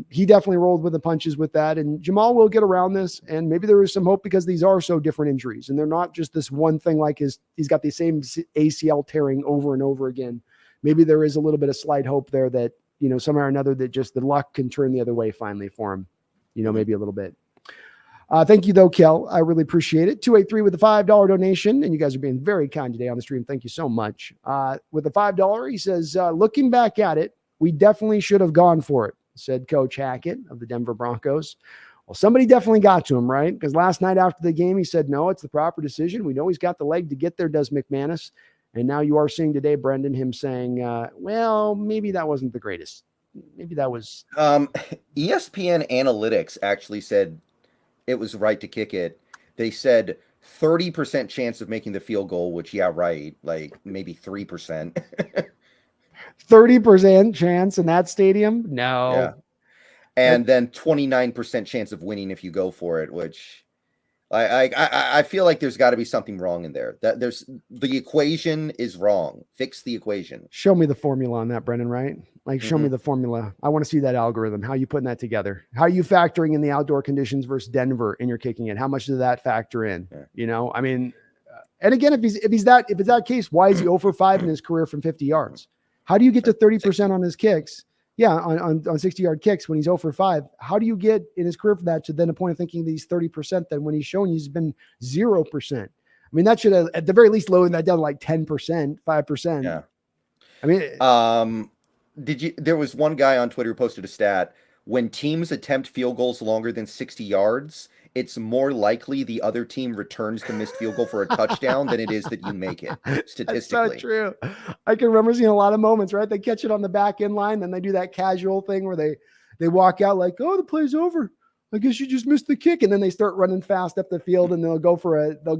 he definitely rolled with the punches with that. And Jamal will get around this. And maybe there is some hope because these are so different injuries, and they're not just this one thing. He's got the same ACL tearing over and over again. Maybe there is a little bit of slight hope there that, somehow or another, that just the luck can turn the other way finally for him, maybe a little bit. Thank you, though, Kel. I really appreciate it. 283 with a $5 donation, and you guys are being very kind today on the stream. Thank you so much. With the $5, he says, looking back at it, we definitely should have gone for it, said Coach Hackett of the Denver Broncos. Well, somebody definitely got to him, right? Because last night after the game, he said, no, it's the proper decision. We know he's got the leg to get there, does McManus. And now you are seeing today, Brendon, him saying, well, maybe that wasn't the greatest. Maybe that was. ESPN Analytics actually said it was right to kick it. They said 30% chance of making the field goal, which, right, maybe 3%. 30% chance in that stadium? No. Yeah. And then 29% chance of winning if you go for it, which I feel like there's got to be something wrong in there. That the equation is wrong. Fix the equation. Show me the formula on that, Brendon, right? Show me the formula. I want to see that algorithm. How are you putting that together? How are you factoring in the outdoor conditions versus Denver and you're kicking it? How much does that factor in? Yeah. And again, if it's that case, why is he 0 for 5 in his career from 50 yards? How do you get to 30% on his kicks? Yeah, on 60-yard kicks when he's 0 for 5. How do you get in his career for that to then a point of thinking that he's 30%? Then when he's shown he's been 0%. That should have at the very least lowered that down to 10%, 5%. Yeah. There was one guy on Twitter who posted a stat: when teams attempt field goals longer than 60 yards, it's more likely the other team returns the missed field goal for a touchdown than it is that you make it, statistically. That's so true. I can remember seeing a lot of moments, right? They catch it on the back end line, then they do that casual thing where they walk out oh, the play's over. I guess you just missed the kick. And then they start running fast up the field and they'll go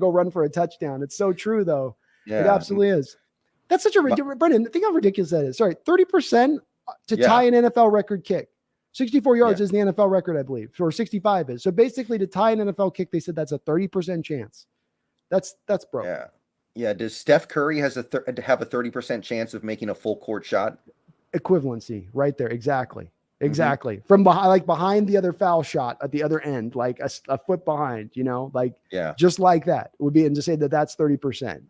run for a touchdown. It's so true, though. Yeah. It absolutely is. That's such a ridiculous, Brendon, think how ridiculous that is. Sorry, 30% to tie an NFL record kick. 64 yards is the NFL record, I believe, or 65 is. So basically, to tie an NFL kick, they said that's a 30% chance. That's broke. Yeah. Yeah. Does Steph Curry have a 30% chance of making a full court shot? Equivalency right there. Exactly. From behind the other foul shot at the other end, a foot behind, just like that would be, and to say that that's 30%.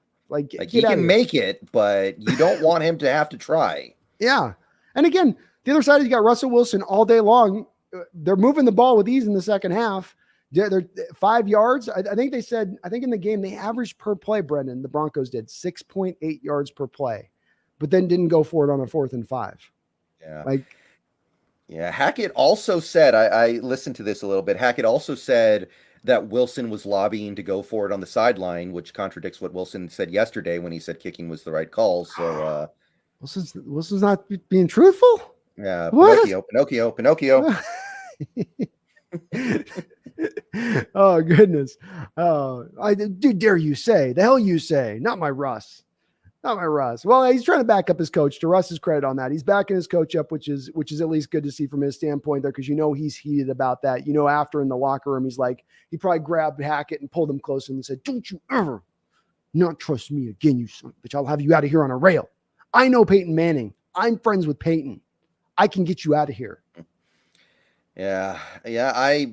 He can make it, but you don't want him to have to try. Yeah. And again, the other side, you got Russell Wilson all day long. They're moving the ball with ease in the second half. They're 5 yards. I think they said, in the game, they averaged per play, Brendon, the Broncos did 6.8 yards per play, but then didn't go for it on a 4th and 5. Yeah. Hackett also said, I listened to this a little bit. Hackett also said that Wilson was lobbying to go for it on the sideline, which contradicts what Wilson said yesterday when he said kicking was the right call. So Wilson's not being truthful. Yeah, what? Pinocchio. Oh goodness! I do dare you say the hell you say? Not my Russ. Well, he's trying to back up his coach. To Russ's credit on that, he's backing his coach up, which is at least good to see from his standpoint there, because he's heated about that. After in the locker room, he probably grabbed Hackett and pulled him close and said, "Don't you ever not trust me again, you son of a bitch! I'll have you out of here on a rail. I know Peyton Manning. I'm friends with Peyton. I can get you out of here." Yeah, yeah.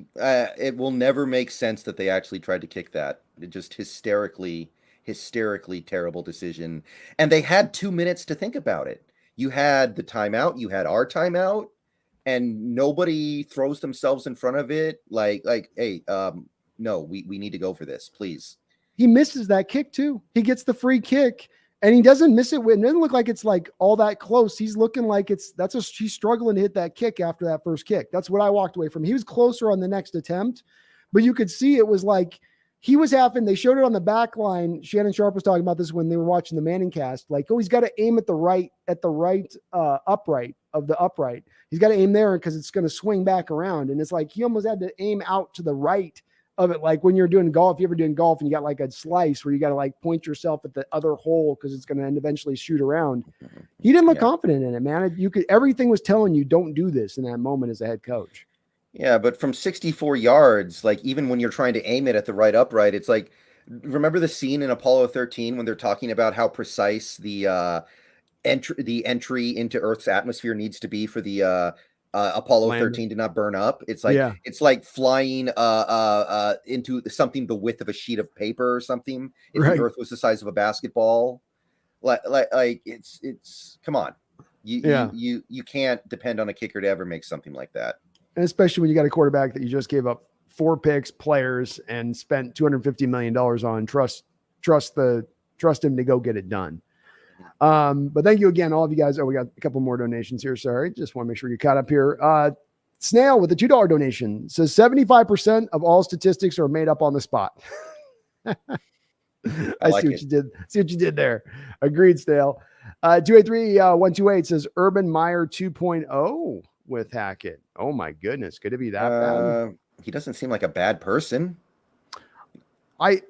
It will never make sense that they actually tried to kick that. It just hysterically terrible decision. And they had 2 minutes to think about it. You had the timeout. You had our timeout, and nobody throws themselves in front of it. Hey, no, we need to go for this, please. He misses that kick too. He gets the free kick and he doesn't miss it. It doesn't look like it's like all that close. He's looking like he's struggling to hit that kick after that first kick. That's what I walked away from. He was closer on the next attempt, but you could see it was like he was having, they showed it on the back line. Shannon Sharp was talking about this when they were watching the Manning cast. Like, oh, he's got to aim at the right upright of the upright. He's got to aim there because it's going to swing back around. And it's like, he almost had to aim out to the right of it. Like when you're doing golf, you ever doing golf and you got like a slice where you got to like point yourself at the other hole because it's going to eventually shoot around. He didn't look confident in it, man. Everything was telling you don't do this in that moment as a head coach. Yeah, but from 64 yards, like even when you're trying to aim it at the right upright, it's like, remember the scene in Apollo 13 when they're talking about how precise the entry into Earth's atmosphere needs to be for the Apollo 13 to not burn up. It's like flying into something the width of a sheet of paper or something. If the Earth was the size of a basketball, like it's come on, you can't depend on a kicker to ever make something like that. And especially when you got a quarterback that you just gave up 4 picks, players, and spent $250 million on. Trust him to go get it done. But thank you again, all of you guys. Oh, we got a couple more donations here. Sorry. Just want to make sure you're caught up here. Snail with a $2 donation says 75% of all statistics are made up on the spot. I like see what you did. See what you did there. Agreed, Snail. 283-128 says Urban Meyer 2.0 with Hackett. Oh my goodness. Could it be that bad? He doesn't seem like a bad person. I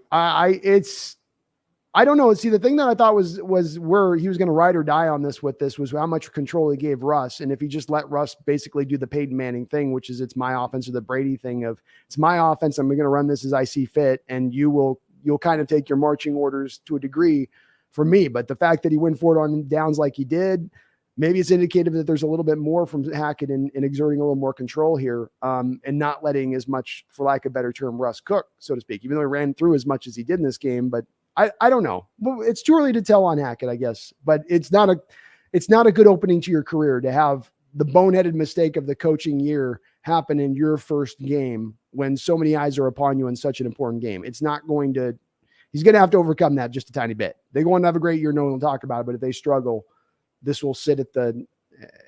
don't know. See, the thing that I thought was where he was going to ride or die on this was how much control he gave Russ. And if he just let Russ basically do the Peyton Manning thing, which is it's my offense, or the Brady thing of it's my offense, I'm going to run this as I see fit. And you'll kind of take your marching orders to a degree for me. But the fact that he went for it on downs like he did, maybe it's indicative that there's a little bit more from Hackett in exerting a little more control here, and not letting as much, for lack of a better term, Russ cook, so to speak, even though he ran through as much as he did in this game. But I don't know. Well, it's too early to tell on Hackett, I guess, but it's not a good opening to your career to have the boneheaded mistake of the coaching year happen in your first game when so many eyes are upon you in such an important game. He's going to have to overcome that just a tiny bit. They're going to have a great year. No one will talk about it, but if they struggle, this will sit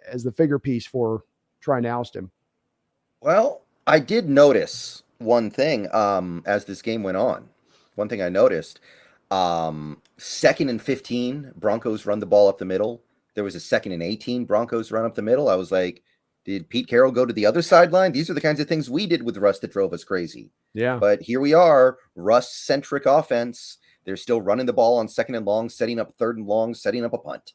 as the figure piece for trying to oust him. Well, I did notice one thing, as this game went on. One thing I noticed, 2nd and 15, Broncos run the ball up the middle. There was a 2nd and 18, Broncos run up the middle. I was like, did Pete Carroll go to the other sideline? These are the kinds of things we did with Russ that drove us crazy. Yeah. But here we are, Russ-centric offense. They're still running the ball on 2nd and long, setting up 3rd and long, setting up a punt.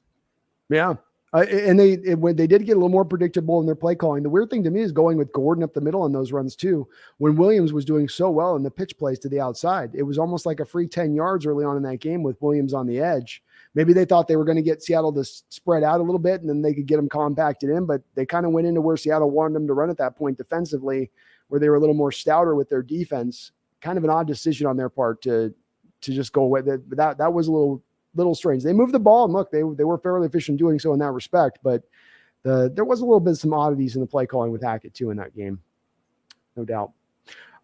Yeah. And when they did get a little more predictable in their play calling. The weird thing to me is going with Gordon up the middle on those runs too. When Williams was doing so well in the pitch plays to the outside, it was almost like a free 10 yards early on in that game with Williams on the edge. Maybe they thought they were going to get Seattle to spread out a little bit and then they could get them compacted in, but they kind of went into where Seattle wanted them to run at that point defensively, where they were a little more stouter with their defense. Kind of an odd decision on their part to just go away. That was a little strange. They moved the ball and look, they were fairly efficient doing so in that respect, but there was a little bit of some oddities in the play calling with Hackett too in that game. No doubt.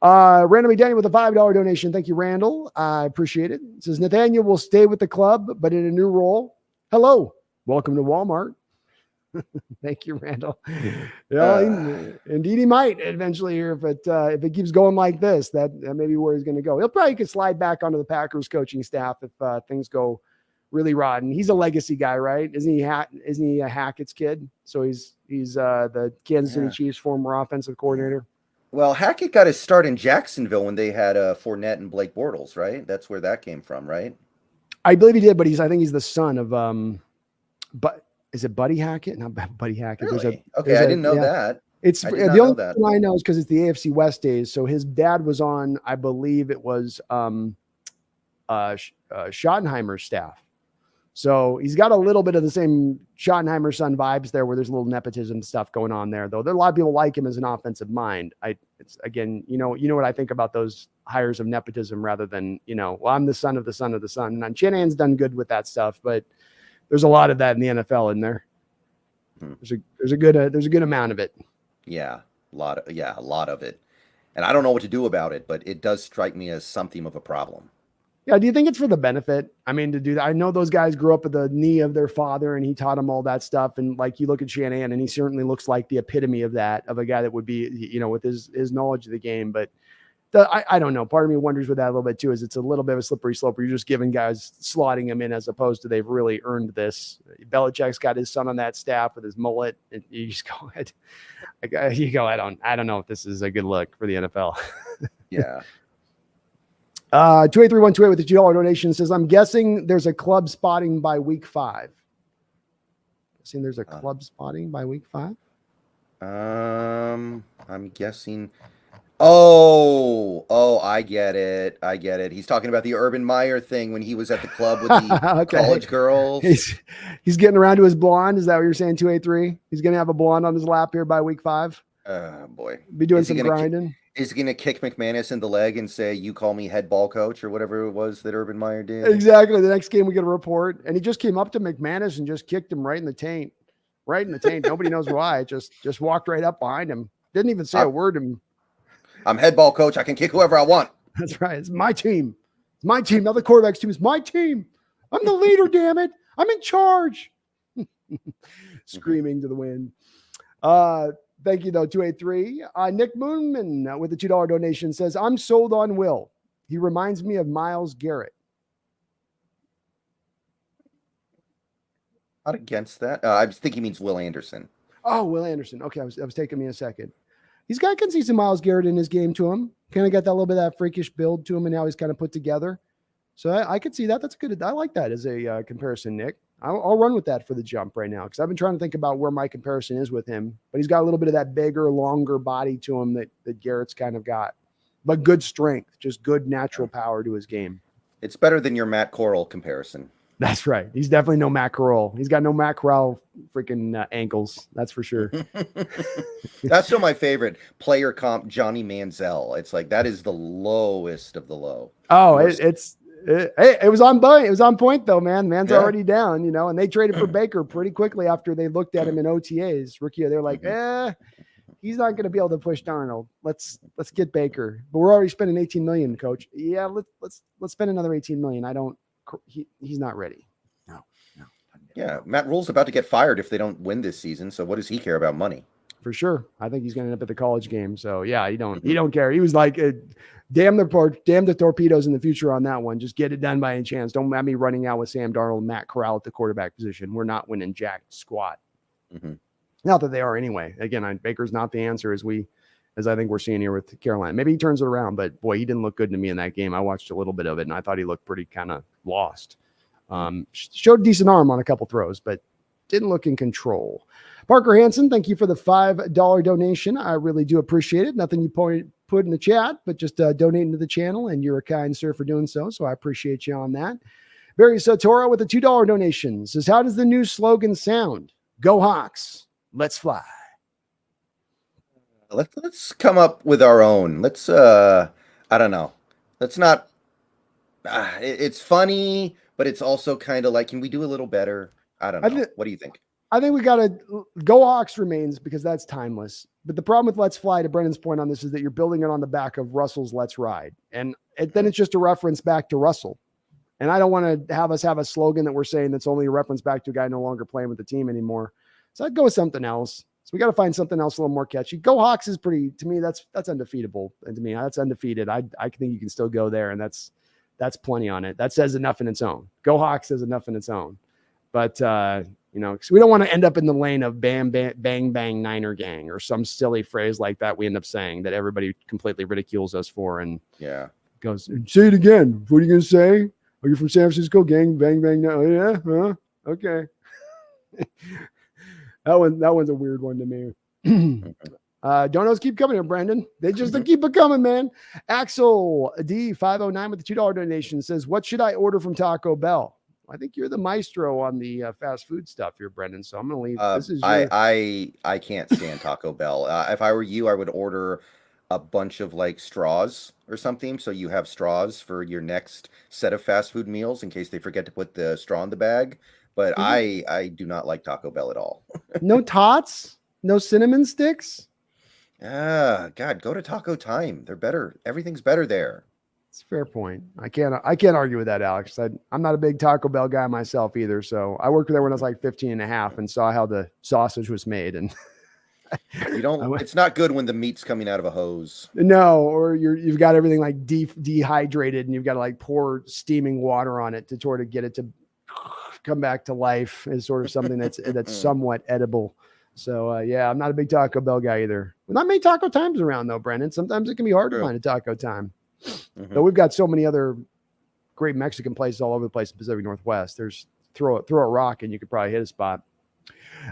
Randall McDaniel with a $5 donation. Thank you, Randall. I appreciate it. It says Nathaniel will stay with the club, but in a new role. Hello. Welcome to Walmart. Thank you, Randall. Yeah, indeed he might eventually here if it keeps going like this. That may be where he's going to go. He'll probably could slide back onto the Packers coaching staff if things go really rotten. He's a legacy guy, right? Isn't he a Hackett's kid? So he's the Kansas City Chiefs former offensive coordinator. Well, Hackett got his start in Jacksonville when they had Fournette and Blake Bortles, right? That's where that came from, right? I believe he did, but I think he's the son of but is it Buddy Hackett? Not Buddy Hackett. Really? I didn't know that. It's the only thing I know is because it's the AFC West days. So his dad was on, I believe it was Schottenheimer's staff. So he's got a little bit of the same Schottenheimer son vibes there, where there's a little nepotism stuff going on there, though. There are a lot of people like him as an offensive mind. It's again, you know what I think about those hires of nepotism rather than, well, I'm the son of the son of the son. And Shanahan's done good with that stuff, but there's a lot of that in the NFL in there. There's a good amount of it. Yeah, a lot of it. And I don't know what to do about it, but it does strike me as something of a problem. Yeah, do you think it's for the benefit? I mean, to do that, I know those guys grew up at the knee of their father, and he taught them all that stuff. And like, you look at Shanahan, and he certainly looks like the epitome of that, of a guy that would be, with his knowledge of the game. But I don't know. Part of me wonders with that a little bit too. Is it's a little bit of a slippery slope where you're just giving guys, slotting them in, as opposed to they've really earned this. Belichick's got his son on that staff with his mullet, and you just go ahead. I don't know if this is a good look for the NFL. Yeah. 283-128 with the $2 donation says, I'm guessing there's a club spotting by week 5. Guessing there's a club spotting by week 5. I'm guessing. Oh, I get it. He's talking about the Urban Meyer thing when he was at the club with the college girls. He's getting around to his blonde. Is that what you're saying, 283? He's going to have a blonde on his lap here by week 5? Boy. Be doing some grinding. Is he going to kick McManus in the leg and say, you call me head ball coach, or whatever it was that Urban Meyer did? Exactly. The next game we get a report. And he just came up to McManus and just kicked him right in the taint. Right in the taint. Nobody knows why. Just walked right up behind him. Didn't even say a word to him. I'm head ball coach. I can kick whoever I want. That's right. It's my team. It's my team. Now the quarterback's team is my team. I'm the leader, damn it. I'm in charge. Screaming to the wind. Thank you, though, 283. Nick Moonman with the $2 donation says, I'm sold on Will. He reminds me of Myles Garrett. Not against that. I think he means Will Anderson. Oh, Will Anderson. Okay, that was taking me a second. He's got, I can see some Myles Garrett in his game to him. Kind of got that little bit of that freakish build to him, and now he's kind of put together. So I could see that. That's good. I like that as a comparison, Nick. I'll run with that for the jump right now, because I've been trying to think about where my comparison is with him. But he's got a little bit of that bigger, longer body to him that Garrett's kind of got. But good strength, just good natural power to his game. It's better than your Matt Corral comparison. That's right. He's definitely no Matt Corral. He's got no Matt Corral freaking ankles. That's for sure. That's still my favorite player comp, Johnny Manziel. It's like, that is the lowest of the low. Oh, it was on point. It was on point though, man. Man's already down, and they traded for Baker pretty quickly after they looked at him in OTAs. Rookie, they're like, he's not going to be able to push Darnold. Let's get Baker. But we're already spending $18 million, coach. Yeah, let's spend another $18 million. He's not ready. No. Yeah, Matt Rule's about to get fired if they don't win this season. So what does he care about money? For sure. I think he's going to end up at the college game. So yeah, he don't care. He was like, damn the torpedoes in the future on that one. Just get it done by any chance. Don't have me running out with Sam Darnold and Matt Corral at the quarterback position. We're not winning jack squat. Mm-hmm. Not that they are anyway. Again, Baker's not the answer as I think we're seeing here with Carolina. Maybe he turns it around, but boy, he didn't look good to me in that game. I watched a little bit of it, and I thought he looked pretty kind of lost. Showed decent arm on a couple throws, but didn't look in control. Parker Hansen, thank you for the $5 donation. I really do appreciate it. Nothing you put in the chat, but just donating to the channel, and you're a kind sir for doing so. So I appreciate you on that. Barry Sotora with a $2 donation says, how does the new slogan sound? Go Hawks. Let's fly. Let's come up with our own. Let's I don't know. Let's not. It's funny, but it's also kind of like, can we do a little better? I don't know. What do you think? I think we got to go Hawks remains, because that's timeless. But the problem with Let's Fly, to Brendan's point on this, is that you're building it on the back of Russell's Let's Ride. And then it's just a reference back to Russell. And I don't want to have us have a slogan that we're saying that's only a reference back to a guy no longer playing with the team anymore. So I'd go with something else. So we got to find something else a little more catchy. Go Hawks is pretty, to me, that's undefeatable. And to me, that's undefeated. I think you can still go there, and that's plenty on it. That says enough in its own. Go Hawks says enough in its own. But, so we don't want to end up in the lane of bam, bam, bang, bang, Niner gang, or some silly phrase like that we end up saying that everybody completely ridicules us for. And goes, say it again. What are you going to say? Are you from San Francisco? Gang, bang, bang. No. Yeah. Huh? Okay. That one's a weird one to me. Donos keep coming here, Brandon. They just keep it coming, man. Axel D509 with the $2 donation says, what should I order from Taco Bell? I think you're the maestro on the fast food stuff here, Brendan. So I'm going to leave. This is I your. I can't stand Taco Bell. If I were you, I would order a bunch of like straws or something, so you have straws for your next set of fast food meals in case they forget to put the straw in the bag. But Mhm. I do not like Taco Bell at all. No tots, no cinnamon sticks. Ah, God, go to Taco Time. They're better. Everything's better there. It's a fair point. I can't argue with that, Alex. I'm not a big Taco Bell guy myself either. So I worked there when I was like 15 and a half and saw how the sausage was made. And You I don't. went, It's not good when the meat's coming out of a hose. no, or you've got everything like dehydrated and you've got to like pour steaming water on it to sort of get it to come back to life is sort of something that's somewhat edible. So yeah, I'm not a big Taco Bell guy either. Not many taco times around though, Brendan. Sometimes it can be hard to True. find a taco time. Mhm. Though we've got so many other great Mexican places all over the place in the Pacific Northwest. There's throw a rock and you could probably hit a spot.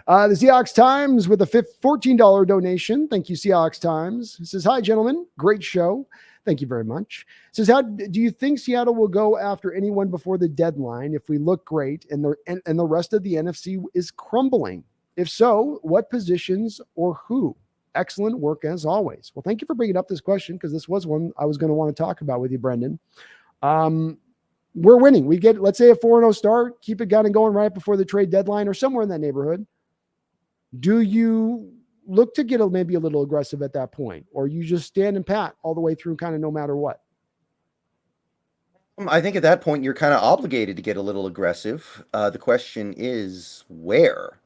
The Seahawks Times with a $14 donation. Thank you, Seahawks Times. It says, hi, gentlemen. Great show. Thank you very much. It says, how do you think Seattle will go after anyone before the deadline if we look great and the rest of the NFC is crumbling? If so, what positions or who? Excellent work as always. Well, thank you for bringing up this question because this was one I was going to want to talk about with you, Brendan. We're winning. We get, let's say, a 4-0 start, keep it going right before the trade deadline or somewhere in that neighborhood. Do you look to get maybe a little aggressive at that point, or you just stand and pat all the way through kind of no matter what? I think at that point you're kind of obligated to get a little aggressive. The question is where.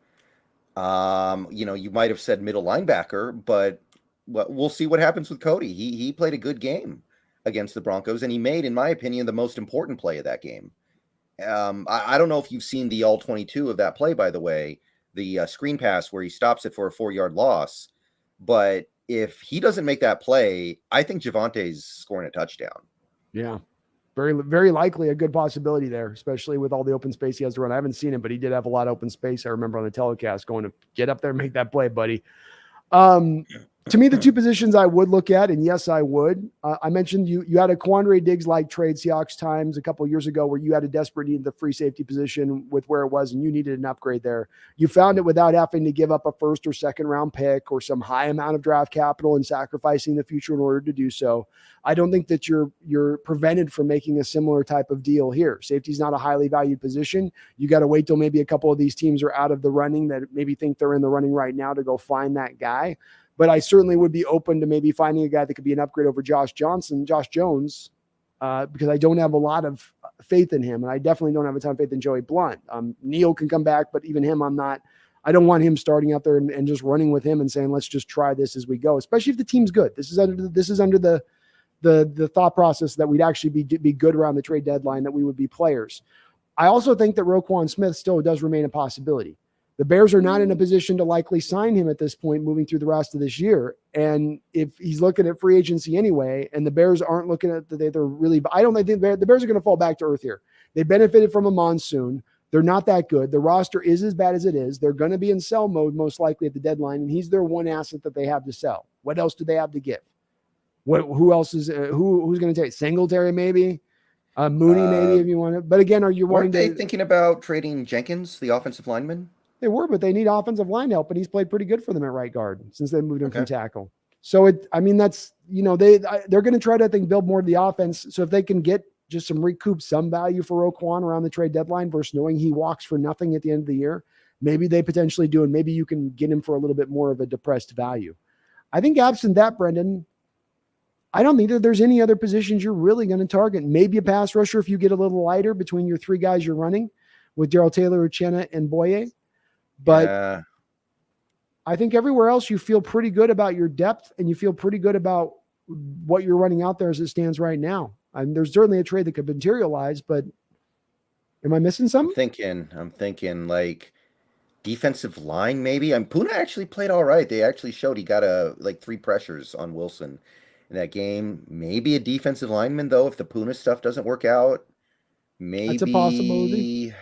You might have said middle linebacker, but we'll see what happens with Cody. He played a good game against the Broncos, and he made, in my opinion, the most important play of that game. I don't know if you've seen the all 22 of that play, by the way, the screen pass where he stops it for a 4-yard loss. But if he doesn't make that play, I think Javante's scoring a touchdown. Yeah. Very, very likely a good possibility there, especially with all the open space he has to run. I haven't seen it, but he did have a lot of open space. I remember on the telecast going to get up there and make that play, buddy. To me, the two positions I would look at, and yes, I would. I mentioned you had a Quandre Diggs-like trade, Seahawks Times, a couple of years ago where you had a desperate need in the free safety position with where it was, and you needed an upgrade there. You found it without having to give up a first or second round pick or some high amount of draft capital and sacrificing the future in order to do so. I don't think that you're prevented from making a similar type of deal here. Safety is not a highly valued position. You got to wait till maybe a couple of these teams are out of the running that maybe think they're in the running right now to go find that guy. But I certainly would be open to maybe finding a guy that could be an upgrade over Josh Jones, because I don't have a lot of faith in him. And I definitely don't have a ton of faith in Joey Blunt. Neal can come back, but even him, I don't want him starting out there and just running with him and saying, let's just try this as we go, especially if the team's good. This is under the thought process that we'd actually be good around the trade deadline, that we would be players. I also think that Roquan Smith still does remain a possibility. The Bears are not in a position to likely sign him at this point moving through the rest of this year. And if he's looking at free agency anyway, and the Bears aren't looking at they're really, I don't think the Bears are going to fall back to earth here. They benefited from a monsoon. They're not that good. The roster is as bad as it is. They're going to be in sell mode most likely at the deadline, and he's their one asset that they have to sell. What else do they have to give? Who else is who's going to take Singletary maybe? Mooney maybe if you want to. But again, are you wanting Weren't they thinking about trading Jenkins, the offensive lineman? They were, but they need offensive line help, and he's played pretty good for them at right guard since they moved him from tackle. So that's they're going to try to, I think, build more of the offense. So if they can get just recoup some value for Roquan around the trade deadline versus knowing he walks for nothing at the end of the year, maybe they potentially do, and maybe you can get him for a little bit more of a depressed value. I think absent that, Brendan, I don't think that there's any other positions you're really going to target. Maybe a pass rusher if you get a little lighter between your three guys you're running with Darrell Taylor, Uchenna, and Boye. But I think everywhere else you feel pretty good about your depth and you feel pretty good about what you're running out there as it stands right now. And there's certainly a trade that could materialize, but am I missing something? I'm thinking like defensive line maybe. Puna actually played all right. They actually showed he got 3 pressures on Wilson in that game. Maybe a defensive lineman though if the Puna stuff doesn't work out. Maybe that's a possibility.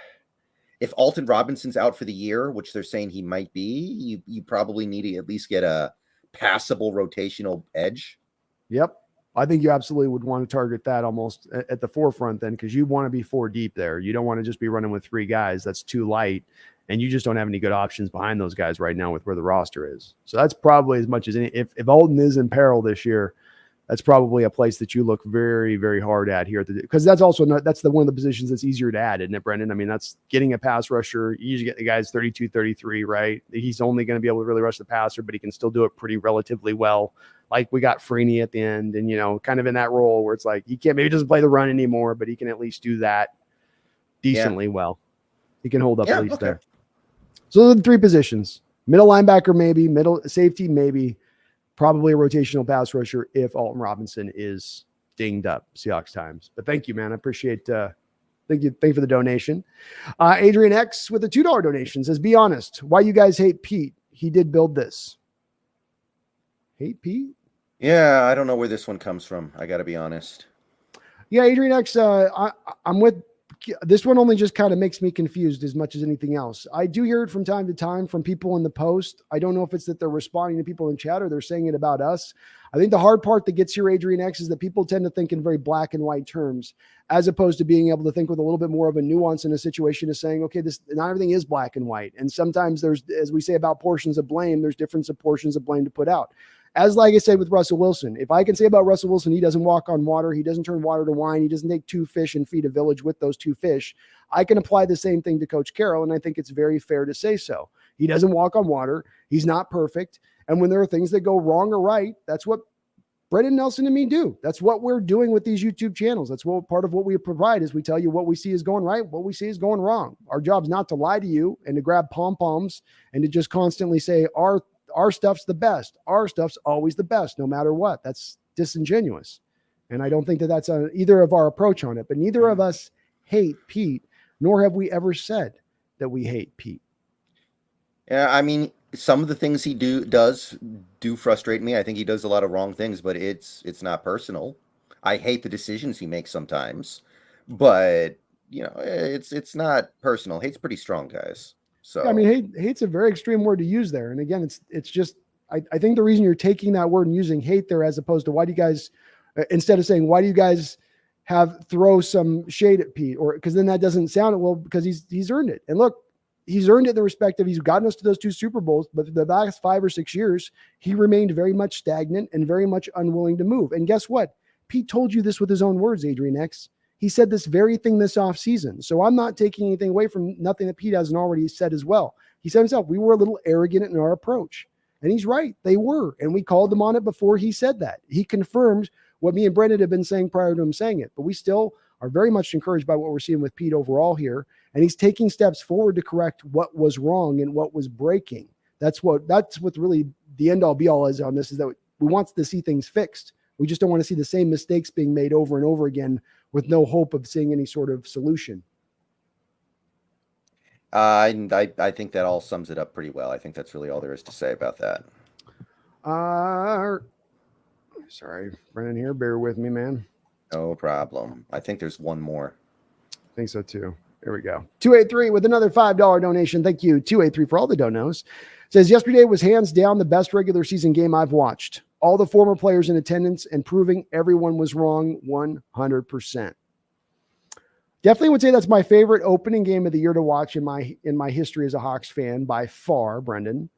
If Alton Robinson's out for the year, which they're saying he might be, you probably need to at least get a passable rotational edge. Yep. I think you absolutely would want to target that almost at the forefront then, because you want to be 4 deep there. You don't want to just be running with 3 guys. That's too light. And you just don't have any good options behind those guys right now with where the roster is. So that's probably as much as any. If Alton is in peril this year, that's probably a place that you look very, very hard at here. Because that's also that's one of the positions that's easier to add, isn't it, Brendan? I mean, that's getting a pass rusher. You usually get the guys 32, 33, right? He's only going to be able to really rush the passer, but he can still do it pretty relatively well. Like we got Freeney at the end, and kind of in that role where it's like he can't, maybe doesn't play the run anymore, but he can at least do that decently well. He can hold up at least there. So those are the 3 positions: middle linebacker, maybe middle safety, maybe probably a rotational pass rusher if Alton Robinson is dinged up. Seahawks times. But thank you, man. I appreciate. Thank you for the donation. Adrian X with a $2 donation says, "Be honest, why you guys hate Pete? He did build this." Hate Pete? Yeah, I don't know where this one comes from. I got to be honest. Yeah, Adrian X, I'm with this one. Only just kind of makes me confused as much as anything else. I do hear it from time to time from people in the post. I don't know if it's that they're responding to people in chat or they're saying it about us. I think the hard part that gets here, Adrian X, is that people tend to think in very black and white terms, as opposed to being able to think with a little bit more of a nuance in a situation, is saying, okay, this not everything is black and white. And sometimes there's, as we say about portions of blame, there's different portions of blame to put out. As like I said with Russell Wilson, if I can say about Russell Wilson, he doesn't walk on water, he doesn't turn water to wine, he doesn't take 2 fish and feed a village with those 2 fish, I can apply the same thing to Coach Carroll, and I think it's very fair to say so. He doesn't walk on water, he's not perfect, and when there are things that go wrong or right, that's what Brendon Nelson and me do. That's what we're doing with these YouTube channels. That's what part of what we provide is we tell you what we see is going right, what we see is going wrong. Our job's not to lie to you and to grab pom-poms and to just constantly say our stuff's the best. Our stuff's always the best, no matter what. That's disingenuous. And I don't think that that's either of our approach on it, but neither of us hate Pete, nor have we ever said that we hate Pete. Yeah, I mean, some of the things he does frustrate me. I think he does a lot of wrong things, but it's not personal. I hate the decisions he makes sometimes, but it's not personal. Hate's pretty strong, guys. So yeah, I mean, hate's a very extreme word to use there. And again, it's just I think the reason you're taking that word and using hate there, as opposed to why do you guys, instead of saying why do you guys throw some shade at Pete, or because then that doesn't sound well, because he's earned it. And look, he's earned it in the respect of he's gotten us to those 2 Super Bowls, but the last 5 or 6 years, he remained very much stagnant and very much unwilling to move. And guess what? Pete told you this with his own words, Adrian X. He said this very thing this offseason. So I'm not taking anything away from nothing that Pete hasn't already said as well. He said himself, we were a little arrogant in our approach. And he's right. They were. And we called him on it before he said that. He confirmed what me and Brendon have been saying prior to him saying it. But we still are very much encouraged by what we're seeing with Pete overall here. And he's taking steps forward to correct what was wrong and what was breaking. That's what really the end all be all is on this, is that we want to see things fixed. We just don't want to see the same mistakes being made over and over again with no hope of seeing any sort of solution. I think that all sums it up pretty well. I think that's really all there is to say about that. Sorry, Brendan here. Bear with me, man. No problem. I think there's one more. I think so too. There we go. 283 with another $5 donation. Thank you, 283, for all the donos. Says, yesterday was hands down the best regular season game I've watched. All the former players in attendance and proving everyone was wrong 100%. Definitely would say that's my favorite opening game of the year to watch in my history as a Hawks fan by far, Brendan.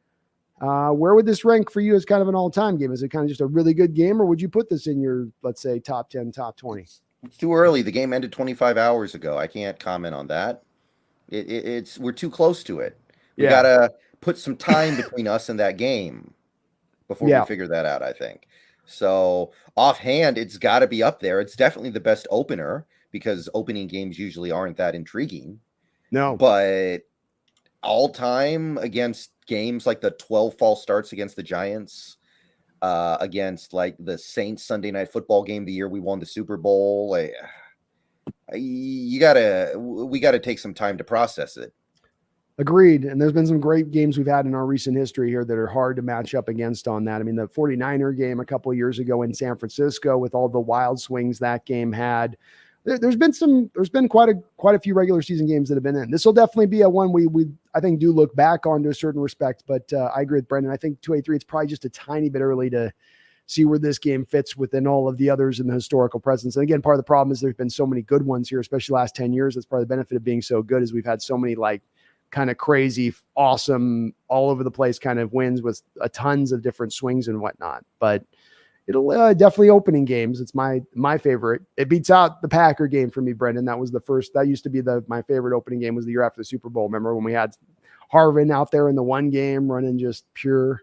Where would this rank for you as kind of an all-time game? Is it kind of just a really good game, or would you put this in your, let's say, top 10, top 20? It's too early. The game ended 25 hours ago. I can't comment on that. We're too close to it. We gotta put some time between us and that game before we figure that out, I think. So offhand, it's got to be up there. It's definitely the best opener, because opening games usually aren't that intriguing. No. But all time against games like the 12 false starts against the Giants, against like the Saints Sunday Night Football game the year we won the Super Bowl, we got to take some time to process it. Agreed. And there's been some great games we've had in our recent history here that are hard to match up against on that. I mean, the 49er game a couple of years ago in San Francisco, with all the wild swings that game had, there's been quite a few regular season games that have been in. This will definitely be a one we I think do look back on to a certain respect, but I agree with Brendan. I think 283, it's probably just a tiny bit early to see where this game fits within all of the others in the historical presence. And again, part of the problem is there's been so many good ones here, especially the last 10 years. That's part of the benefit of being so good is we've had so many like kind of crazy, awesome, all over the place kind of wins with tons of different swings and whatnot. But it'll definitely opening games. It's my favorite. It beats out the Packer game for me, Brendan. That was the first, that used to be my favorite opening game was the year after the Super Bowl. Remember when we had Harvin out there in the one game running just pure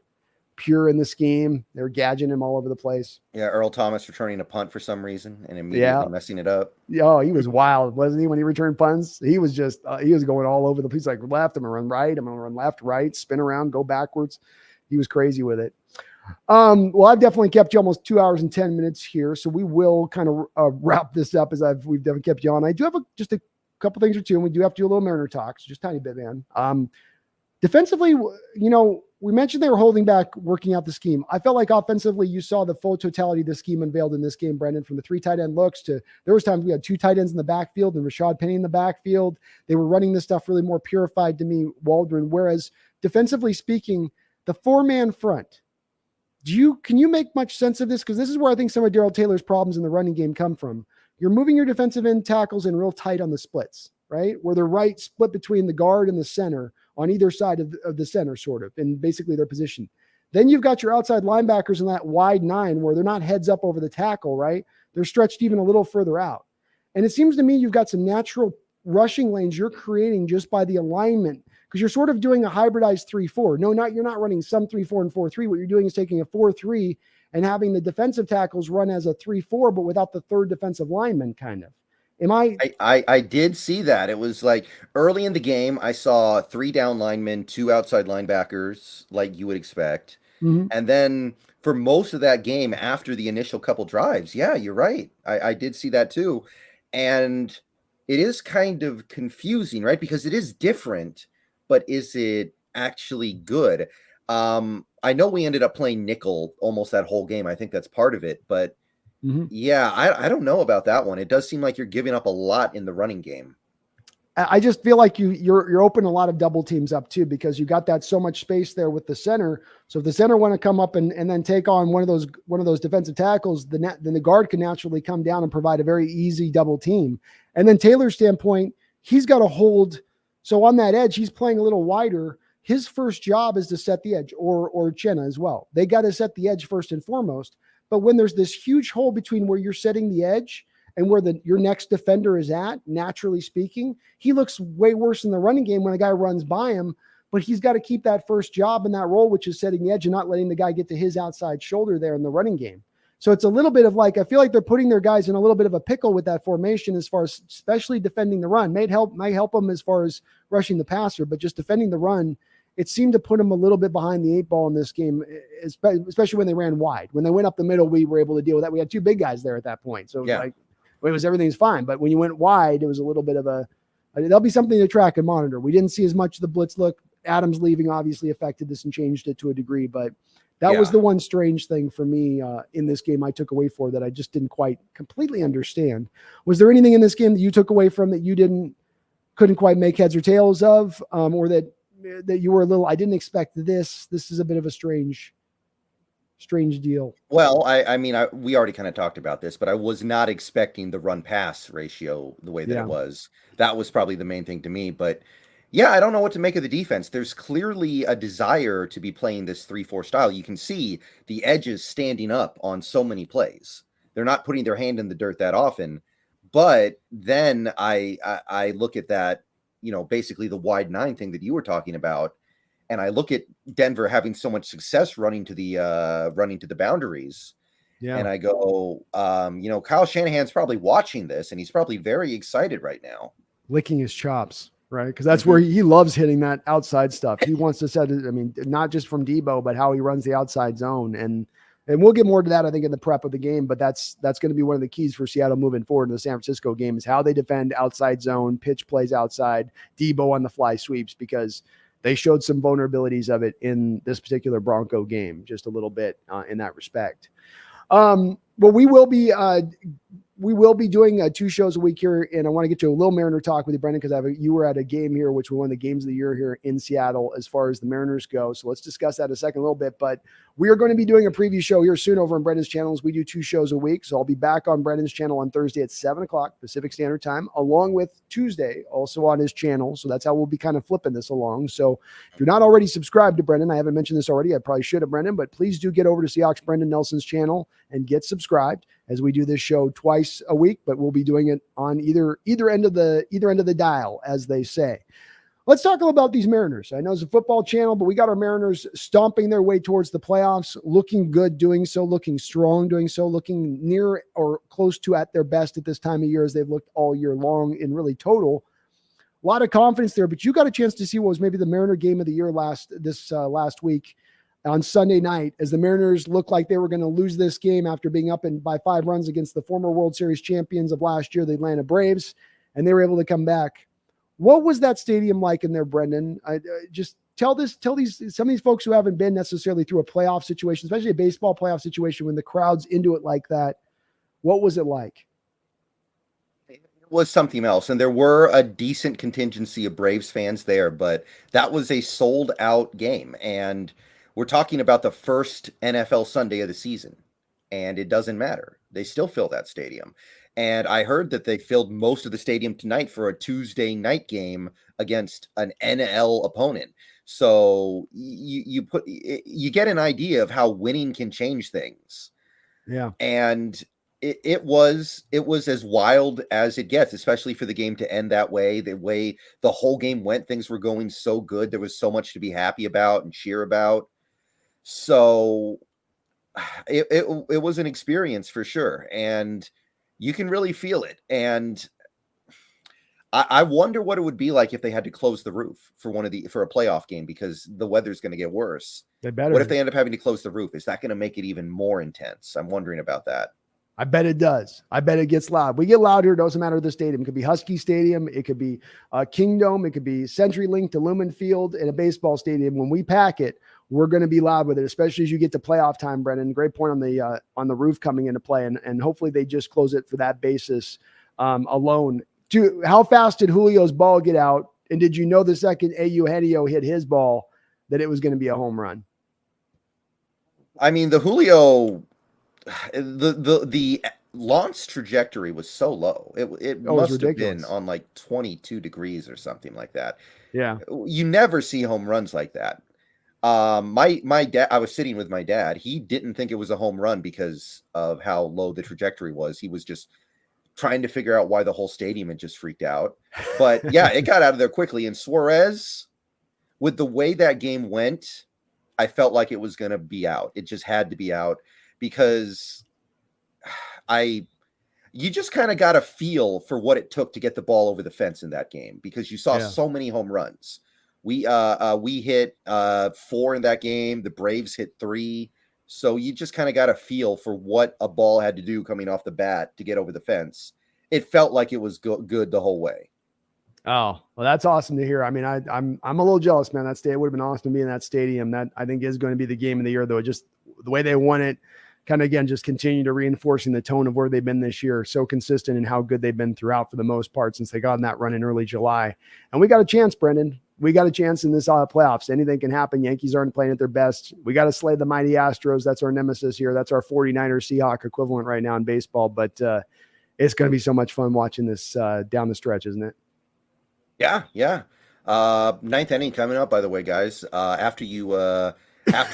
in the scheme. They're gadging him all over the place. Yeah, Earl Thomas returning a punt for some reason and immediately messing it up. Oh, he was wild, wasn't he? When he returned punts, he was just he was going all over the place, like left, I'm gonna run right, I'm gonna run left, right, spin around, go backwards. He was crazy with it. Well, I've definitely kept you almost 2 hours and 10 minutes here, so we will kind of wrap this up as we've definitely kept you on. I do have just a couple things or two, and we do have to do a little Mariner talk, so just a tiny bit, man. Defensively, we mentioned they were holding back, working out the scheme. I felt like offensively, you saw the full totality of the scheme unveiled in this game, Brendan, from the 3 tight end looks to there was times we had 2 tight ends in the backfield and Rashad Penny in the backfield. They were running this stuff really more purified to me, Waldron. Whereas defensively speaking, the 4-man front, can you make much sense of this? Because this is where I think some of Darrell Taylor's problems in the running game come from. You're moving your defensive end tackles in real tight on the splits, right? Where they're right split between the guard and the center on either side of the center, sort of, and basically their position. Then you've got your outside linebackers in that wide 9 where they're not heads up over the tackle, right? They're stretched even a little further out. And it seems to me you've got some natural rushing lanes you're creating just by the alignment because you're sort of doing a hybridized 3-4. No, you're not running some 3-4 and 4-3. What you're doing is taking a 4-3 and having the defensive tackles run as a 3-4, but without the third defensive lineman kind of. I did see that. It was like early in the game, I saw 3 down linemen, 2 outside linebackers, like you would expect. Mm-hmm. And then for most of that game, after the initial couple drives, yeah, you're right. I did see that too. And it is kind of confusing, right? Because it is different, but is it actually good? I know we ended up playing nickel almost that whole game. I think that's part of it, but yeah, I don't know about that one. It does seem like you're giving up a lot in the running game. I just feel like you're opening a lot of double teams up too, because you got that so much space there with the center. So if the center want to come up and then take on one of those defensive tackles, then the guard can naturally come down and provide a very easy double team. And then Taylor's standpoint, he's got to hold. So on that edge, he's playing a little wider. His first job is to set the edge, or Chenna as well. They got to set the edge first and foremost. But when there's this huge hole between where you're setting the edge and where your next defender is at, naturally speaking, he looks way worse in the running game when a guy runs by him, but he's got to keep that first job in that role, which is setting the edge and not letting the guy get to his outside shoulder there in the running game. So it's a little bit of like, I feel like they're putting their guys in a little bit of a pickle with that formation as far as especially defending the run. Might help them as far as rushing the passer, but just defending the run, it seemed to put them a little bit behind the 8 ball in this game, especially when they ran wide. When they went up the middle, we were able to deal with that. We had 2 big guys there at that point. So it was everything's fine. But when you went wide, it was a little bit of there'll be something to track and monitor. We didn't see as much of the blitz look. Adams leaving obviously affected this and changed it to a degree, but that was the one strange thing for me in this game I took away for that I just didn't quite completely understand. Was there anything in this game that you took away from that you couldn't quite make heads or tails of, or that you were a little, I didn't expect this. This is a bit of a strange deal. Well, I mean, we already kind of talked about this, but I was not expecting the run pass ratio the way that it was. That was probably the main thing to me, but yeah, I don't know what to make of the defense. There's clearly a desire to be playing this 3-4 style. You can see the edges standing up on so many plays. They're not putting their hand in the dirt that often, but then I look at that, basically the wide 9 thing that you were talking about. And I look at Denver having so much success running to the boundaries. Yeah. And I go, Kyle Shanahan's probably watching this and he's probably very excited right now. Licking his chops, right? Because that's where he loves hitting that outside stuff. He wants to set it, not just from Debo, but how he runs the outside zone. And we'll get more to that, I think, in the prep of the game, but that's going to be one of the keys for Seattle moving forward in the San Francisco game is how they defend outside zone, pitch plays outside, Debo on the fly sweeps, because they showed some vulnerabilities of it in this particular Bronco game, just a little bit in that respect. Well, we will be we will be doing 2 shows a week here, and I want to get to a little Mariner talk with you, Brendan, because you were at a game here, which was one of the games of the year here in Seattle as far as the Mariners go. So let's discuss that in a second a little bit. But we are going to be doing a preview show here soon over on Brendan's channels. We do 2 shows a week, so I'll be back on Brendan's channel on Thursday at 7 o'clock Pacific Standard Time, along with Tuesday also on his channel. So that's how we'll be kind of flipping this along. So if you're not already subscribed to Brendan, I haven't mentioned this already, I probably should have, Brendan, but please do get over to Seahawks Brendon Nelson's channel and get subscribed, as we do this show twice a week, but we'll be doing it on either end of the dial, as they say. Let's talk about these Mariners. I know it's a football channel, but we got our Mariners stomping their way towards the playoffs, looking good, doing so, looking strong, doing so, looking near or close to at their best at this time of year as they've looked all year long in really total. A lot of confidence there, but you got a chance to see what was maybe the Mariner game of the year last week on Sunday night, as the Mariners looked like they were going to lose this game after being up by 5 runs against the former World Series champions of last year, the Atlanta Braves, and they were able to come back. What was that stadium like in there, Brendan? Just tell some of these folks who haven't been necessarily through a playoff situation, especially a baseball playoff situation, when the crowd's into it like that. What was it like? It was something else, and there were a decent contingency of Braves fans there, but that was a sold out game, and we're talking about the first NFL Sunday of the season, and it doesn't matter. They still fill that stadium. And I heard that they filled most of the stadium tonight for a Tuesday night game against an NL opponent. So you get an idea of how winning can change things. Yeah. And it was as wild as it gets, especially for the game to end that way. The way the whole game went, things were going so good. There was so much to be happy about and cheer about. So it was an experience for sure, and you can really feel it. And I wonder what it would be like if they had to close the roof for a playoff game, because the weather's going to get worse. They better. What if they end up having to close the roof? Is that going to make it even more intense? I'm wondering about that. I bet it does. I bet it gets loud. We get loud here. It doesn't matter the stadium. It could be Husky Stadium. It could be Kingdom. It could be CenturyLink to Lumen Field in a baseball stadium. When we pack it, we're going to be loud with it, especially as you get to playoff time, Brendan. Great point on the roof coming into play, and hopefully they just close it for that basis alone. How fast did Julio's ball get out? And did you know the second Eugenio hit his ball that it was going to be a home run? I mean, the Julio, the launch trajectory was so low. It must have been on like 22 degrees or something like that. Yeah. You never see home runs like that. My dad, I was sitting with my dad. He didn't think it was a home run because of how low the trajectory was. He was just trying to figure out why the whole stadium had just freaked out. But yeah, it got out of there quickly. And Suarez, with the way that game went, I felt like it was going to be out. It just had to be out, because you just kind of got a feel for what it took to get the ball over the fence in that game, because you saw so many home runs. We hit 4 in that game. The Braves hit 3. So you just kind of got a feel for what a ball had to do coming off the bat to get over the fence. It felt like it was good the whole way. Oh, well, that's awesome to hear. I mean, I'm a little jealous, man. That stadium would have been awesome to be in that stadium. That I think is going to be the game of the year, though. Just the way they won it, kind of again, just continue to reinforcing the tone of where they've been this year. So consistent in how good they've been throughout for the most part since they got in that run in early July. And we got a chance, Brendan. We got a chance in this playoffs. Anything can happen. Yankees aren't playing at their best. We got to slay the mighty Astros. That's our nemesis here. That's our 49ers Seahawk equivalent right now in baseball. But it's going to be so much fun watching this down the stretch, isn't it? Yeah. Ninth inning coming up, by the way, guys. After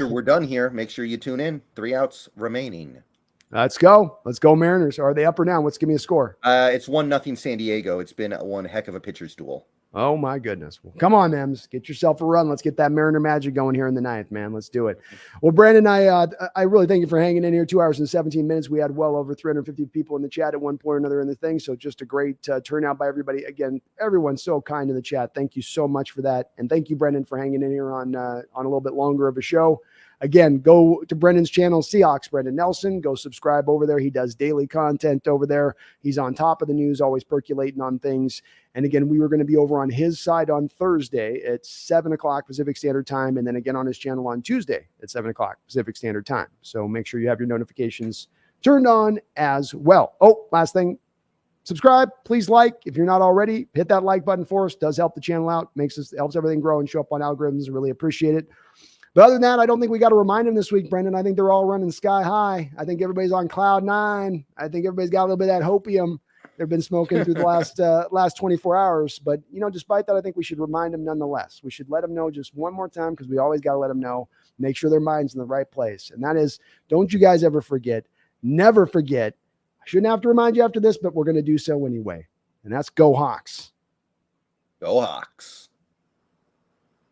we're done here, make sure you tune in. 3 outs remaining. Let's go. Let's go, Mariners. Are they up or down? Let's give me a score. It's 1-0 San Diego. It's been one heck of a pitcher's duel. Oh, my goodness. Well, come on, man. Get yourself a run. Let's get that Mariner magic going here in the ninth, man. Let's do it. Well, Brandon, I really thank you for hanging in here. 2 hours and 17 minutes. We had well over 350 people in the chat at one point or another in the thing. So just a great turnout by everybody. Again, everyone's so kind in the chat. Thank you so much for that. And thank you, Brendan, for hanging in here on a little bit longer of a show. Again, go to Brendan's channel, Seahawks Brendon Nelson. Go subscribe over there. He does daily content over there. He's on top of the news, always percolating on things. And again, we were going to be over on his side on Thursday at 7 o'clock Pacific Standard Time, and then again on his channel on Tuesday at 7 o'clock Pacific Standard Time. So make sure you have your notifications turned on as well. Oh, last thing, subscribe, please like. If you're not already, hit that like button for us. Does help the channel out, helps everything grow and show up on algorithms. Really appreciate it. But other than that, I don't think we got to remind them this week, Brendan. I think they're all running sky high. I think everybody's on cloud 9. I think everybody's got a little bit of that hopium they've been smoking through the last 24 hours. But, despite that, I think we should remind them nonetheless. We should let them know just one more time, because we always got to let them know, make sure their mind's in the right place. And that is, don't you guys ever forget, never forget. I shouldn't have to remind you after this, but we're going to do so anyway. And that's go Hawks. Go Hawks.